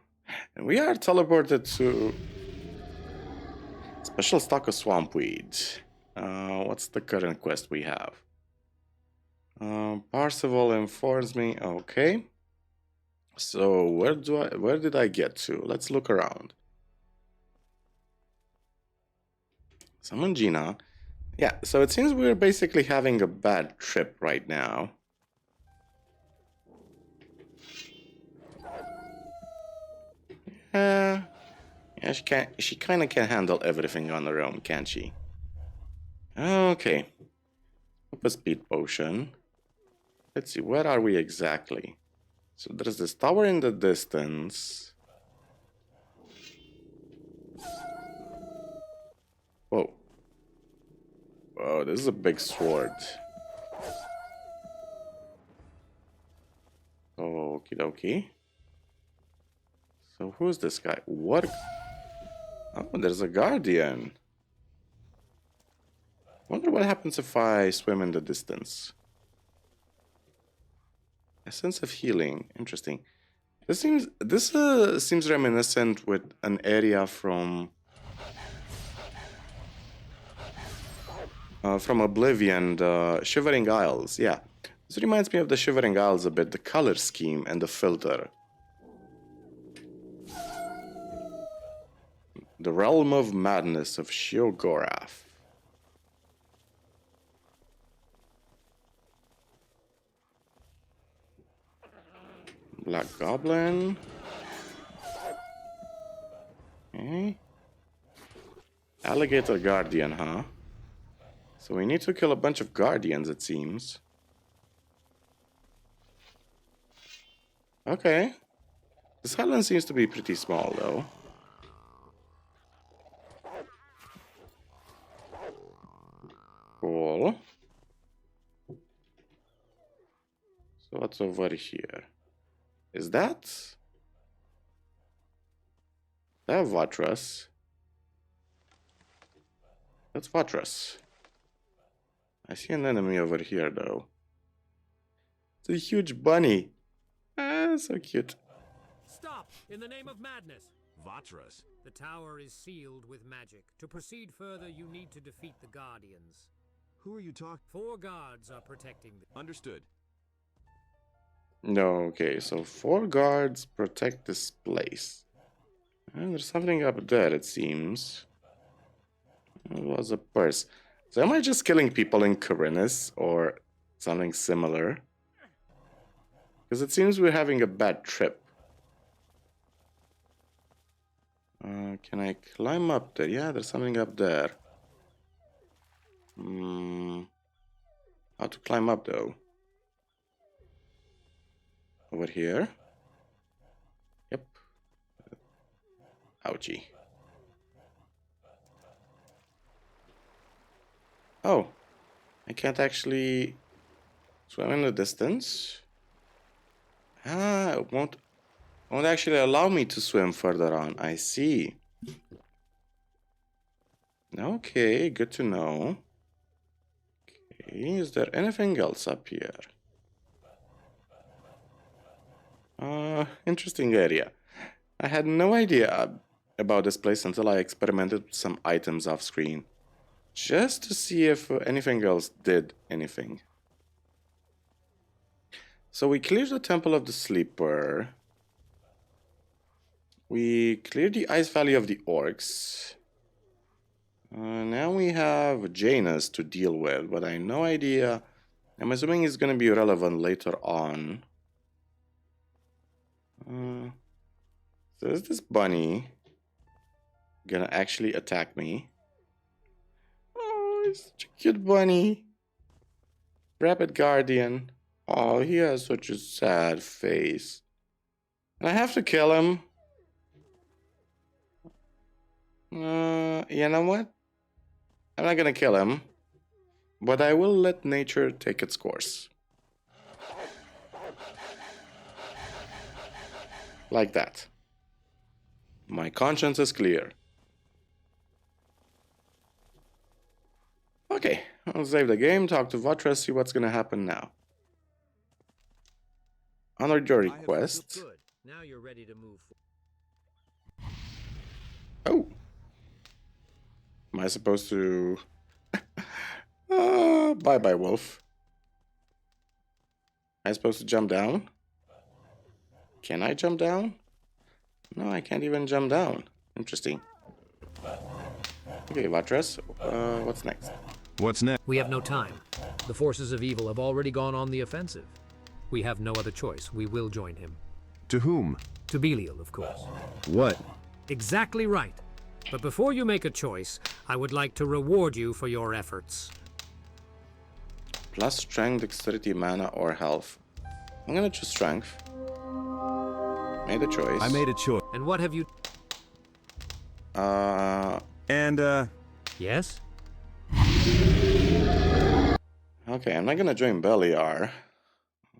[SPEAKER 4] And we are teleported to special stock of Swampweed. What's the current quest we have? Parzival informs me. Okay. So where did I get to? Let's look around. Summon Gina. Yeah, so it seems we're basically having a bad trip right now. Yeah, she kind of can handle everything on her own, can't she? Okay. Up a speed potion. Let's see, where are we exactly? So there's this tower in the distance. Whoa. Whoa, this is a big sword. Okie dokie. So who's this guy? What? Oh, there's a guardian. Wonder what happens if I swim in the distance. A sense of healing. Interesting. This seems reminiscent with an area from Oblivion, the Shivering Isles. Yeah, this reminds me of the Shivering Isles a bit. The color scheme and the filter. The Realm of Madness of Sheogorath. Black Goblin. Okay. Alligator Guardian, huh? So we need to kill a bunch of Guardians, it seems. Okay. This island seems to be pretty small, though. Cool. What's over here? Is that Vetrinus? That's Vetrinus. I see an enemy over here, though. It's a huge bunny. Ah, so cute.
[SPEAKER 8] Stop! In the name of madness!
[SPEAKER 6] Vetrinus.
[SPEAKER 8] The tower is sealed with magic. To proceed further, you need to defeat the Guardians.
[SPEAKER 6] Who are you talking?
[SPEAKER 8] 4 guards are protecting the...
[SPEAKER 6] Understood.
[SPEAKER 4] No, okay, so 4 guards protect this place. And there's something up there, it seems. It was a purse. So am I just killing people in Vetrinus or something similar? Because it seems we're having a bad trip. Can I climb up there? Yeah, there's something up there. How to climb up though? Over here? Yep. Ouchie. Oh, I can't actually swim in the distance. Ah, it won't actually allow me to swim further on. I see. Okay, good to know. Okay, is there anything else up here? Interesting area. I had no idea about this place until I experimented with some items off screen. Just to see if anything else did anything. So we cleared the Temple of the Sleeper. We cleared the Ice Valley of the Orcs. Now we have Janus to deal with, but I have no idea. I'm assuming it's going to be relevant later on. So is this bunny gonna actually attack me? Oh, he's such a cute bunny. Rapid Guardian. Oh, he has such a sad face. And I have to kill him. You know what? I'm not gonna kill him. But I will let nature take its course. Like that. My conscience is clear. Okay, I'll save the game, talk to Vetrinus, see what's gonna happen now. Honored your request.
[SPEAKER 8] Good. Now you're ready to move forward.
[SPEAKER 4] Oh. Am I supposed to... bye-bye, wolf. Am I supposed to jump down? Can I jump down? No, I can't even jump down. Interesting. Okay, Vetrinus, what's next?
[SPEAKER 6] What's next?
[SPEAKER 8] We have no time. The forces of evil have already gone on the offensive. We have no other choice. We will join him.
[SPEAKER 6] To whom?
[SPEAKER 8] To Belial, of course.
[SPEAKER 6] What?
[SPEAKER 8] Exactly right. But before you make a choice, I would like to reward you for your efforts.
[SPEAKER 4] Plus strength, dexterity, mana, or health. I'm gonna choose strength. Made a choice.
[SPEAKER 6] I made a choice.
[SPEAKER 8] And what have you... Yes?
[SPEAKER 4] Okay, I'm not gonna join Beliar.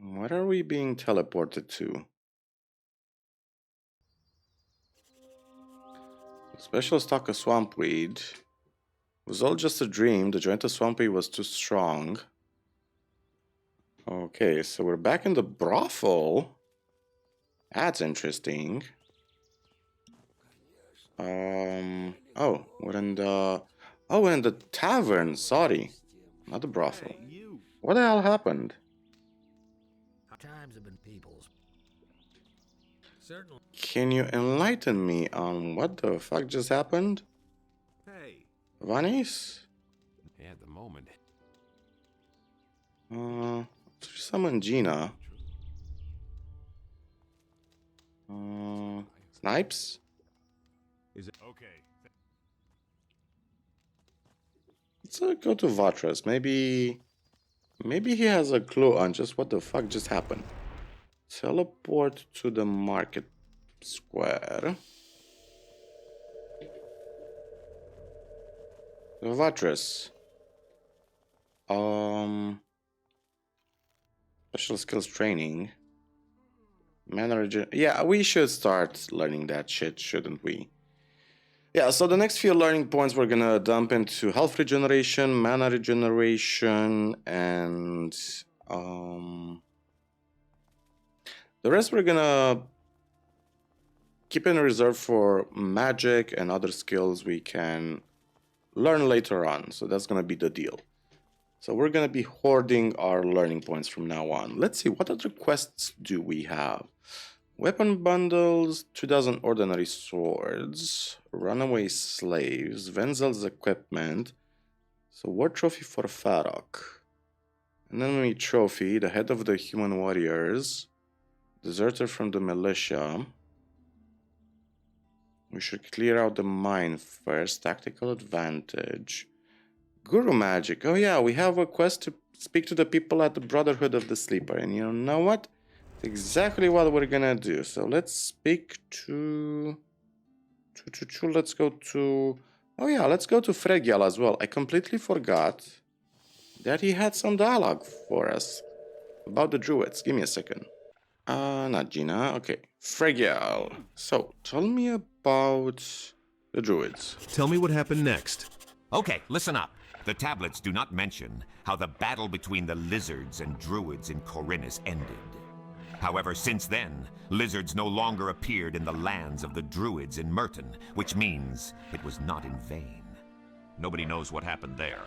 [SPEAKER 4] What are we being teleported to? Special stock of swampweed. It was all just a dream. The joint of swampweed was too strong. Okay, so we're back in the brothel. That's interesting. We're in the tavern. Sorry, not the brothel. What the hell happened?
[SPEAKER 8] Times have been people's. Certainly.
[SPEAKER 4] Can you enlighten me on what the fuck just happened?
[SPEAKER 6] Hey.
[SPEAKER 4] Vanis?
[SPEAKER 7] Yeah, at the moment.
[SPEAKER 4] Summon Gina. Snipes?
[SPEAKER 6] Is it okay?
[SPEAKER 4] Let's go to Vetrinus. Maybe he has a clue on just what the fuck just happened. Teleport to the market square. Vetrinus. Special skills training. Mana regen. Yeah, we should start learning that shit, shouldn't we? Yeah, so the next few learning points we're gonna dump into health regeneration, mana regeneration, and the rest we're gonna keep in reserve for magic and other skills we can learn later on. So that's gonna be the deal. So we're gonna be hoarding our learning points from now on. Let's see, what other quests do we have? Weapon bundles, 2000 ordinary swords, runaway slaves, Venzel's equipment, so war trophy for Farok, an enemy trophy, the head of the human warriors, deserter from the militia. We should clear out the mine first, tactical advantage. Guru magic, oh yeah, we have a quest to speak to the people at the Brotherhood of the Sleeper, and you know what? Exactly what we're gonna do. So let's speak to let's go to, oh yeah, let's go to Fregial as well. I completely forgot that he had some dialogue for us about the druids. Give me a second. Not Gina. Okay, Fregial. So tell me about the druids.
[SPEAKER 6] Tell me what happened next.
[SPEAKER 12] Okay, listen up. The tablets do not mention how the battle between the lizards and druids in Khorinis ended. However, since then, lizards no longer appeared in the lands of the druids in Merton, which means it was not in vain. Nobody knows what happened there.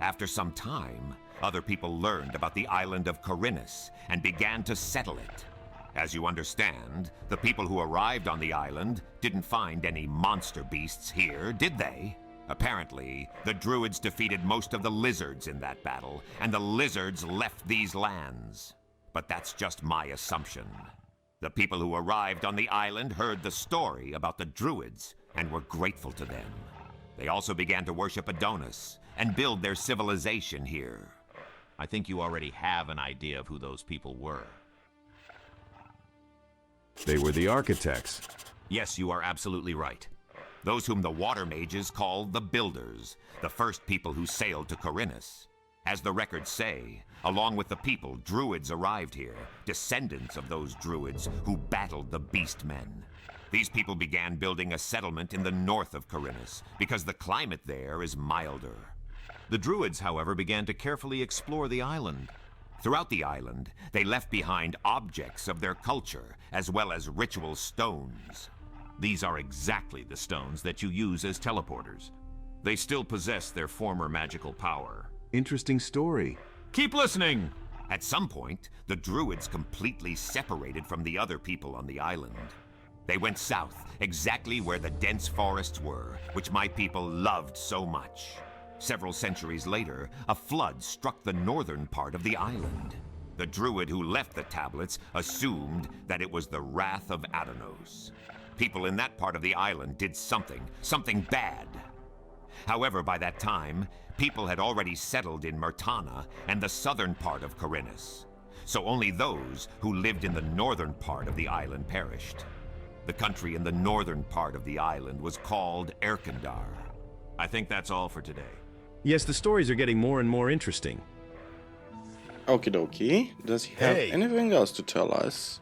[SPEAKER 12] After some time, other people learned about the island of Khorinis and began to settle it. As you understand, the people who arrived on the island didn't find any monster beasts here, did they? Apparently, the druids defeated most of the lizards in that battle, and the lizards left these lands. But that's just my assumption. The people who arrived on the island heard the story about the druids and were grateful to them. They also began to worship Adonis and build their civilization here. I think you already have an idea of who those people were.
[SPEAKER 6] They were the architects.
[SPEAKER 12] Yes, you are absolutely right. Those whom the water mages called the Builders, the first people who sailed to Khorinis. As the records say, along with the people, druids arrived here, descendants of those druids who battled the beastmen. These people began building a settlement in the north of Khorinis, because the climate there is milder. The druids, however, began to carefully explore the island. Throughout the island, they left behind objects of their culture, as well as ritual stones. These are exactly the stones that you use as teleporters. They still possess their former magical power.
[SPEAKER 6] Interesting story.
[SPEAKER 12] Keep listening! At some point, the druids completely separated from the other people on the island. They went south, exactly where the dense forests were, which my people loved so much. Several centuries later, a flood struck the northern part of the island. The druid who left the tablets assumed that it was the wrath of Adonis. People in that part of the island did something bad. However, by that time, people had already settled in Murtana and the southern part of Khorinis. So only those who lived in the northern part of the island perished. The country in the northern part of the island was called Erkendar. I think that's all for today.
[SPEAKER 6] Yes, the stories are getting more and more interesting.
[SPEAKER 4] Okie dokie. Does he have anything else to tell us?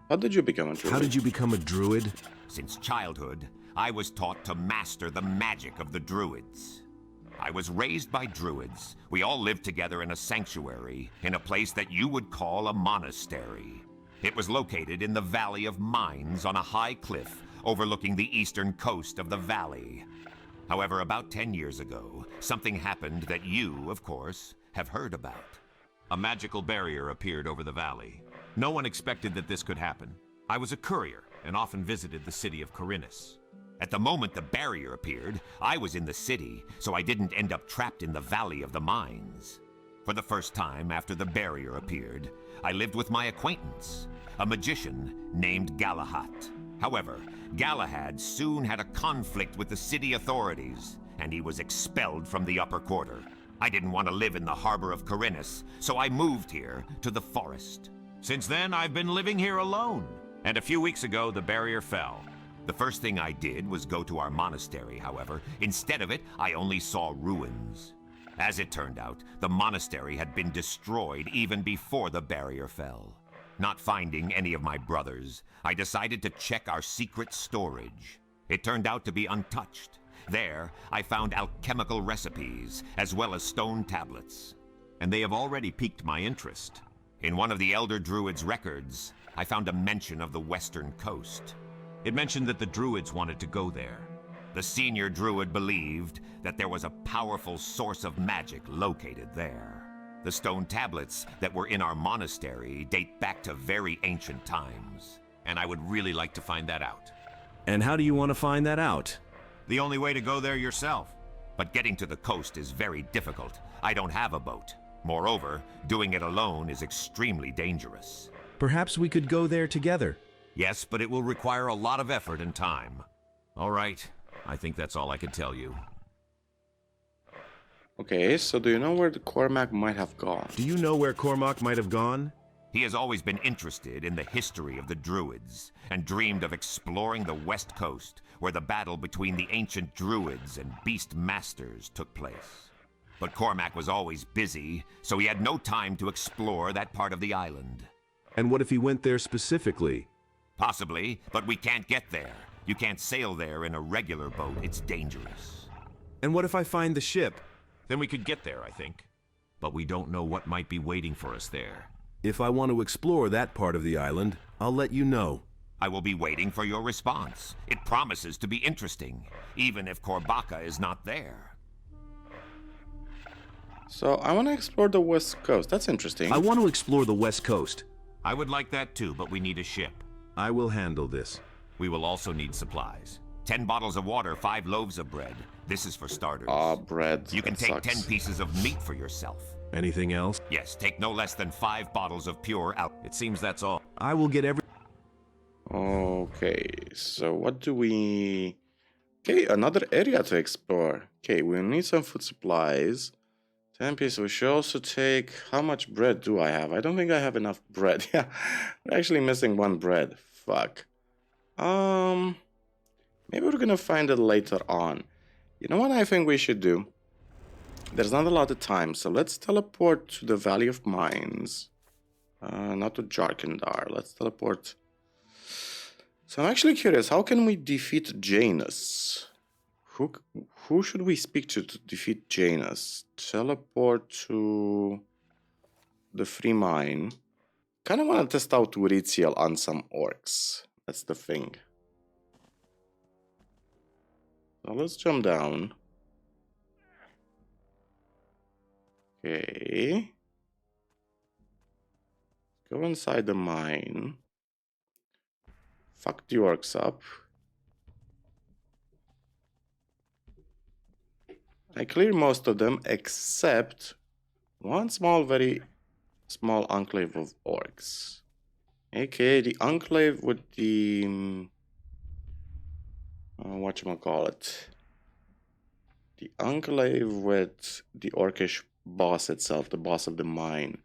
[SPEAKER 4] How did you become a druid?
[SPEAKER 6] How did you become a druid?
[SPEAKER 12] Since childhood, I was taught to master the magic of the druids. I was raised by druids. We all lived together in a sanctuary, in a place that you would call a monastery. It was located in the Valley of Mines on a high cliff overlooking the eastern coast of the valley. However, about 10 years ago, something happened that you, of course, have heard about. A magical barrier appeared over the valley. No one expected that this could happen. I was a courier and often visited the city of Khorinis. At the moment the barrier appeared, I was in the city, so I didn't end up trapped in the Valley of the Mines. For the first time after the barrier appeared, I lived with my acquaintance, a magician named Galahad. However, Galahad soon had a conflict with the city authorities, and he was expelled from the upper quarter. I didn't want to live in the harbor of Khorinis, so I moved here to the forest. Since then, I've been living here alone, and a few weeks ago, the barrier fell. The first thing I did was go to our monastery, however. Instead of it, I only saw ruins. As it turned out, the monastery had been destroyed even before the barrier fell. Not finding any of my brothers, I decided to check our secret storage. It turned out to be untouched. There, I found alchemical recipes, as well as stone tablets. And they have already piqued my interest. In one of the Elder Druids' records, I found a mention of the western coast. It mentioned that the Druids wanted to go there. The senior Druid believed that there was a powerful source of magic located there. The stone tablets that were in our monastery date back to very ancient times, and I would really like to find that out.
[SPEAKER 6] And how do you want to find that out?
[SPEAKER 12] The only way to go there yourself. But getting to the coast is very difficult. I don't have a boat. Moreover, doing it alone is extremely dangerous.
[SPEAKER 6] Perhaps we could go there together.
[SPEAKER 12] Yes, but it will require a lot of effort and time. All right, I think that's all I can tell you.
[SPEAKER 4] Okay, so do you know where the Cormac might have gone?
[SPEAKER 6] Do you know where Cormac might have gone?
[SPEAKER 12] He has always been interested in the history of the Druids, and dreamed of exploring the west coast, where the battle between the ancient Druids and Beast Masters took place. But Cormac was always busy, so he had no time to explore that part of the island.
[SPEAKER 6] And what if he went there specifically?
[SPEAKER 12] Possibly, but we can't get there. You can't sail there in a regular boat. It's dangerous.
[SPEAKER 6] And what if I find the ship?
[SPEAKER 12] Then we could get there, I think. But we don't know what might be waiting for us there.
[SPEAKER 6] If I want to explore that part of the island, I'll let you know.
[SPEAKER 12] I will be waiting for your response. It promises to be interesting, even if Corbacca is not there.
[SPEAKER 4] So, I want to explore the west coast. That's interesting.
[SPEAKER 6] I want to explore the west coast.
[SPEAKER 12] I would like that too, but we need a ship.
[SPEAKER 6] I will handle this.
[SPEAKER 12] We will also need supplies. 10 bottles of water, 5 loaves of bread. This is for starters.
[SPEAKER 4] Bread.
[SPEAKER 12] You can
[SPEAKER 4] that
[SPEAKER 12] take
[SPEAKER 4] sucks.
[SPEAKER 12] 10 pieces of meat for yourself.
[SPEAKER 6] Anything else?
[SPEAKER 12] Yes, take no less than 5 bottles of pure alcohol. It seems that's all.
[SPEAKER 6] I will get every...
[SPEAKER 4] Okay, so what do we... Okay, another area to explore. Okay, we'll need some food supplies. 10 pieces. We should also take... How much bread do I have? I don't think I have enough bread. Yeah, we're actually missing 1 bread. Fuck. Maybe we're gonna find it later on. You know what I think we should do? There's not a lot of time, so let's teleport to the Valley of Mines. Not to Jarkandar. Let's teleport... So I'm actually curious, how can we defeat Janus? Who should we speak to defeat Janus? Teleport to the free mine. Kind of want to test out Uriziel on some orcs. That's the thing. So let's jump down. Okay. Go inside the mine. Fuck the orcs up. I clear most of them except one very small enclave of orcs. Okay, the enclave with the... whatchamacallit. The enclave with the orcish boss itself, the boss of the mine.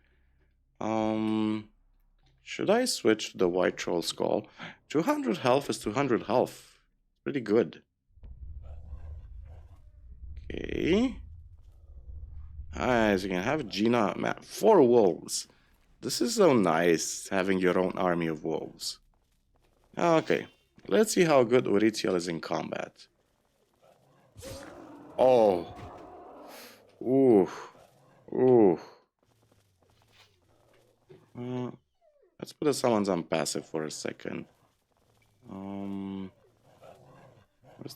[SPEAKER 4] Should I switch to the White Troll Skull? 200 health is 200 health. Pretty good. Okay. As you can have Gina, man, 4 wolves. This is so nice, having your own army of wolves. Okay, let's see how good Uriziel is in combat. Oh. Ooh. Ooh. Let's put the summons on passive for a second. Where's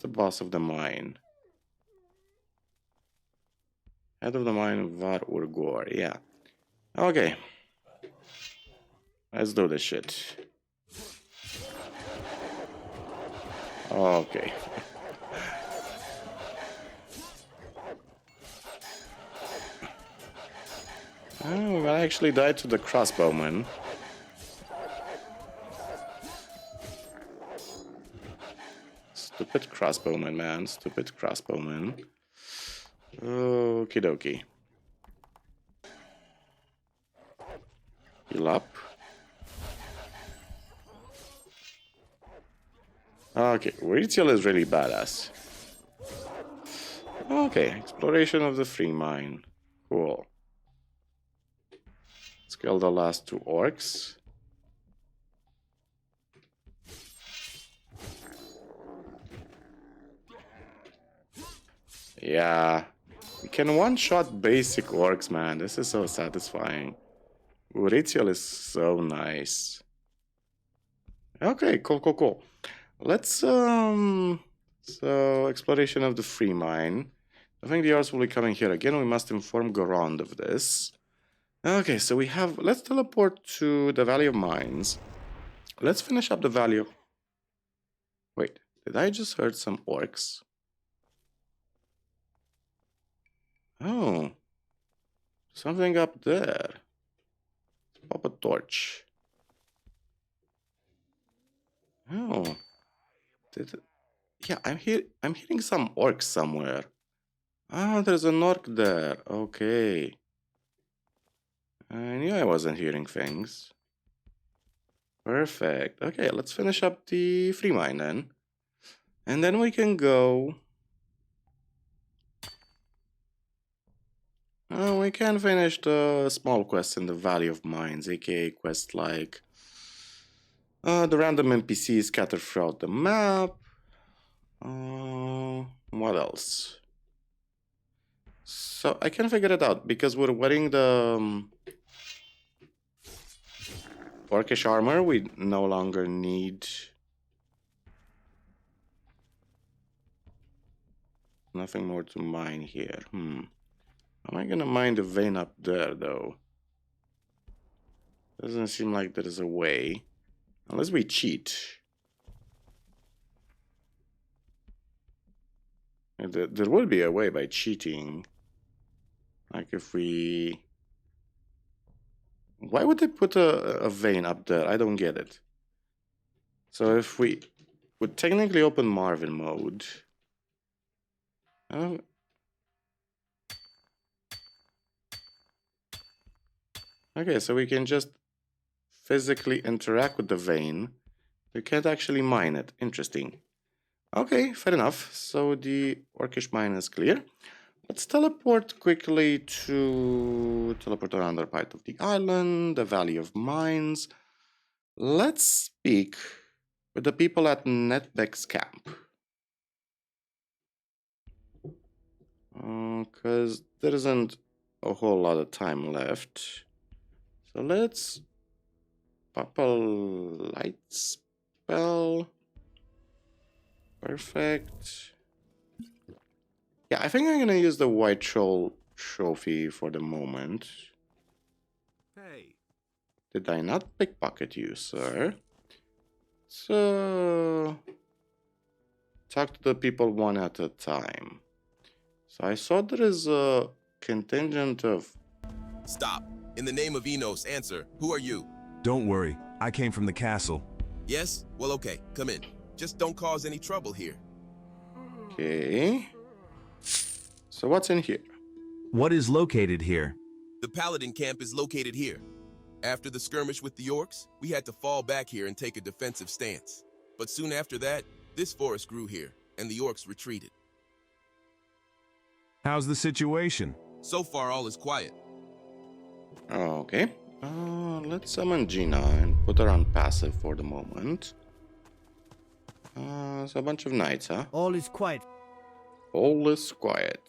[SPEAKER 4] the boss of the mine? Head of the mine, Var Urgor. Yeah. Okay. Let's do this shit. Okay. Oh, I actually died to the crossbowman. Stupid crossbowman, man. Stupid crossbowman. Okie dokie. Heal up. Okay, Uriziel is really badass. Okay, exploration of the free mine. Cool. Let's kill the last 2 orcs. Yeah. We can one-shot basic orcs, man. This is so satisfying. Ritual is so nice. Okay, cool. Let's, so, exploration of the free mine. I think the orcs will be coming here again. We must inform Garand of this. Okay, so we have, let's teleport to the Valley of Mines. Let's finish up the Valley of... Wait, did I just heard some orcs? Oh. Something up there. Let's pop a torch. Oh. Yeah, I'm hearing some orcs somewhere. Ah, there's an orc there. Okay. I knew I wasn't hearing things. Perfect. Okay, let's finish up the free mine then. And then we can go... we can finish the small quests in the Valley of Mines, aka quests like... the random NPCs scattered throughout the map. What else? So I can figure it out because we're wearing the orcish armor. We no longer need nothing more to mine here. Am I gonna mine the vein up there though? Doesn't seem like there is a way. Unless we cheat. There would be a way by cheating. Like if we... Why would they put a vein up there? I don't get it. So if we would technically open Marvin mode... Okay, so we can just physically interact with the vein. We can't actually mine it. Interesting. Okay, fair enough. So the orcish mine is clear. Let's teleport quickly to another part of the island, the Valley of Mines. Let's speak with the people at Netbeck's camp. Because there isn't a whole lot of time left. So let's pop a light spell. Perfect. Yeah, I think I'm gonna use the White Troll trophy for the moment.
[SPEAKER 6] Hey.
[SPEAKER 4] Did I not pickpocket you, sir? So... talk to the people one at a time. So I saw there is a contingent of...
[SPEAKER 13] Stop. In the name of Enos, answer. Who are you?
[SPEAKER 6] Don't worry. I came from the castle.
[SPEAKER 13] Yes? Well, okay. Come in. Just don't cause any trouble here.
[SPEAKER 4] Okay. So what's in here?
[SPEAKER 6] What is located here?
[SPEAKER 13] The Paladin camp is located here. After the skirmish with the orcs, we had to fall back here and take a defensive stance. But soon after that, this forest grew here, and the orcs retreated.
[SPEAKER 6] How's the situation?
[SPEAKER 13] So far, all is quiet.
[SPEAKER 4] Okay. Let's summon Gina and put her on passive for the moment. So a bunch of knights, huh?
[SPEAKER 14] All is quiet.
[SPEAKER 4] All is quiet.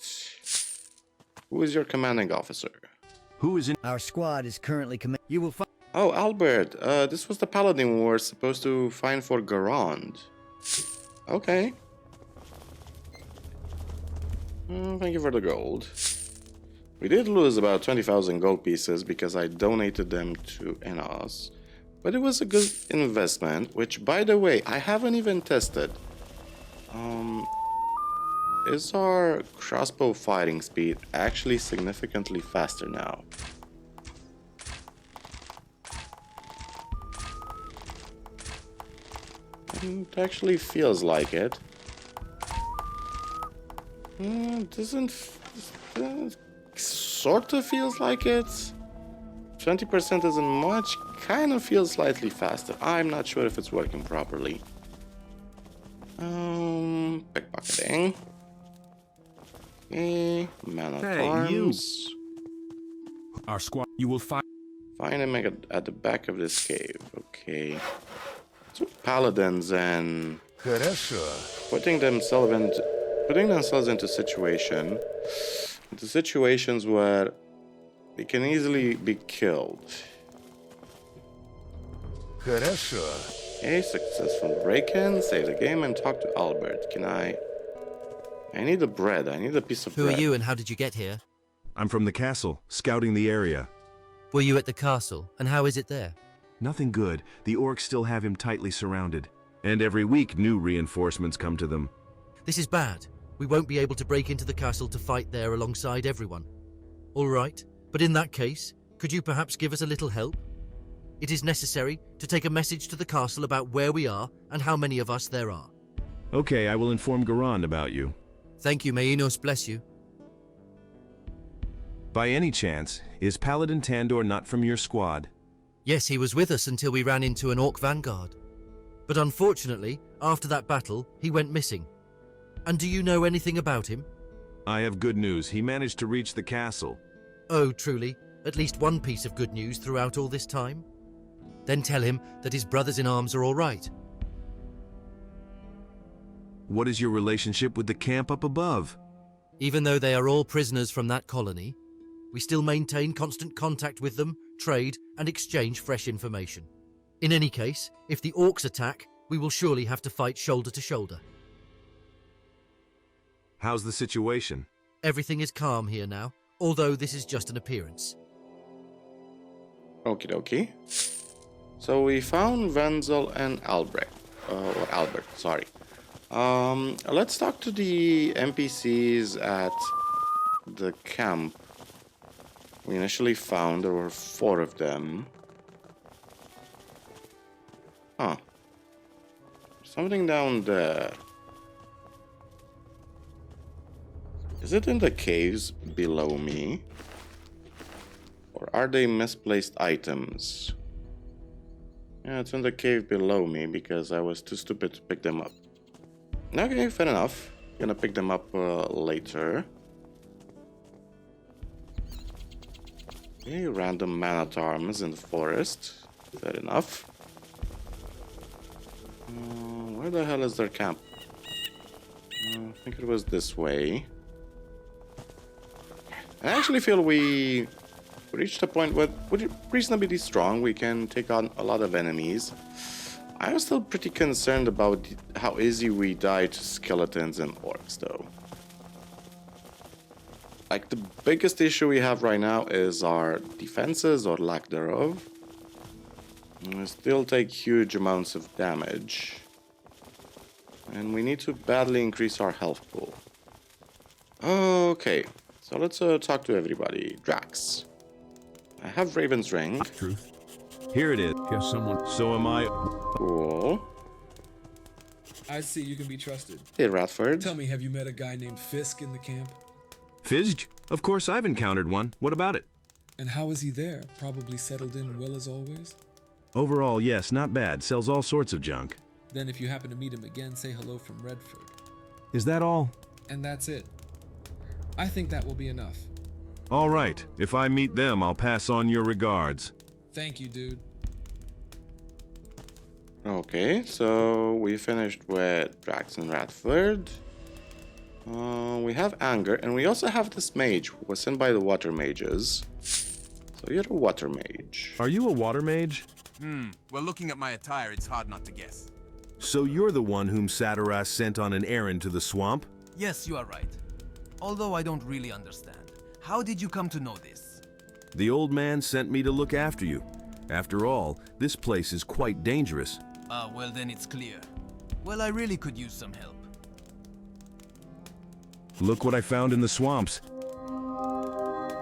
[SPEAKER 4] Who is your commanding officer?
[SPEAKER 6] Who is in...
[SPEAKER 14] Our squad is currently You will find...
[SPEAKER 4] Oh, Albert. This was the paladin we were supposed to find for Garand. Okay. Thank you for the gold. We did lose about 20,000 gold pieces because I donated them to Enos. But it was a good investment, which, by the way, I haven't even tested. Is our crossbow fighting speed actually significantly faster now? It actually feels like it. Doesn't sort of feels like it. 20% isn't much. Kind of feels slightly faster. I'm not sure if it's working properly. Pickpocketing. Okay, man at
[SPEAKER 6] Hey,
[SPEAKER 4] arms.
[SPEAKER 5] Our squad, you will find.
[SPEAKER 4] Find him at the back of this cave. Okay. So paladins and putting themselves into situations where they can easily be killed. Okay, successful break-in, save the game, and talk to Albert. I need the bread. I need a piece of bread.
[SPEAKER 15] Who are you and how did you get here?
[SPEAKER 6] I'm from the castle, scouting the area.
[SPEAKER 15] Were you at the castle, and how is it there?
[SPEAKER 6] Nothing good. The orcs still have him tightly surrounded. And every week, new reinforcements come to them.
[SPEAKER 15] This is bad. We won't be able to break into the castle to fight there alongside everyone. All right, but in that case, could you perhaps give us a little help? It is necessary to take a message to the castle about where we are and how many of us there are.
[SPEAKER 6] Okay, I will inform Garand about you.
[SPEAKER 15] Thank you, may Enos bless you.
[SPEAKER 6] By any chance, is Paladin Tandor not from your squad?
[SPEAKER 15] Yes, he was with us until we ran into an orc vanguard. But unfortunately, after that battle, he went missing. And do you know anything about him?
[SPEAKER 6] I have good news. He managed to reach the castle.
[SPEAKER 15] Oh, truly? At least one piece of good news throughout all this time? Then tell him that his brothers in arms are all right.
[SPEAKER 6] What is your relationship with the camp up above?
[SPEAKER 15] Even though they are all prisoners from that colony, we still maintain constant contact with them, trade, and exchange fresh information. In any case, if the orcs attack, we will surely have to fight shoulder to shoulder.
[SPEAKER 6] How's the situation?
[SPEAKER 15] Everything is calm here now, although this is just an appearance.
[SPEAKER 4] Okie dokie. So we found Wenzel and Albert. Sorry. Let's talk to the NPCs at the camp. We initially found there were 4 of them. Huh. Something down there. Is it in the caves below me? Or are they misplaced items? Yeah, it's in the cave below me because I was too stupid to pick them up. Okay, fair enough. Gonna pick them up later. Okay, random man-at-arms in the forest. Fair enough. Where the hell is their camp? I think it was this way. I actually feel we reached a point where we're reasonably strong. We can take on a lot of enemies. I was still pretty concerned about how easy we die to skeletons and orcs, though. Like, the biggest issue we have right now is our defenses, or lack thereof. We still take huge amounts of damage. And we need to badly increase our health pool. Okay, so let's talk to everybody. Drax. I have Raven's Ring.
[SPEAKER 6] Truth. Here it is.
[SPEAKER 1] Here's someone.
[SPEAKER 6] So am I.
[SPEAKER 4] Cool.
[SPEAKER 16] I see you can be trusted.
[SPEAKER 4] Hey, Radford.
[SPEAKER 16] Tell me, have you met a guy named Fisk in the camp?
[SPEAKER 6] Fizj? Of course I've encountered one. What about it?
[SPEAKER 16] And how is he there? Probably settled in well as always?
[SPEAKER 6] Overall, yes, not bad. Sells all sorts of junk.
[SPEAKER 16] Then if you happen to meet him again, say hello from Redford.
[SPEAKER 6] Is that all?
[SPEAKER 16] And that's it. I think that will be enough.
[SPEAKER 6] All right. If I meet them, I'll pass on your regards.
[SPEAKER 16] Thank you, dude.
[SPEAKER 4] Okay, so we finished with Drax and Radford. We have Anger, and we also have this mage who was sent by the water mages. So you're a water mage.
[SPEAKER 6] Are you a water mage?
[SPEAKER 17] Well, looking at my attire, it's hard not to guess.
[SPEAKER 6] So you're the one whom Saturas sent on an errand to the swamp?
[SPEAKER 17] Yes, you are right. Although I don't really understand. How did you come to know this?
[SPEAKER 6] The old man sent me to look after you. After all, this place is quite dangerous.
[SPEAKER 17] Well then it's clear. Well, I really could use some help.
[SPEAKER 6] Look what I found in the swamps.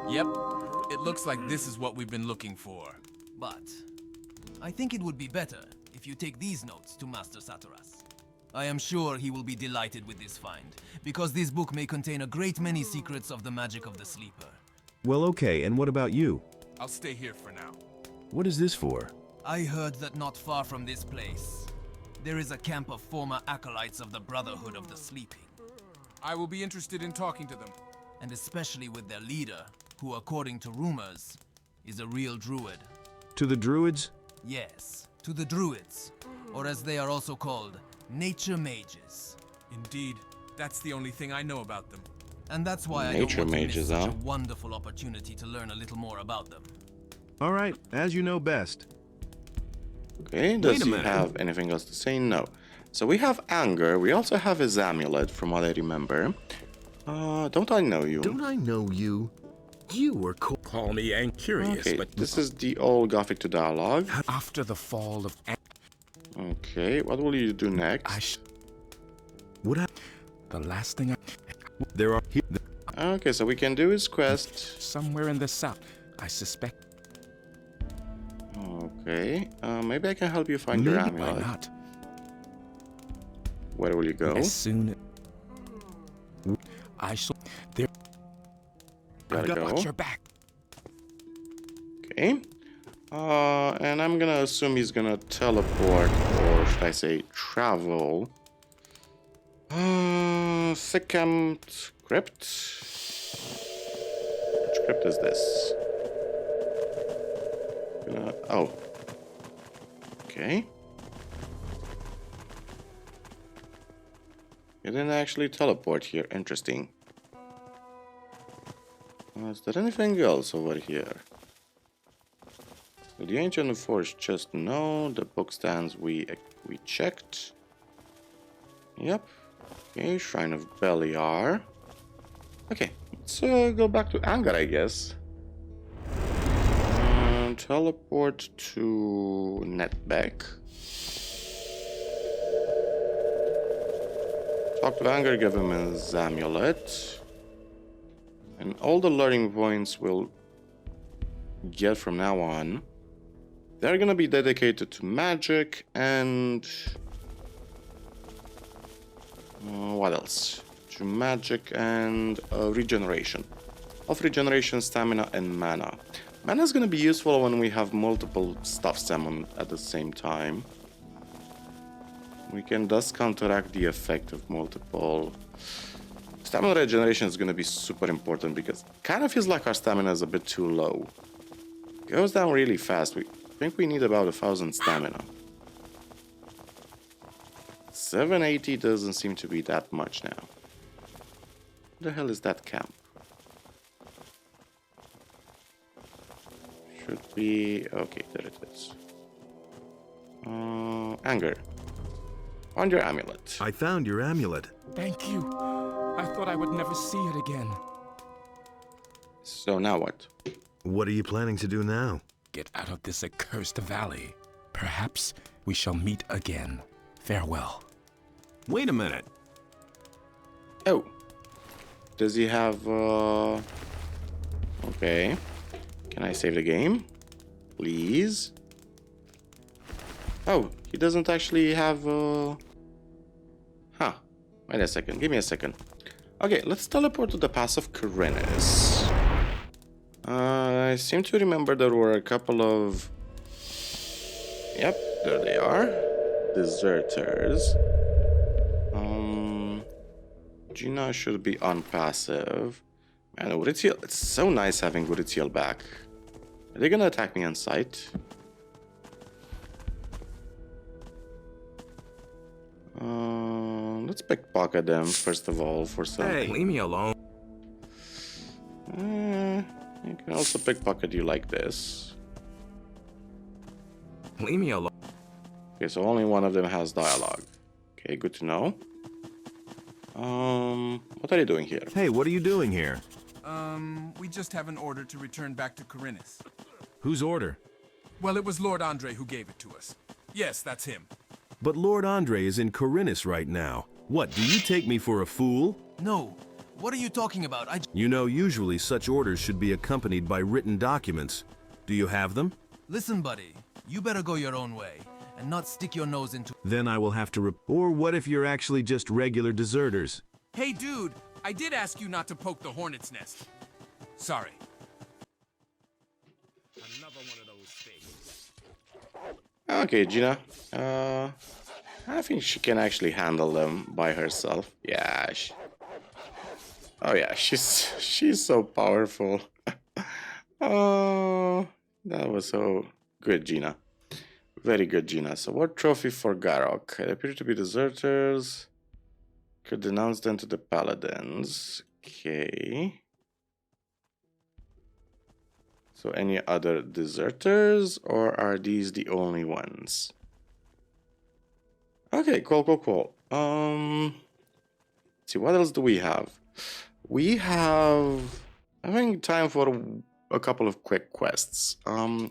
[SPEAKER 17] Yep, it looks like this is what we've been looking for. But I think it would be better if you take these notes to Master Saturas. I am sure he will be delighted with this find, because this book may contain a great many secrets of the magic of the sleeper.
[SPEAKER 6] Well, okay, and what about you?
[SPEAKER 17] I'll stay here for now.
[SPEAKER 6] What is this for?
[SPEAKER 17] I heard that not far from this place, there is a camp of former acolytes of the Brotherhood of the Sleeping. I will be interested in talking to them. and especially with their leader, who, according to rumors, is a real druid.
[SPEAKER 6] To the druids?
[SPEAKER 17] Yes, to the druids, or as they are also called, nature mages.
[SPEAKER 18] Indeed, that's the only thing I know about them.
[SPEAKER 17] And that's why
[SPEAKER 4] Nature
[SPEAKER 17] I don't want to
[SPEAKER 4] mages,
[SPEAKER 17] miss such
[SPEAKER 4] huh?
[SPEAKER 17] a wonderful opportunity to learn a little more about them.
[SPEAKER 6] All right, as you know best.
[SPEAKER 4] Okay, does he have anything else to say? No. So we have anger. We also have his amulet, from what I remember. Don't I know you?
[SPEAKER 6] Don't I know you? You were
[SPEAKER 5] Call me curious,
[SPEAKER 4] Okay,
[SPEAKER 5] but
[SPEAKER 4] this is the old Gothic to dialogue.
[SPEAKER 5] after the fall of
[SPEAKER 4] Okay, what will you do next?
[SPEAKER 5] What happened? The last thing there are
[SPEAKER 4] Okay, so we can do his quest.
[SPEAKER 5] somewhere in the south. I suspect.
[SPEAKER 4] Okay, maybe I can help you find your
[SPEAKER 5] Maybe,
[SPEAKER 4] amulet.
[SPEAKER 5] why not?
[SPEAKER 4] Where will you go?
[SPEAKER 5] As soon I shall. There.
[SPEAKER 4] Gotta go.
[SPEAKER 5] Watch your back.
[SPEAKER 4] Okay. And I'm gonna assume he's gonna teleport, or should I say travel. Second crypt. Which crypt is this? Oh. Okay. You didn't actually teleport here. Interesting. Is there anything else over here? The ancient forge chest, no. The book stands we checked. Yep. Okay, Shrine of Beliar. Okay, let's go back to Anger, I guess. Teleport to Netbeck. Talk to Anger, give him his amulet. And all the learning points we'll get from now on, they're gonna be dedicated to magic and... what else? To magic and regeneration. Of regeneration, stamina, and mana. Mana is gonna be useful when we have multiple stuff summoned at the same time. We can thus counteract the effect of multiple... Stamina regeneration is going to be super important because it kind of feels like our stamina is a bit too low. It goes down really fast. We think we need about 1,000 stamina. 780 doesn't seem to be that much now. What the hell is that camp? Should be... okay, there it is. Anger. Find your amulet.
[SPEAKER 6] I found your amulet.
[SPEAKER 5] Thank you. I thought I would never see it again.
[SPEAKER 4] So now what?
[SPEAKER 6] What are you planning to do now?
[SPEAKER 5] Get out of this accursed valley. Perhaps we shall meet again. Farewell.
[SPEAKER 6] Wait a minute.
[SPEAKER 4] Oh. Does he have, okay. Can I save the game? Please? Oh, he doesn't actually have, huh. Wait a second. Give me a second. Okay, let's teleport to the Pass of Korinis. I seem to remember there were a couple of... Yep, there they are. Deserters. Gina should be on passive. Man, Uritiel, it's so nice having Uritiel back. Are they gonna attack me on sight? Let's pickpocket them first of all for some.
[SPEAKER 5] Hey, leave me alone.
[SPEAKER 4] I can also pickpocket you like this.
[SPEAKER 5] Leave me alone.
[SPEAKER 4] Okay, so only one of them has dialogue. Okay, good to know. What are you doing here?
[SPEAKER 6] Hey, what are you doing here?
[SPEAKER 18] We just have an order to return back to Korinis.
[SPEAKER 6] Whose order?
[SPEAKER 18] Well, it was Lord Andre who gave it to us. Yes, that's him.
[SPEAKER 6] But Lord Andre is in Korinis right now. What, do you take me for a fool?
[SPEAKER 17] No. What are you talking about?
[SPEAKER 6] You know, usually such orders should be accompanied by written documents. Do you have them?
[SPEAKER 17] Listen, buddy. You better go your own way, and not stick your nose into...
[SPEAKER 6] Then I will have to or what if you're actually just regular deserters?
[SPEAKER 18] Hey, dude, I did ask you not to poke the hornet's nest. Sorry.
[SPEAKER 5] Another one of those things.
[SPEAKER 4] Okay, Gina. I think she can actually handle them by herself. Yeah. Oh yeah, she's so powerful. Oh, that was so good, Gina. Very good, Gina. So what trophy for Garok? They appear to be deserters. Could denounce them to the paladins. Okay. So any other deserters, or are these the only ones? Okay, cool. Let's see, what else do we have? We have, I think, time for a couple of quick quests. Oh,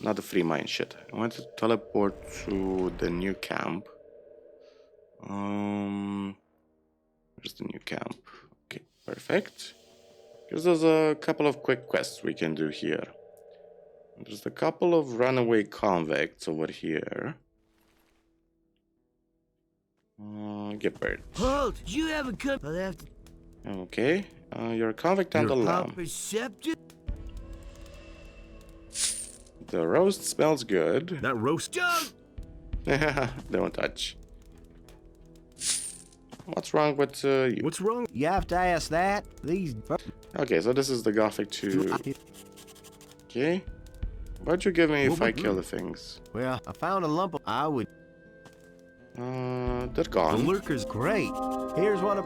[SPEAKER 4] not the free mine shit. I want to teleport to the new camp. Where's the new camp? Okay, perfect. Because there's a couple of quick quests we can do here. There's a couple of runaway convicts over here. Get bird.
[SPEAKER 14] Halt! You haven't come. I'll have to.
[SPEAKER 4] Okay, you're a convict and a lamb.
[SPEAKER 14] Perceptive.
[SPEAKER 4] The roast smells good.
[SPEAKER 6] That roast.
[SPEAKER 4] Don't touch. What's wrong with you?
[SPEAKER 6] What's wrong?
[SPEAKER 14] You have to ask that. These.
[SPEAKER 4] Okay, so this is the Gothic 2. Okay. What'd you give me if I kill the things?
[SPEAKER 14] Well, I found a lump of. I would.
[SPEAKER 4] They're gone.
[SPEAKER 14] The lurker's great. Here's what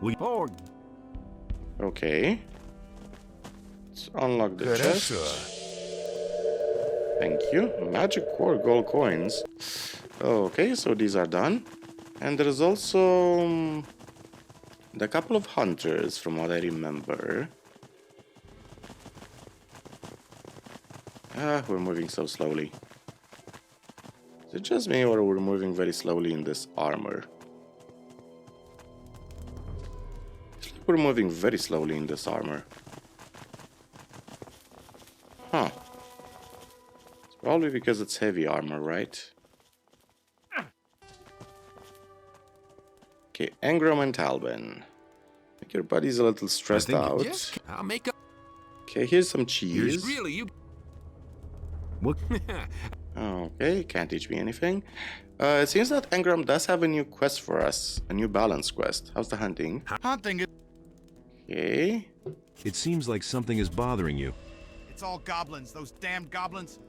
[SPEAKER 14] we poured.
[SPEAKER 4] Okay. Let's unlock the chest. Thank you. Magic core gold coins. Okay, so these are done. And there's also the couple of hunters, from what I remember. We're moving so slowly. Is it just me, or we're moving very slowly in this armor? It's like we're moving very slowly in this armor. Huh. It's probably because it's heavy armor, right? Okay, Engram and Talbin. I think your buddy's a little stressed out.
[SPEAKER 18] Yes, I'll make up.
[SPEAKER 4] Okay, here's some cheese.
[SPEAKER 18] Really, you.
[SPEAKER 6] What?
[SPEAKER 4] Okay, can't teach me anything. It seems that Engram does have a new quest for us. A new balance quest. How's the hunting?
[SPEAKER 19] Hunting is...
[SPEAKER 4] Okay.
[SPEAKER 6] It seems like something is bothering you.
[SPEAKER 19] It's all goblins, those damned goblins.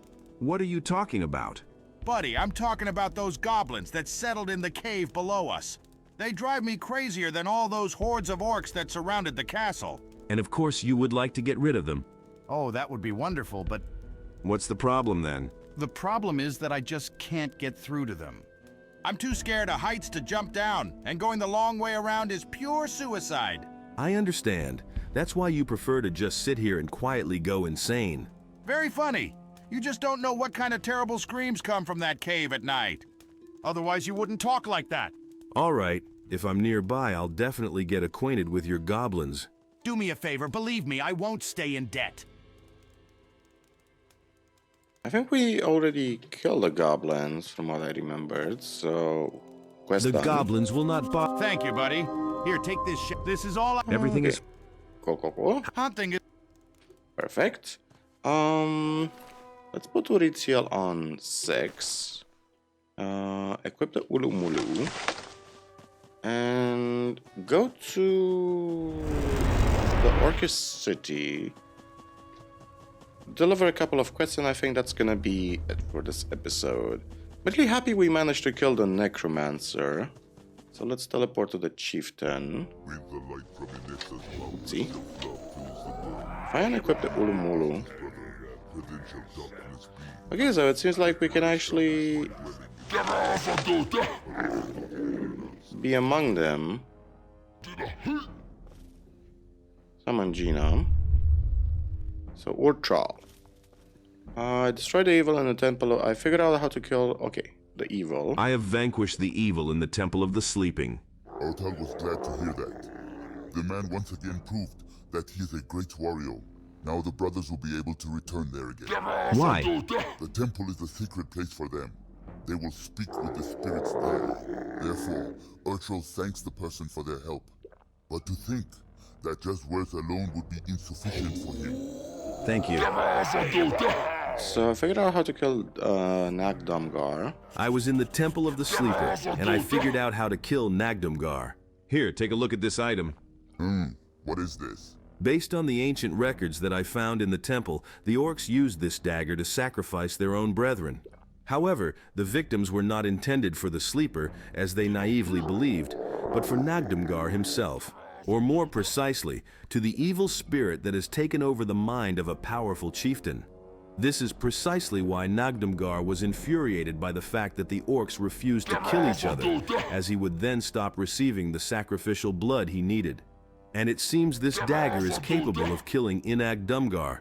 [SPEAKER 6] What are you talking about?
[SPEAKER 19] Buddy, I'm talking about those goblins that settled in the cave below us. They drive me crazier than all those hordes of orcs that surrounded the castle.
[SPEAKER 6] And of course you would like to get rid of them.
[SPEAKER 19] Oh, that would be wonderful, but...
[SPEAKER 6] What's the problem then?
[SPEAKER 19] The problem is that I just can't get through to them. I'm too scared of heights to jump down, and going the long way around is pure suicide.
[SPEAKER 6] I understand. That's why you prefer to just sit here and quietly go insane.
[SPEAKER 19] Very funny. You just don't know what kind of terrible screams come from that cave at night. Otherwise you wouldn't talk like that.
[SPEAKER 6] All right. If I'm nearby, I'll definitely get acquainted with your goblins.
[SPEAKER 19] Do me a favor, believe me, I won't stay in debt.
[SPEAKER 4] I think we already killed the goblins, from what I remembered, so... Quest done.
[SPEAKER 6] Goblins will not bother.
[SPEAKER 19] Thank you, buddy. Here, take this shit. This is all
[SPEAKER 6] Everything is...
[SPEAKER 4] Cool.
[SPEAKER 19] Hunting is...
[SPEAKER 4] Perfect. Let's put Uritiel on 6. Equip the Ulumulu. And go to the Orcus City. Deliver a couple of quests, and I think that's gonna be it for this episode. Really happy we managed to kill the necromancer. So let's teleport to the chieftain. Let's see. If I unequip the Ulumulu. Okay, so it seems like we can actually be among them. Summon Gina. So, Urtral. Destroy the evil in the temple. I figured out how to kill, okay, the evil.
[SPEAKER 6] I have vanquished the evil in the Temple of the Sleeping.
[SPEAKER 9] Autal was glad to hear that. The man once again proved that he is a great warrior. Now the brothers will be able to return there again.
[SPEAKER 6] Why?
[SPEAKER 9] The temple is a sacred place for them. They will speak with the spirits there. Therefore, Urtral thanks the person for their help. But to think that just words alone would be insufficient for him.
[SPEAKER 6] Thank you.
[SPEAKER 4] So I figured out how to kill Nagdomgar.
[SPEAKER 6] I was in the Temple of the Sleeper, and I figured out how to kill Nagdomgar. Here, take a look at this item.
[SPEAKER 9] What is this?
[SPEAKER 6] Based on the ancient records that I found in the temple, the orcs used this dagger to sacrifice their own brethren. However, the victims were not intended for the sleeper, as they naively believed, but for Nagdumgar himself, or more precisely, to the evil spirit that has taken over the mind of a powerful chieftain. This is precisely why Nagdumgar was infuriated by the fact that the orcs refused to kill each other, as he would then stop receiving the sacrificial blood he needed. And it seems this dagger is capable of killing Inag Dumgar.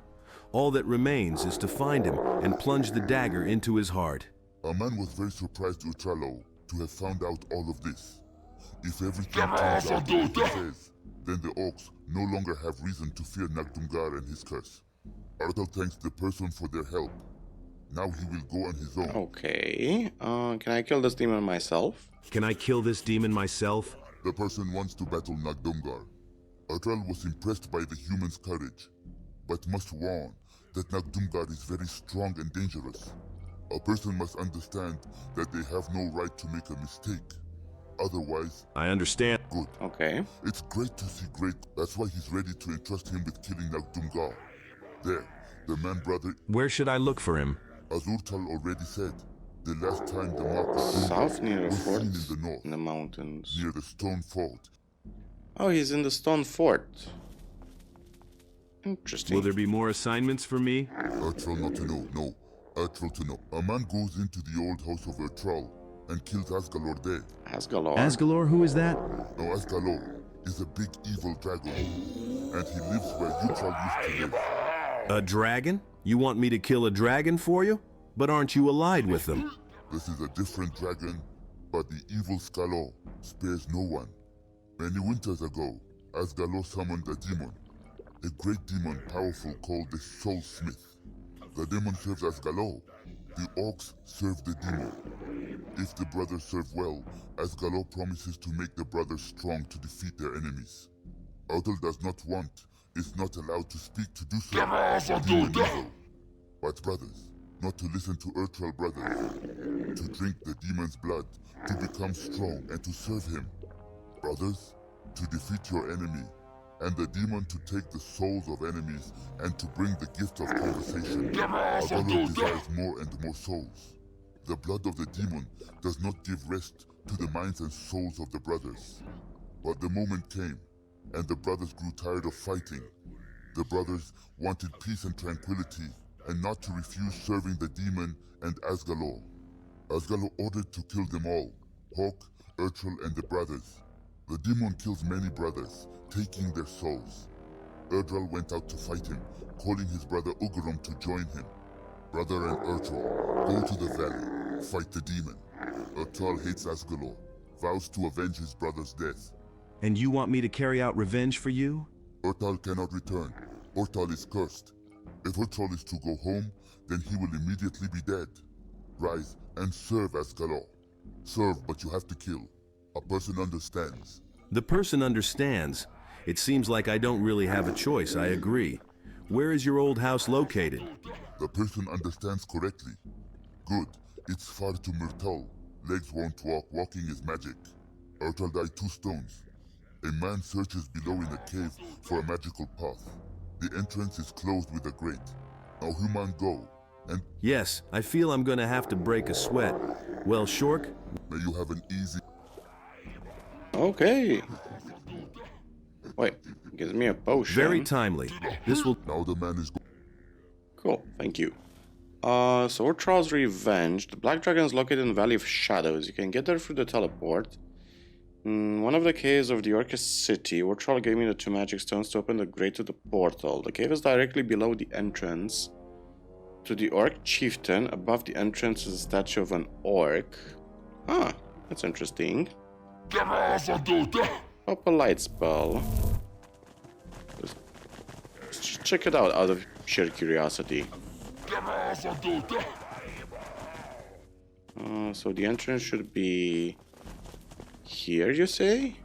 [SPEAKER 6] All that remains is to find him and plunge the dagger into his heart.
[SPEAKER 9] A man was very surprised, Utralo, to have found out all of this. If everything turns out the way he says, then the orcs no longer have reason to fear Nagdumgar and his curse. Arthur thanks the person for their help. Now he will go on his own.
[SPEAKER 4] Okay. Can I kill this demon myself?
[SPEAKER 6] Can I kill this demon myself?
[SPEAKER 9] The person wants to battle Nagdumgar. Arthur was impressed by the human's courage, but must warn that Nagdumgar is very strong and dangerous. A person must understand that they have no right to make a mistake. Otherwise...
[SPEAKER 6] I understand.
[SPEAKER 9] Good.
[SPEAKER 4] Okay.
[SPEAKER 9] It's great to see Great. That's why he's ready to entrust him with killing Nagdumgar. There, the man brother...
[SPEAKER 6] Where should I look for him?
[SPEAKER 9] As Urtal already said, the last time the mark of
[SPEAKER 4] South near
[SPEAKER 9] was
[SPEAKER 4] fort,
[SPEAKER 9] seen in the north.
[SPEAKER 4] in the mountains.
[SPEAKER 9] Near the stone fort.
[SPEAKER 4] Oh, he's in the stone fort. Interesting.
[SPEAKER 6] Will there be more assignments for me?
[SPEAKER 9] Urtal not to know, no. Urtal to know. A man goes into the old house of Urtal and kills Asgalor there.
[SPEAKER 4] Asgalor?
[SPEAKER 6] Asgalor, who is that?
[SPEAKER 9] No, Asgalor is a big evil dragon, and he lives where Urtal used to live.
[SPEAKER 6] A dragon? You want me to kill a dragon for you? But aren't you allied with them?
[SPEAKER 9] This is a different dragon, but the evil Skalor spares no one. Many winters ago, Asgalor summoned a demon, a great demon powerful called the Soulsmith. The demon serves Asgalor. The orcs serve the demon. If the brothers serve well, Asgalor promises to make the brothers strong to defeat their enemies. Odal does not want, is not allowed to speak to do so. But brothers, not to listen to Urtral brothers, to drink the demon's blood, to become strong and to serve him. Brothers, to defeat your enemy, and the demon to take the souls of enemies and to bring the gift of conversation. Adolf desires more and more souls. The blood of the demon does not give rest to the minds and souls of the brothers. But the moment came, and the brothers grew tired of fighting. The brothers wanted peace and tranquility, and not to refuse serving the demon and Asgalor. Asgalor ordered to kill them all, Hawk, Urtral, and the brothers. The demon kills many brothers, taking their souls. Urdral went out to fight him, calling his brother Ugarum to join him. Brother and Urtral, go to the valley, fight the demon. Urtral hates Asgalor, vows to avenge his brother's death.
[SPEAKER 6] And you want me to carry out revenge for you?
[SPEAKER 9] Urtal cannot return. Urtal is cursed. If Urtral is to go home, then he will immediately be dead. Rise and serve Asgalor. Serve, but you have to kill. A person understands.
[SPEAKER 6] The person understands. It seems like I don't really have a choice, I agree. Where is your old house located?
[SPEAKER 9] The person understands correctly. Good. It's far to Myrtal. Legs won't walk. Walking is magic. Urtal died 2 stones. A man searches below in a cave for a magical path. The entrance is closed with a grate. Now human go, and...
[SPEAKER 6] Yes, I feel I'm gonna have to break a sweat. Well, Shork?
[SPEAKER 9] May you have an easy...
[SPEAKER 4] Okay. Wait, gives me a potion.
[SPEAKER 6] Very timely. This will...
[SPEAKER 9] Now the man is...
[SPEAKER 4] Cool, thank you. So Urtral's Revenge. The Black Dragon is located in the Valley of Shadows. You can get there through the teleport. One of the caves of the Orcus City. Urtral gave me the 2 magic stones to open the grate to the portal. The cave is directly below the entrance to the Orc Chieftain. Above the entrance is a statue of an orc. Ah, that's interesting. Up a light spell. Just check it out of sheer curiosity. So the entrance should be here, you say?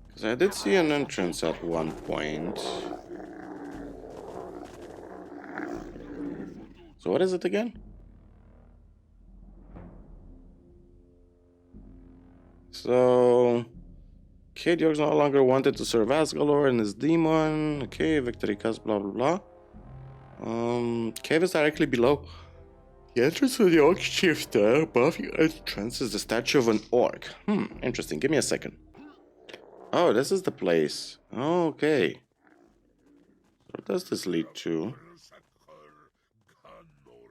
[SPEAKER 4] Because I did see an entrance at one point. So what is it again? So... Okay, the orcs no longer wanted to serve Asgalor and his demon. Okay, victory cast, blah blah blah. Cave is directly below the entrance to the orc chief there. Above the entrance is the statue of an orc. Interesting. Give me a second. Oh, this is the place. Okay. What does this lead to?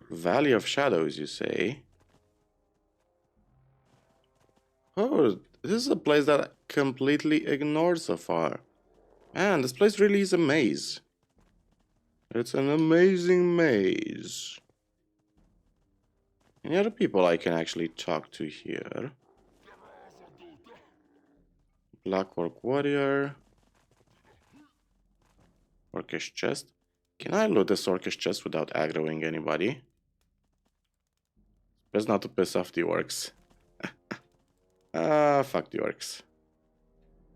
[SPEAKER 4] Valley of Shadows, you say? Oh, this is a place that I completely ignored so far. Man, this place really is a maze. It's an amazing maze. Any other people I can actually talk to here? Black Orc Warrior. Orcish Chest. Can I loot this Orcish Chest without aggroing anybody? Best not to piss off the orcs. Fuck the orcs.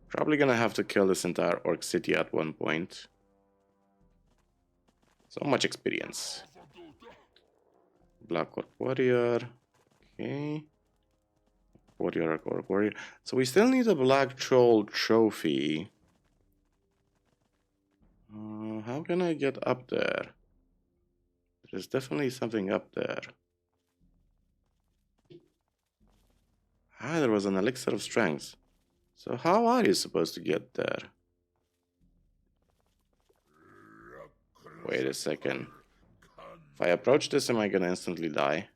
[SPEAKER 4] Probably gonna have to kill this entire orc city at one point. So much experience. Black Orc Warrior. Okay. Warrior, Orc Warrior. So we still need a Black Troll trophy. How can I get up there? There's definitely something up there. Ah, there was an elixir of strength. So how are you supposed to get there? Wait a second. If I approach this, am I gonna instantly die?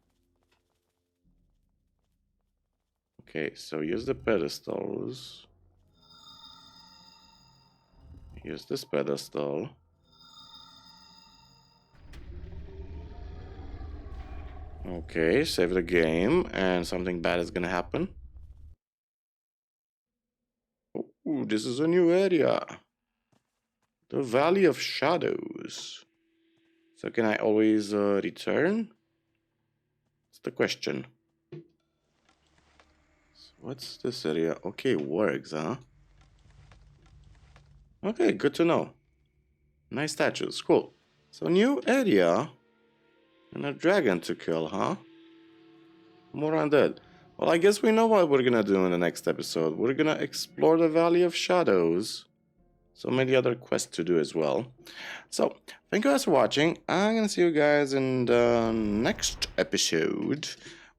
[SPEAKER 4] Okay, so use the pedestals. Use this pedestal. Okay, save the game, and something bad is gonna happen. Oh, this is a new area. The Valley of Shadows. So can I always return? That's the question. So what's this area? Okay, works, huh? Okay, good to know. Nice statues, cool. So new area. And a dragon to kill, huh? More undead. Well, I guess we know what we're gonna do in the next episode. We're gonna explore the Valley of Shadows. So many other quests to do as well. So, thank you guys for watching. I'm gonna see you guys in the next episode,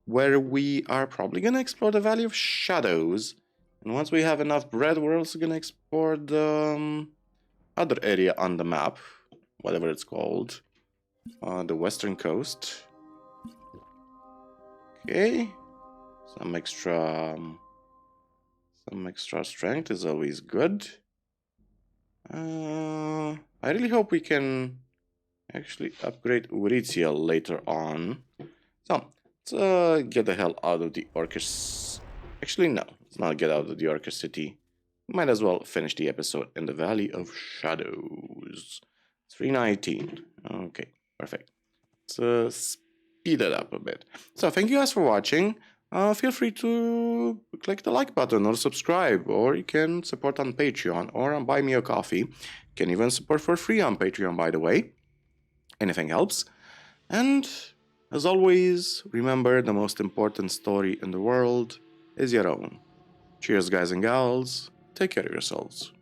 [SPEAKER 4] where we are probably gonna explore the Valley of Shadows. And once we have enough bread, we're also gonna explore the other area on the map, whatever it's called. The western coast. Okay. Some extra strength is always good. I really hope we can actually upgrade Uriziel later on. So, let's get the hell out of the Orcish... Actually, no. Let's not get out of the Orcish city. Might as well finish the episode in the Valley of Shadows. 319. Okay, perfect. Let's speed it up a bit. So, thank you guys for watching. Feel free to click the like button or subscribe, or you can support on Patreon or on Buy Me a Coffee. You can even support for free on Patreon, by the way. Anything helps. And, as always, remember the most important story in the world is your own. Cheers, guys and gals. Take care of yourselves.